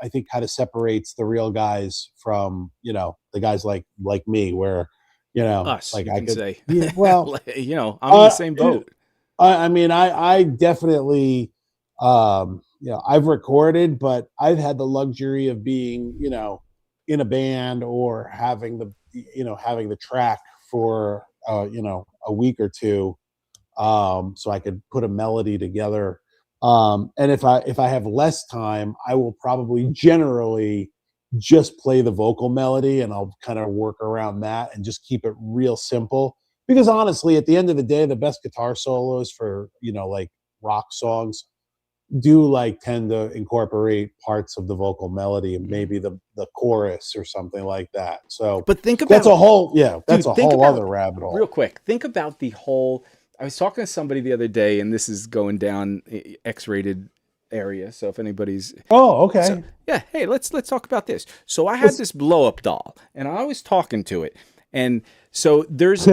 I think kind of separates the real guys from the guys like me, where us, like you I can could say, well, I'm in the same boat. I mean, I definitely. I've recorded, but I've had the luxury of being, in a band or having the track for a week or two, so I could put a melody together. And if I have less time, I will probably generally just play the vocal melody, and I'll kind of work around that and just keep it real simple. Because honestly, at the end of the day, the best guitar solos for like rock songs do like tend to incorporate parts of the vocal melody and maybe the chorus or something like that. So, But think about that's a whole think about, other rabbit hole. real quick. Think about the whole. I was talking to somebody the other day, and this is going down X-rated area. So if anybody's Okay. so, yeah, hey, let's talk about this. So I had this blow up doll, and I was talking to it, and so there's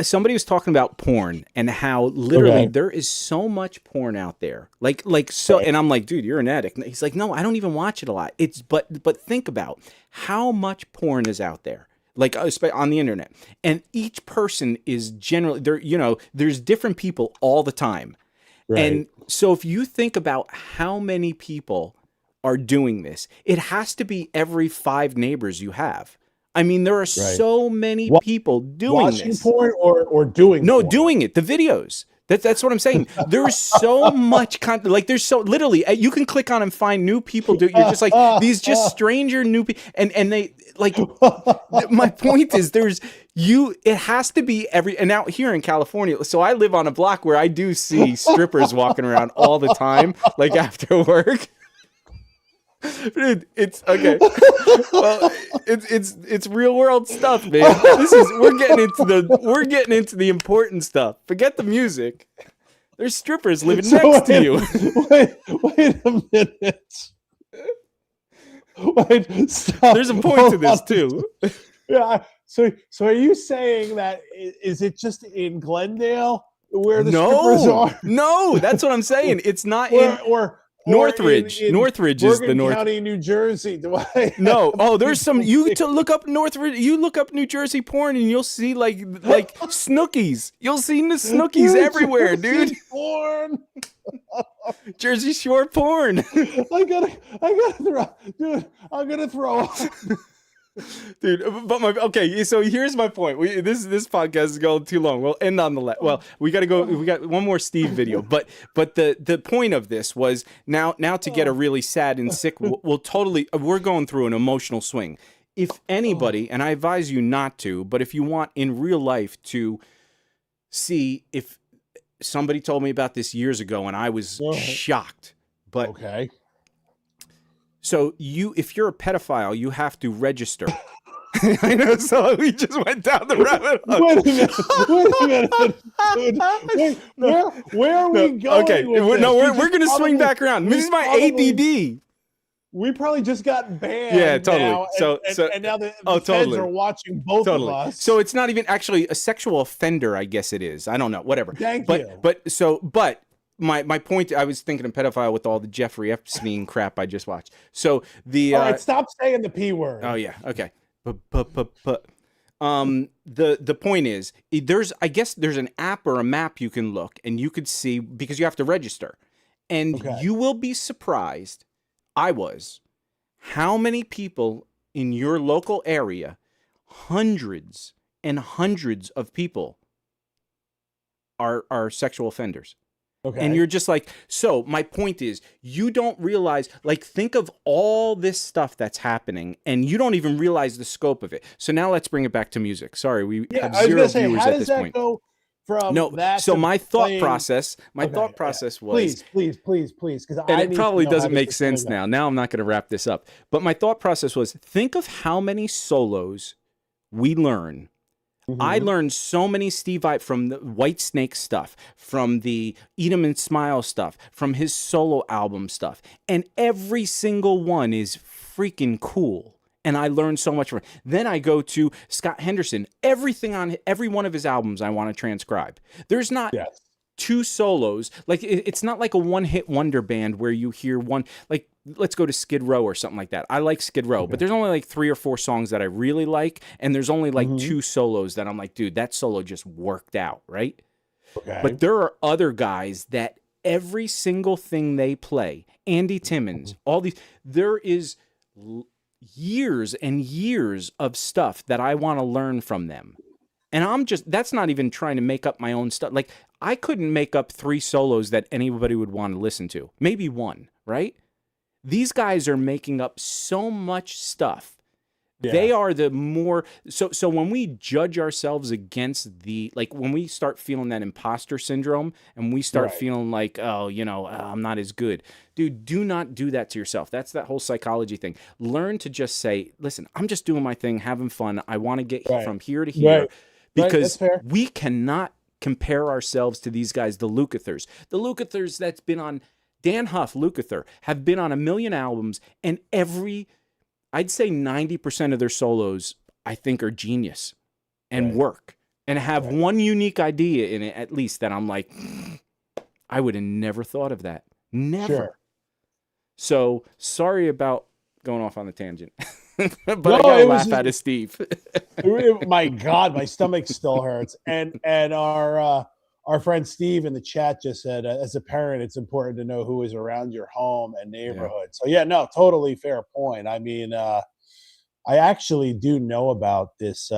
somebody was talking about porn and how literally there is so much porn out there, like so, and I'm like, dude, you're an addict. And he's like, no, I don't even watch it a lot. It's but think about how much porn is out there. Like on the internet, and each person is generally there. There's different people all the time, and so if you think about how many people are doing this, it has to be every 5 neighbors you have. I mean, there are so many people doing watching this. porn or doing porn? Doing it. The videos. That's what I'm saying. There's so much content. Like there's so literally you can click on and find new people. You're just like these just stranger new people, and they like. My point is, it has to be and out here in California. So I live on a block where I do see strippers walking around all the time, like after work. Dude, it's okay. Well, it's real world stuff, man. We're getting into the important stuff. Forget the music. There's strippers living next to you. Wait a minute. Wait, stop. There's a point to this too. Yeah. So are you saying that is it just in Glendale where the strippers are? No, that's what I'm saying. It's not or Northridge. Northridge is the North County, New Jersey. Do I? No. Oh, there's some. Look up Northridge. You look up New Jersey porn, and you'll see like Snookies. You'll see the Snookies everywhere, dude. Porn. Jersey Shore porn. I gotta throw, dude. I'm gonna throw up. Dude, but okay, so here's my point. This podcast is going too long. We'll end on the well, we got to go. We got one more Steve video, but the point of this was now to get a really sad and sick. We're going through an emotional swing. If anybody, and I advise you not to, but if you want in real life to see, if somebody told me about this years ago and I was shocked, but okay. So if you're a pedophile, you have to register. I know. So we just went down the rabbit hole. Wait a minute, dude. Where are we going? Okay, we're going to swing back around. This is my ADD. We probably just got banned. Yeah, totally. Now, and now the feds are watching both of us. So it's not even actually a sexual offender. I guess it is. I don't know. Whatever. Thank you. But. My point, I was thinking of pedophile with all the Jeffrey Epstein crap I just watched. So the all right, stop saying the P word. Oh yeah, okay. The point is, there's an app or a map you can look and you could see, because you have to register, and you will be surprised. I was how many people in your local area, hundreds and hundreds of people, are sexual offenders. Okay. And you're just like, so my point is, you don't realize, like, think of all this stuff that's happening, and you don't even realize the scope of it. So now let's bring it back to music. Sorry, we have zero viewers at this point. Go from that so my thought playing... process, was... Please, because it probably doesn't make sense now. Now I'm not going to wrap this up. But my thought process was, think of how many solos we learn. I learned so many Steve Vai from the White Snake stuff, from the Eat 'Em and Smile stuff, from his solo album stuff. And every single one is freaking cool. And I learned so much from it. Then I go to Scott Henderson. Everything on every one of his albums I want to transcribe. There's not... Yes. 2 solos. Like, it's not like a one-hit wonder band where you hear one, like, let's go to Skid Row or something like that. I like Skid Row, but there's only like 3 or 4 songs that I really like, and there's only like 2 solos that I'm like, dude, that solo just worked out, right? Okay. But there are other guys that every single thing they play, Andy Timmons, all these, there is years and years of stuff that I want to learn from them. And that's not even trying to make up my own stuff. Like, I couldn't make up 3 solos that anybody would want to listen to. Maybe 1, right? These guys are making up so much stuff. Yeah. They are the more, so when we judge ourselves against like when we start feeling that imposter syndrome and we start feeling like, oh, I'm not as good. Dude, do not do that to yourself. That's that whole psychology thing. Learn to just say, listen, I'm just doing my thing, having fun. I want to get from here to here. Because we cannot compare ourselves to these guys, the Lukethers. The Lukethers that's been on, Dan Huff, Lukather, have been on 1 million albums, and I'd say 90% of their solos, I think, are genius and work and have one unique idea in it, at least, that I'm like, I would have never thought of that. Never. Sure. So sorry about going off on a tangent. But no, I gotta laugh at it, Steve. My God, my stomach still hurts. And our friend Steve in the chat just said, as a parent, it's important to know who is around your home and neighborhood. So yeah, no, totally fair point. I mean, I actually do know about this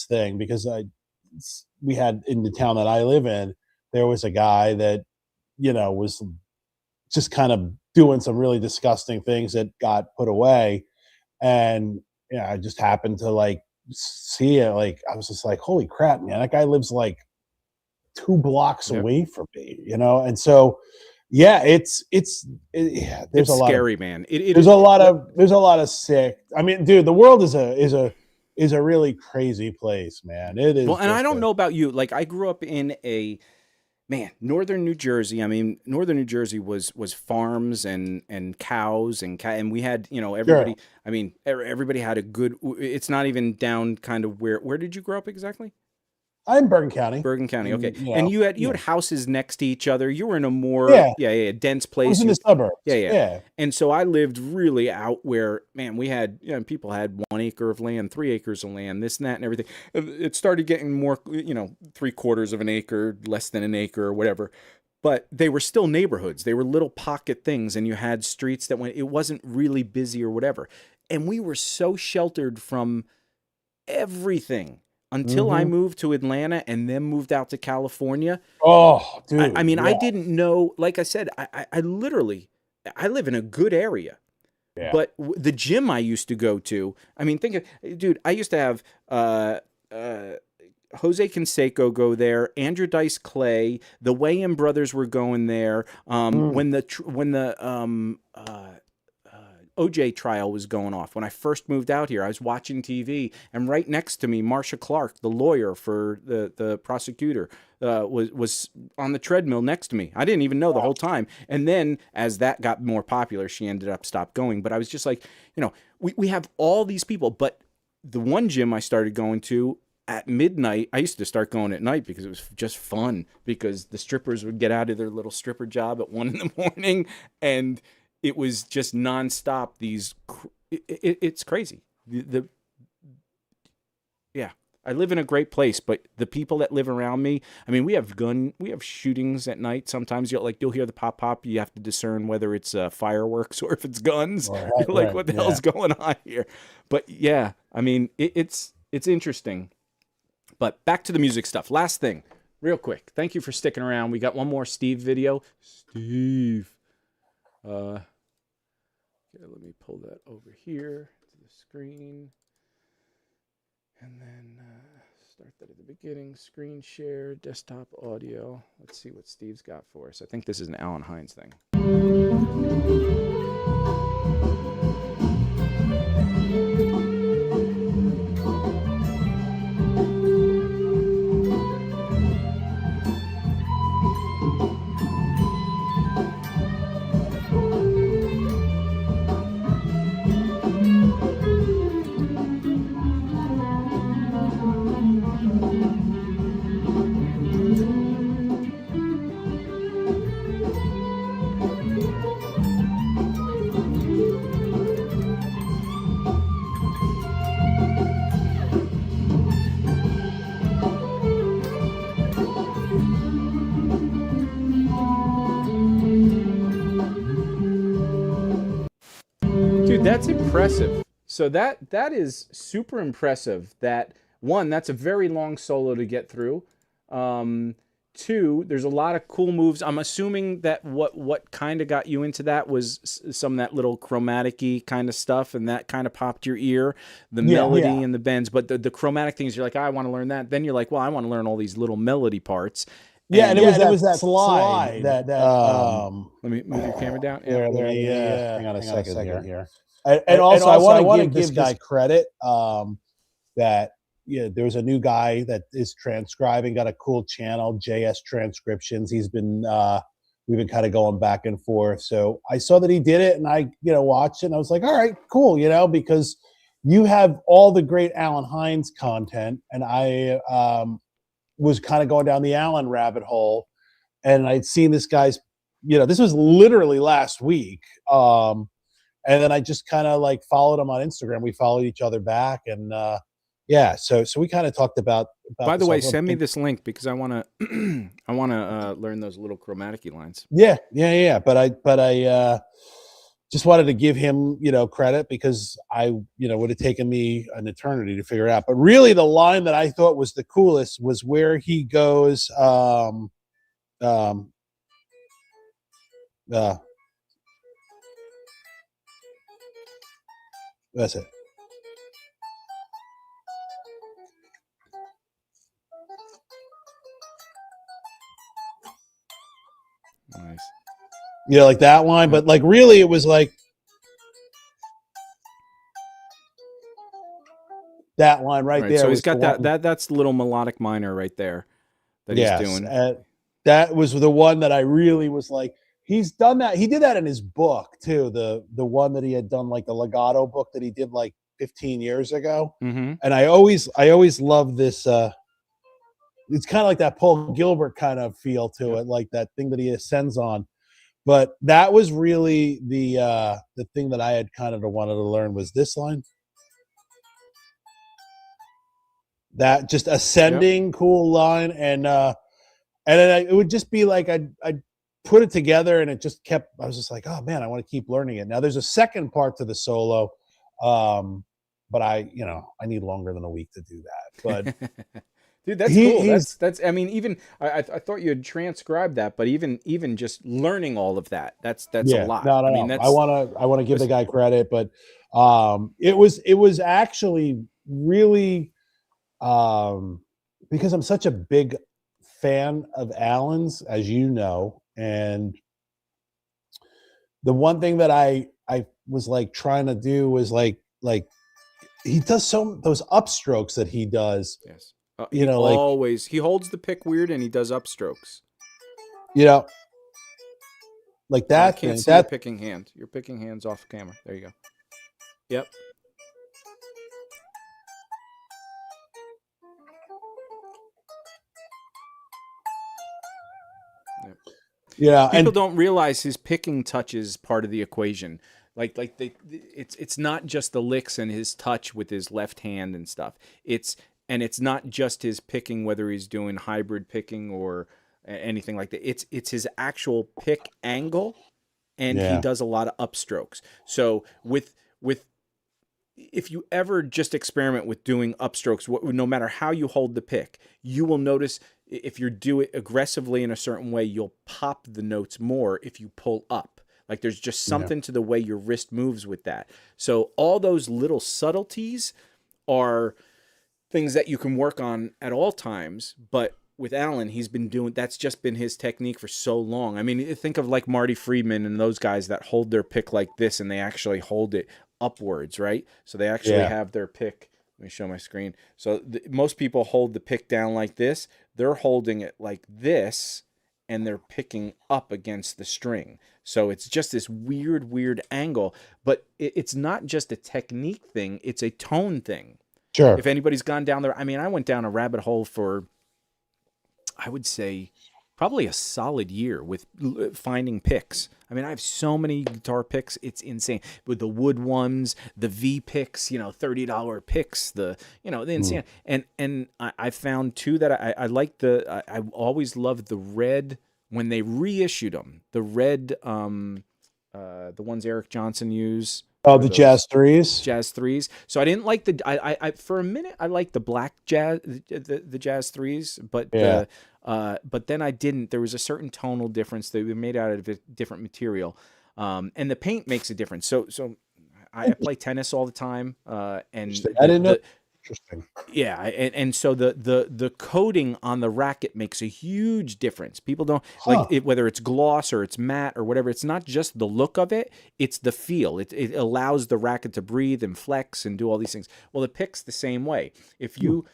thing because we had in the town that I live in, there was a guy that, was just kind of doing some really disgusting things that got put away. And I just happened to see it. I was just like, holy crap, man, that guy lives 2 blocks away from me, and so there's it's a lot scary, of, man. There's a lot of sick. I mean, dude, the world is a really crazy place, man. It is. Well, and I don't know about you. I grew up in northern New Jersey. I mean, northern New Jersey was farms and cows and we had, everybody. Sure. I mean, everybody had a good. It's not even down kind of where did you grow up exactly? I'm Bergen County. Bergen County, okay. And you had houses next to each other. You were in a more dense place. I was in the suburbs. Yeah. And so I lived really out where, man, we had people had 1 acre of land, 3 acres of land, this and that and everything. It started getting more, 3/4 of an acre, less than an acre or whatever. But they were still neighborhoods. They were little pocket things, and you had streets that it wasn't really busy or whatever. And we were so sheltered from everything. Until I moved to Atlanta and then moved out to California. Oh, dude. I mean, I didn't know, like I said, I literally live in a good area. Yeah. But the gym I used to go to, I mean, dude, I used to have Jose Canseco go there, Andrew Dice Clay, the Wayans brothers were going there. When the OJ trial was going off. When I first moved out here, I was watching TV, and right next to me, Marsha Clark, the lawyer for the prosecutor, was on the treadmill next to me. I didn't even know the whole time. And then as that got more popular, she ended up stopped going. But I was just like, we have all these people. But the one gym I started going to at midnight, I used to start going at night because it was just fun, because the strippers would get out of their little stripper job at 1 a.m. and it was just nonstop. It's crazy. I live in a great place, but the people that live around me, I mean, we have shootings at night. Sometimes you'll hear the pop. You have to discern whether it's fireworks or if it's guns. Right, what the hell's going on here? But yeah, I mean, it's interesting. But back to the music stuff. Last thing, real quick. Thank you for sticking around. We got one more Steve video. Steve. Okay, let me pull that over here to the screen. And then start that at the beginning. Screen share, desktop audio. Let's see what Steve's got for us. I think this is an Alan Hines thing. That's impressive. So that is super impressive. That one, that's a very long solo to get through. Two, there's a lot of cool moves. I'm assuming that what kind of got you into that was some of that little chromatic-y kind of stuff, and that kind of popped your ear, the melody and the bends. But the chromatic things, you're like, I want to learn that. Then you're like, well, I want to learn all these little melody parts. Yeah, and it was that slide that let me move your camera down. Hang on a second here. And also, I want to give this guy credit that there was a new guy that is transcribing, got a cool channel, JS Transcriptions. He's been we've been kind of going back and forth. So I saw that he did it, and I watched it, and I was like, all right, cool, because you have all the great Alan Hines content, and I was kind of going down the Alan rabbit hole, and I'd seen this guy's, this was literally last week. And then I just kind of like followed him on Instagram. We followed each other back, and so we kind of talked about By the way, send me this link because I want to learn those little chromatic lines. Yeah. But I just wanted to give him, credit because I, would have taken me an eternity to figure it out. But really the line that I thought was the coolest was where he goes, that's it. Nice. Yeah, like that line, but like really it was like that line right there. So he's got that's the little melodic minor right there that he's doing. That was the one that I really was like, he's done that. He did that in his book too. The one that he had done, like the legato book that he did like 15 years ago. Mm-hmm. And I always love this. It's kind of like that Paul Gilbert kind of feel to it, like that thing that he ascends on. But that was really the thing that I had kind of wanted to learn was this line. That just ascending cool line, and then it would just be like I'd put it together, and it just kept. I was just like, oh man, I want to keep learning it. Now there's a second part to the solo, but I need longer than a week to do that. But dude, that's cool. That's. I mean, even I thought you had transcribed that, but even just learning all of that, that's a lot. No. I mean, I want to give the guy credit, but it was actually really because I'm such a big fan of Alan's, as you know, and the one thing that I was like trying to do was like he does those upstrokes that he does. Yes. Like he holds the pick weird and he does upstrokes. Like that. I can't see your picking hand. Your picking hand's off camera. There you go. Yep. Yeah, people don't realize his picking touch is part of the equation. It's not just the licks and his touch with his left hand and stuff. It's not just his picking, whether he's doing hybrid picking or anything like that. It's his actual pick angle, and he does a lot of upstrokes. So with if you ever just experiment with doing upstrokes, no matter how you hold the pick, you will notice if you do it aggressively in a certain way, you'll pop the notes more if you pull up. Like there's just something to the way your wrist moves with that. So all those little subtleties are things that you can work on at all times. But with Alan, that's just been his technique for so long. I mean, think of like Marty Friedman and those guys that hold their pick like this, and they actually hold it upwards, right? So they actually have their pick. Let me show my screen. So most people hold the pick down like this. They're holding it like this, and they're picking up against the string. So it's just this weird angle. But it's not just a technique thing. It's a tone thing. Sure. If anybody's gone down there, I mean, I went down a rabbit hole for, I would say, probably a solid year with finding picks. I mean, I have so many guitar picks, it's insane. With the wood ones, the V picks, $30 picks, the insane. And I found too that I like I always loved the red when they reissued them. The red, the ones Eric Johnson used. Oh, What are the those? Jazz Threes. Jazz threes. So I didn't like the I for a minute I liked the black jazz the jazz threes, but Yeah. but then I didn't. There was a certain tonal difference. They were made out of a different material, and the paint makes a difference. So I play tennis all the time, and I didn't know. the Interesting. yeah, and so the coating on the racket makes a huge difference. People don't like Huh. it, whether it's gloss or it's matte or whatever. It's not just the look of it; it's the feel. It allows the racket to breathe and flex and do all these things. Well, the pick's the same way. If you,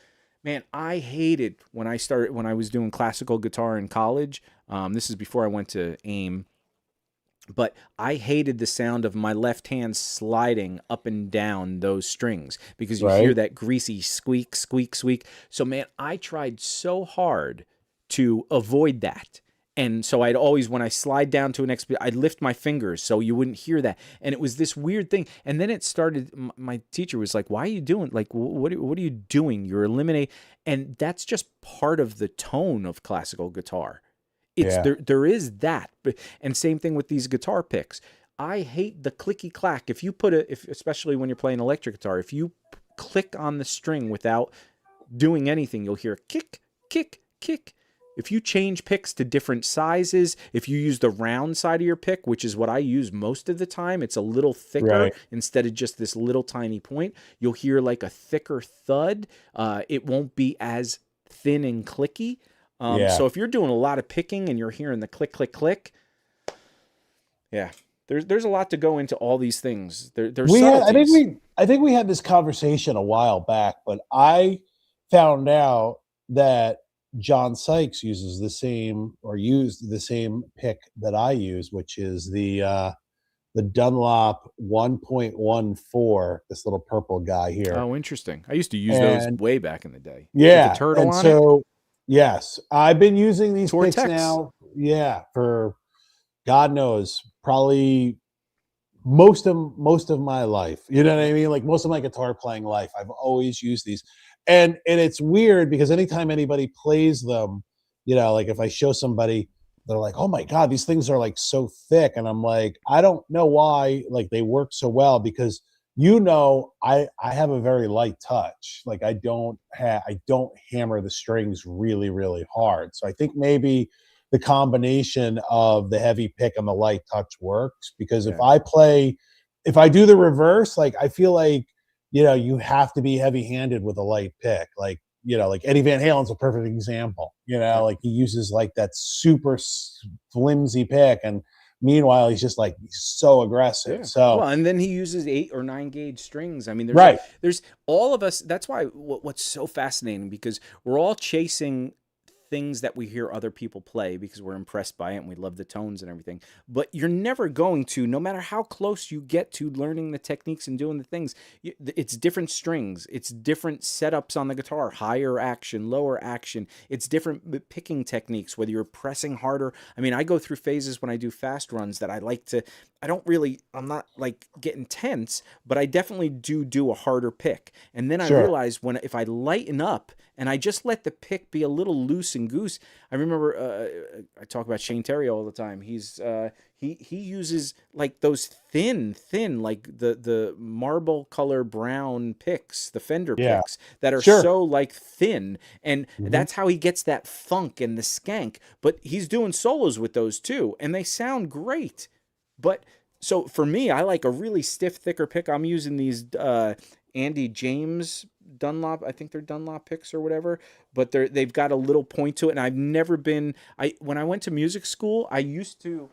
man, I hated when I was doing classical guitar in college. This is before I went to AIM. But I hated the sound of my left hand sliding up and down those strings because you hear Right. that greasy squeak, squeak, squeak. So, man, I tried so hard to avoid that. And so I'd always, when I slide down to an next beat, I'd lift my fingers so you wouldn't hear that. And it was this weird thing. And then it started, my teacher was like, why are you doing, like, what are you doing? You're eliminating. And that's just part of the tone of classical guitar. It's Yeah. there is that, and same thing with these guitar picks. I hate the clicky clack. If you put especially when you're playing electric guitar, if you click on the string without doing anything, you'll hear kick, kick, kick. If you change picks to different sizes, if you use the round side of your pick, which is what I use most of the time, it's a little thicker Right. instead of just this little tiny point. You'll hear like a thicker thud. It won't be as thin and clicky. Yeah. So if you're doing a lot of picking and you're hearing the click, click, click, yeah, there's a lot to go into all these things. There's subtleties. I think we had this conversation a while back, but I found out that John Sykes uses the same or used the same pick that I use, which is the Dunlop 1.14, this little purple guy here. Oh, interesting. I used to use those way back in the day. Yeah, With the turtle and on so yes, I've been using these picks Tortex. now. Yeah, for God knows, probably most of my life. You know what I mean? Like most of my guitar playing life, I've always used these. And it's weird because anytime anybody plays them, like if I show somebody, they're like, "Oh my God, these things are like so thick." And I'm like, I don't know why like they work so well because I have a very light touch. Like I don't hammer the strings really, really hard. So I think maybe the combination of the heavy pick and the light touch works because if I do the reverse, like I feel like, you have to be heavy handed with a light pick. Like, like Eddie Van Halen's a perfect example, like he uses like that super flimsy pick and meanwhile he's just like so aggressive. Yeah. So well, and then he uses 8 or 9 gauge strings. I mean, there's all of us. That's why what's so fascinating because we're all chasing things that we hear other people play because we're impressed by it and we love the tones and everything. But you're never going to, no matter how close you get to learning the techniques and doing the things, it's different strings. It's different setups on the guitar, higher action, lower action. It's different picking techniques, whether you're pressing harder. I mean, I go through phases when I do fast runs that I'm not like getting tense, but I definitely do a harder pick. And then I realize if I lighten up and I just let the pick be a little loose and goose. I remember I talk about Shane Terry all the time. He uses like those thin like the marble color brown picks, the Fender picks that are so like thin, and that's how he gets that funk and the skank. But he's doing solos with those too, and they sound great. But so for me, I like a really stiff, thicker pick. I'm using these Andy James Dunlop. I think they're Dunlop picks or whatever, but they've got a little point to it. And I've never been. When I went to music school, I used to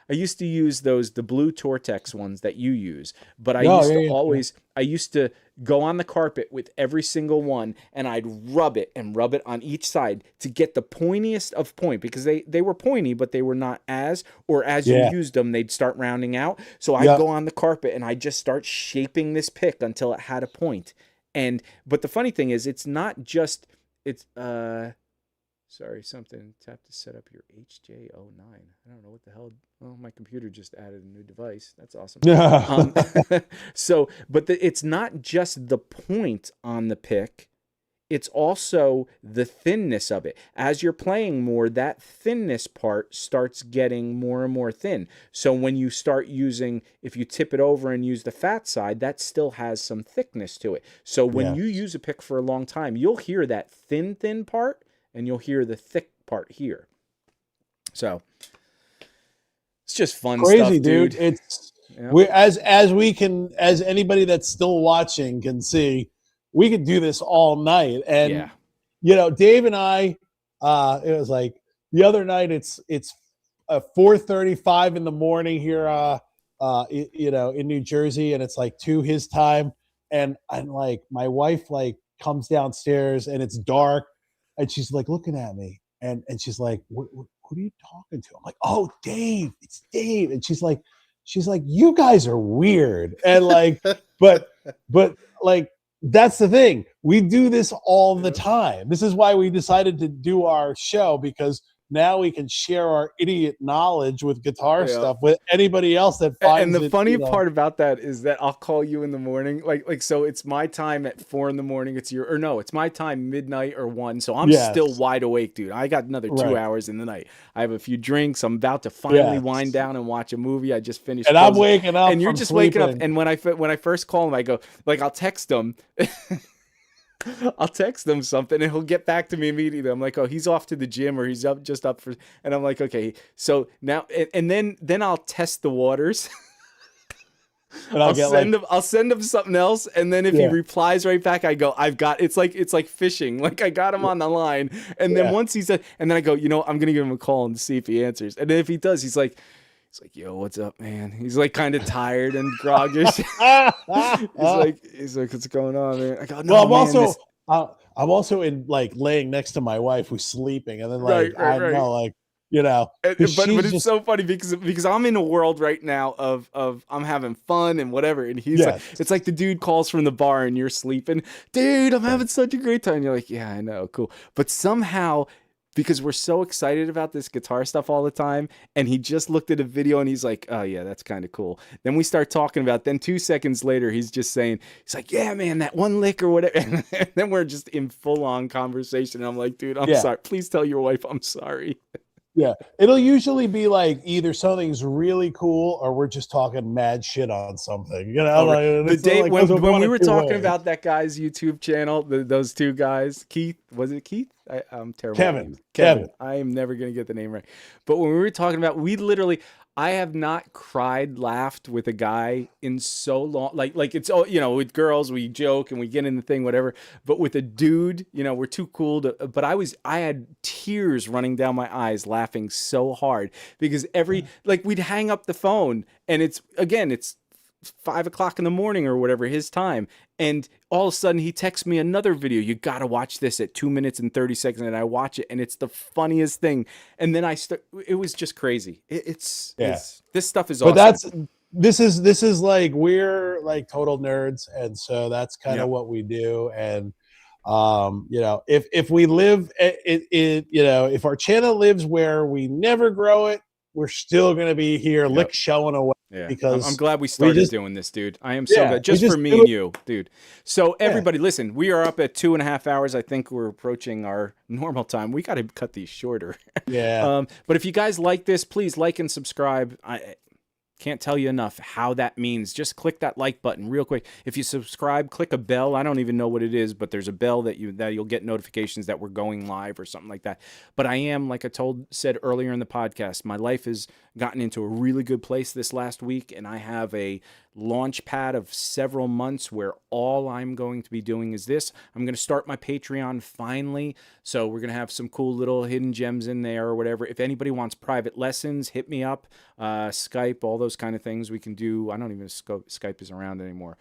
use the blue Tortex ones that you use, but I used to go on the carpet with every single one and I'd rub it on each side to get the pointiest of point because they were pointy, but they were not as you used them, they'd start rounding out. So I'd go on the carpet and I'd just start shaping this pick until it had a point. But the funny thing is sorry, something. Tap to set up your HJ09. I don't know what the hell. Oh, my computer just added a new device. That's awesome. But it's not just the point on the pick. it's also the thinness of it. As you're playing more, that thinness part starts getting more and more thin. So when you start using, if you tip it over and use the fat side, that still has some thickness to it. So when you use a pick for a long time, you'll hear that thin part, and you'll hear the thick part here. So it's just fun Crazy, stuff, dude. It's Yep. we as anybody that's still watching can see, we could do this all night. And Dave and I, it was like the other night. It's 4:35 in the morning here, in New Jersey, and it's like 2 his time. And I'm like, my wife like comes downstairs and it's dark, and she's like looking at me, and she's like, what are you talking to? I'm like, oh, Dave, it's Dave. And she's like, you guys are weird. And like, but like, that's the thing. We do this all the time. This is why we decided to do our show, because now we can share our idiot knowledge with guitar stuff with anybody else that finds it. And the funny part about that is that I'll call you in the morning. Like, so it's my time at 4 in the morning. It's it's my time midnight or 1. So I'm still wide awake, dude. I got another 2 hours in the night. I have a few drinks. I'm about to finally wind down and watch a movie. I just finished. And I'm waking up. And you're just waking up. And when I first call him, I go, like, I'll text him. I'll text him something and he'll get back to me immediately. I'm like, oh, he's off to the gym, or he's just up for, and I'm like, okay. So now, and then I'll test the waters. And I'll send him something else. And then if he replies right back, I go, it's like fishing. Like, I got him on the line. And then once he's and then I go, I'm going to give him a call and see if he answers. And then if he does, he's like, yo, what's up, man? He's like kind of tired and groggish. he's like, what's going on, man? I go, no, well, I'm also in like laying next to my wife who's sleeping, and then like know, like, but it's so funny because I'm in a world right now of I'm having fun and whatever, and he's like, it's like the dude calls from the bar and you're sleeping, dude, I'm having such a great time. And you're like, yeah, I know, cool, but somehow, because we're so excited about this guitar stuff all the time, and he just looked at a video and he's like, oh yeah, that's kind of cool. Then we start talking about, then 2 seconds later, he's just saying, he's like, yeah, man, that one lick or whatever. And then we're just in full on conversation. And I'm like, dude, I'm sorry. Please tell your wife I'm sorry. Yeah. It'll usually be like either something's really cool or we're just talking mad shit on something, The day when we were talking about that guy's YouTube channel, those 2 guys, Keith, was it Keith? I'm terrible. Kevin. I am never going to get the name right. But when we were talking about, I have not cried, laughed with a guy in so long. Like it's, with girls, we joke and we get in the thing, whatever. But with a dude, we're too cool to, but I had tears running down my eyes laughing so hard because we'd hang up the phone and it's 5 o'clock in the morning or whatever his time, and all of a sudden he texts me another video. You gotta watch this at 2 minutes and 30 seconds, and I watch it, and it's the funniest thing. And then it was just crazy. It's this stuff is awesome. But this is like, we're like total nerds, and so that's kind of what we do. And if we live if our channel lives where we never grow it, we're still going to be here showing away. Yeah. Because I'm glad we started doing this, dude. I am so glad. Just for me and you, dude. So everybody, listen, we are up at 2.5 hours. I think we're approaching our normal time. We got to cut these shorter. Yeah. But if you guys like this, please like and subscribe. I can't tell you enough how that means. Just click that like button real quick. If you subscribe, click a bell. I don't even know what it is, but there's a bell that you'll get notifications that we're going live or something like that. But I am, like I said earlier in the podcast, my life has gotten into a really good place this last week, and I have a launch pad of several months where all I'm going to be doing is this. I'm going to start my Patreon finally. So we're going to have some cool little hidden gems in there or whatever. If anybody wants private lessons, hit me up. Skype, all those kind of things we can do. I don't even Skype is around anymore.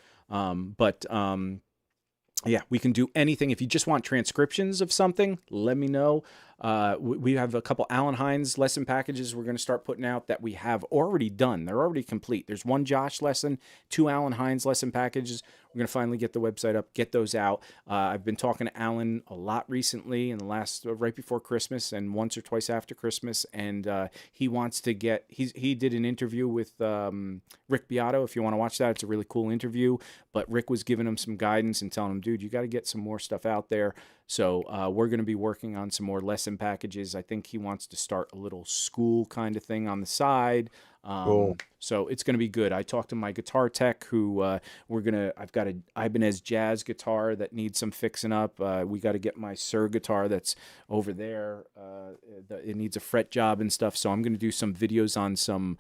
Yeah, we can do anything. If you just want transcriptions of something, let me know. We have a couple Alan Hines lesson packages we're going to start putting out that we have already done. They're already complete. There's one Josh lesson, 2 Alan Hines lesson packages. We're going to finally get the website up, get those out. I've been talking to Alan a lot recently in the last, right before Christmas and once or twice after Christmas. And he wants to get, he did an interview with Rick Beato. If you want to watch that, it's a really cool interview. But Rick was giving him some guidance and telling him, dude, you got to get some more stuff out there. So we're going to be working on some more lesson packages. I think he wants to start a little school kind of thing on the side. Cool. So it's going to be good. I talked to my guitar tech who I've got an Ibanez jazz guitar that needs some fixing up. We got to get my Sir guitar that's over there. It needs a fret job and stuff. So I'm going to do some videos on some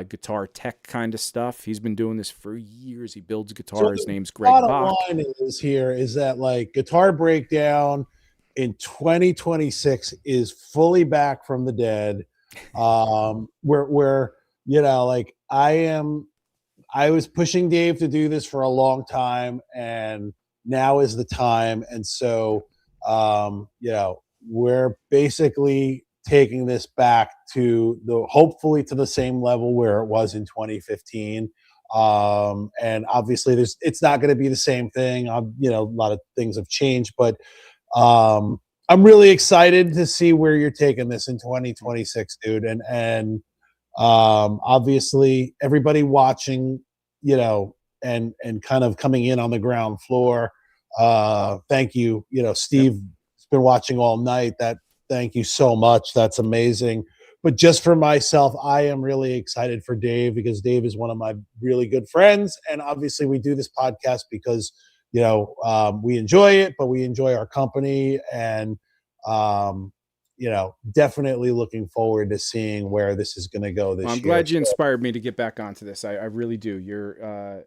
guitar tech kind of stuff. He's been doing this for years. He builds guitar. His name's Greg Bach. Bottom line is that like Guitar Breakdown in 2026 is fully back from the dead. Where you know, like I was pushing Dave to do this for a long time, and now is the time. And so, you know, we're basically taking this back to hopefully to the same level where it was in 2015. And obviously it's not going to be the same thing. You know, a lot of things have changed, but, I'm really excited to see where you're taking this in 2026, dude. And obviously everybody watching, you know, and kind of coming in on the ground floor. Thank you. You know, Steve has been watching all night. Thank you so much. That's amazing. But just for myself, I am really excited for Dave because Dave is one of my really good friends. And obviously we do this podcast because, you know, we enjoy it, but we enjoy our company, and you know, definitely looking forward to seeing where this is going to go this year. I'm glad you inspired me to get back onto this. I really do. You're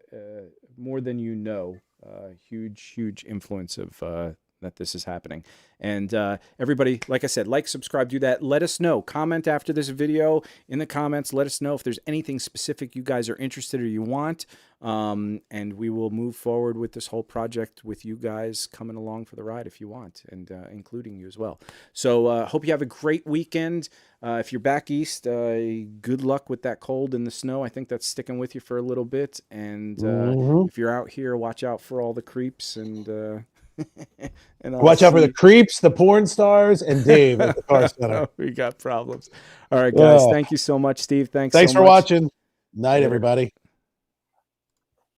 more than you know, huge influence of that this is happening. And everybody, like I said, like, subscribe, do that. Let us know. Comment after this video in the comments. Let us know if there's anything specific you guys are interested or you want. And we will move forward with this whole project with you guys coming along for the ride if you want, and including you as well. So hope you have a great weekend. If you're back east, good luck with that cold and the snow. I think that's sticking with you for a little bit. And if you're out here, watch out for all the creeps and watch out for the creeps, the porn stars, and Dave at the car center. We got problems. All right, guys. Thank you so much, Steve. Thanks for so much. watching. Night, everybody.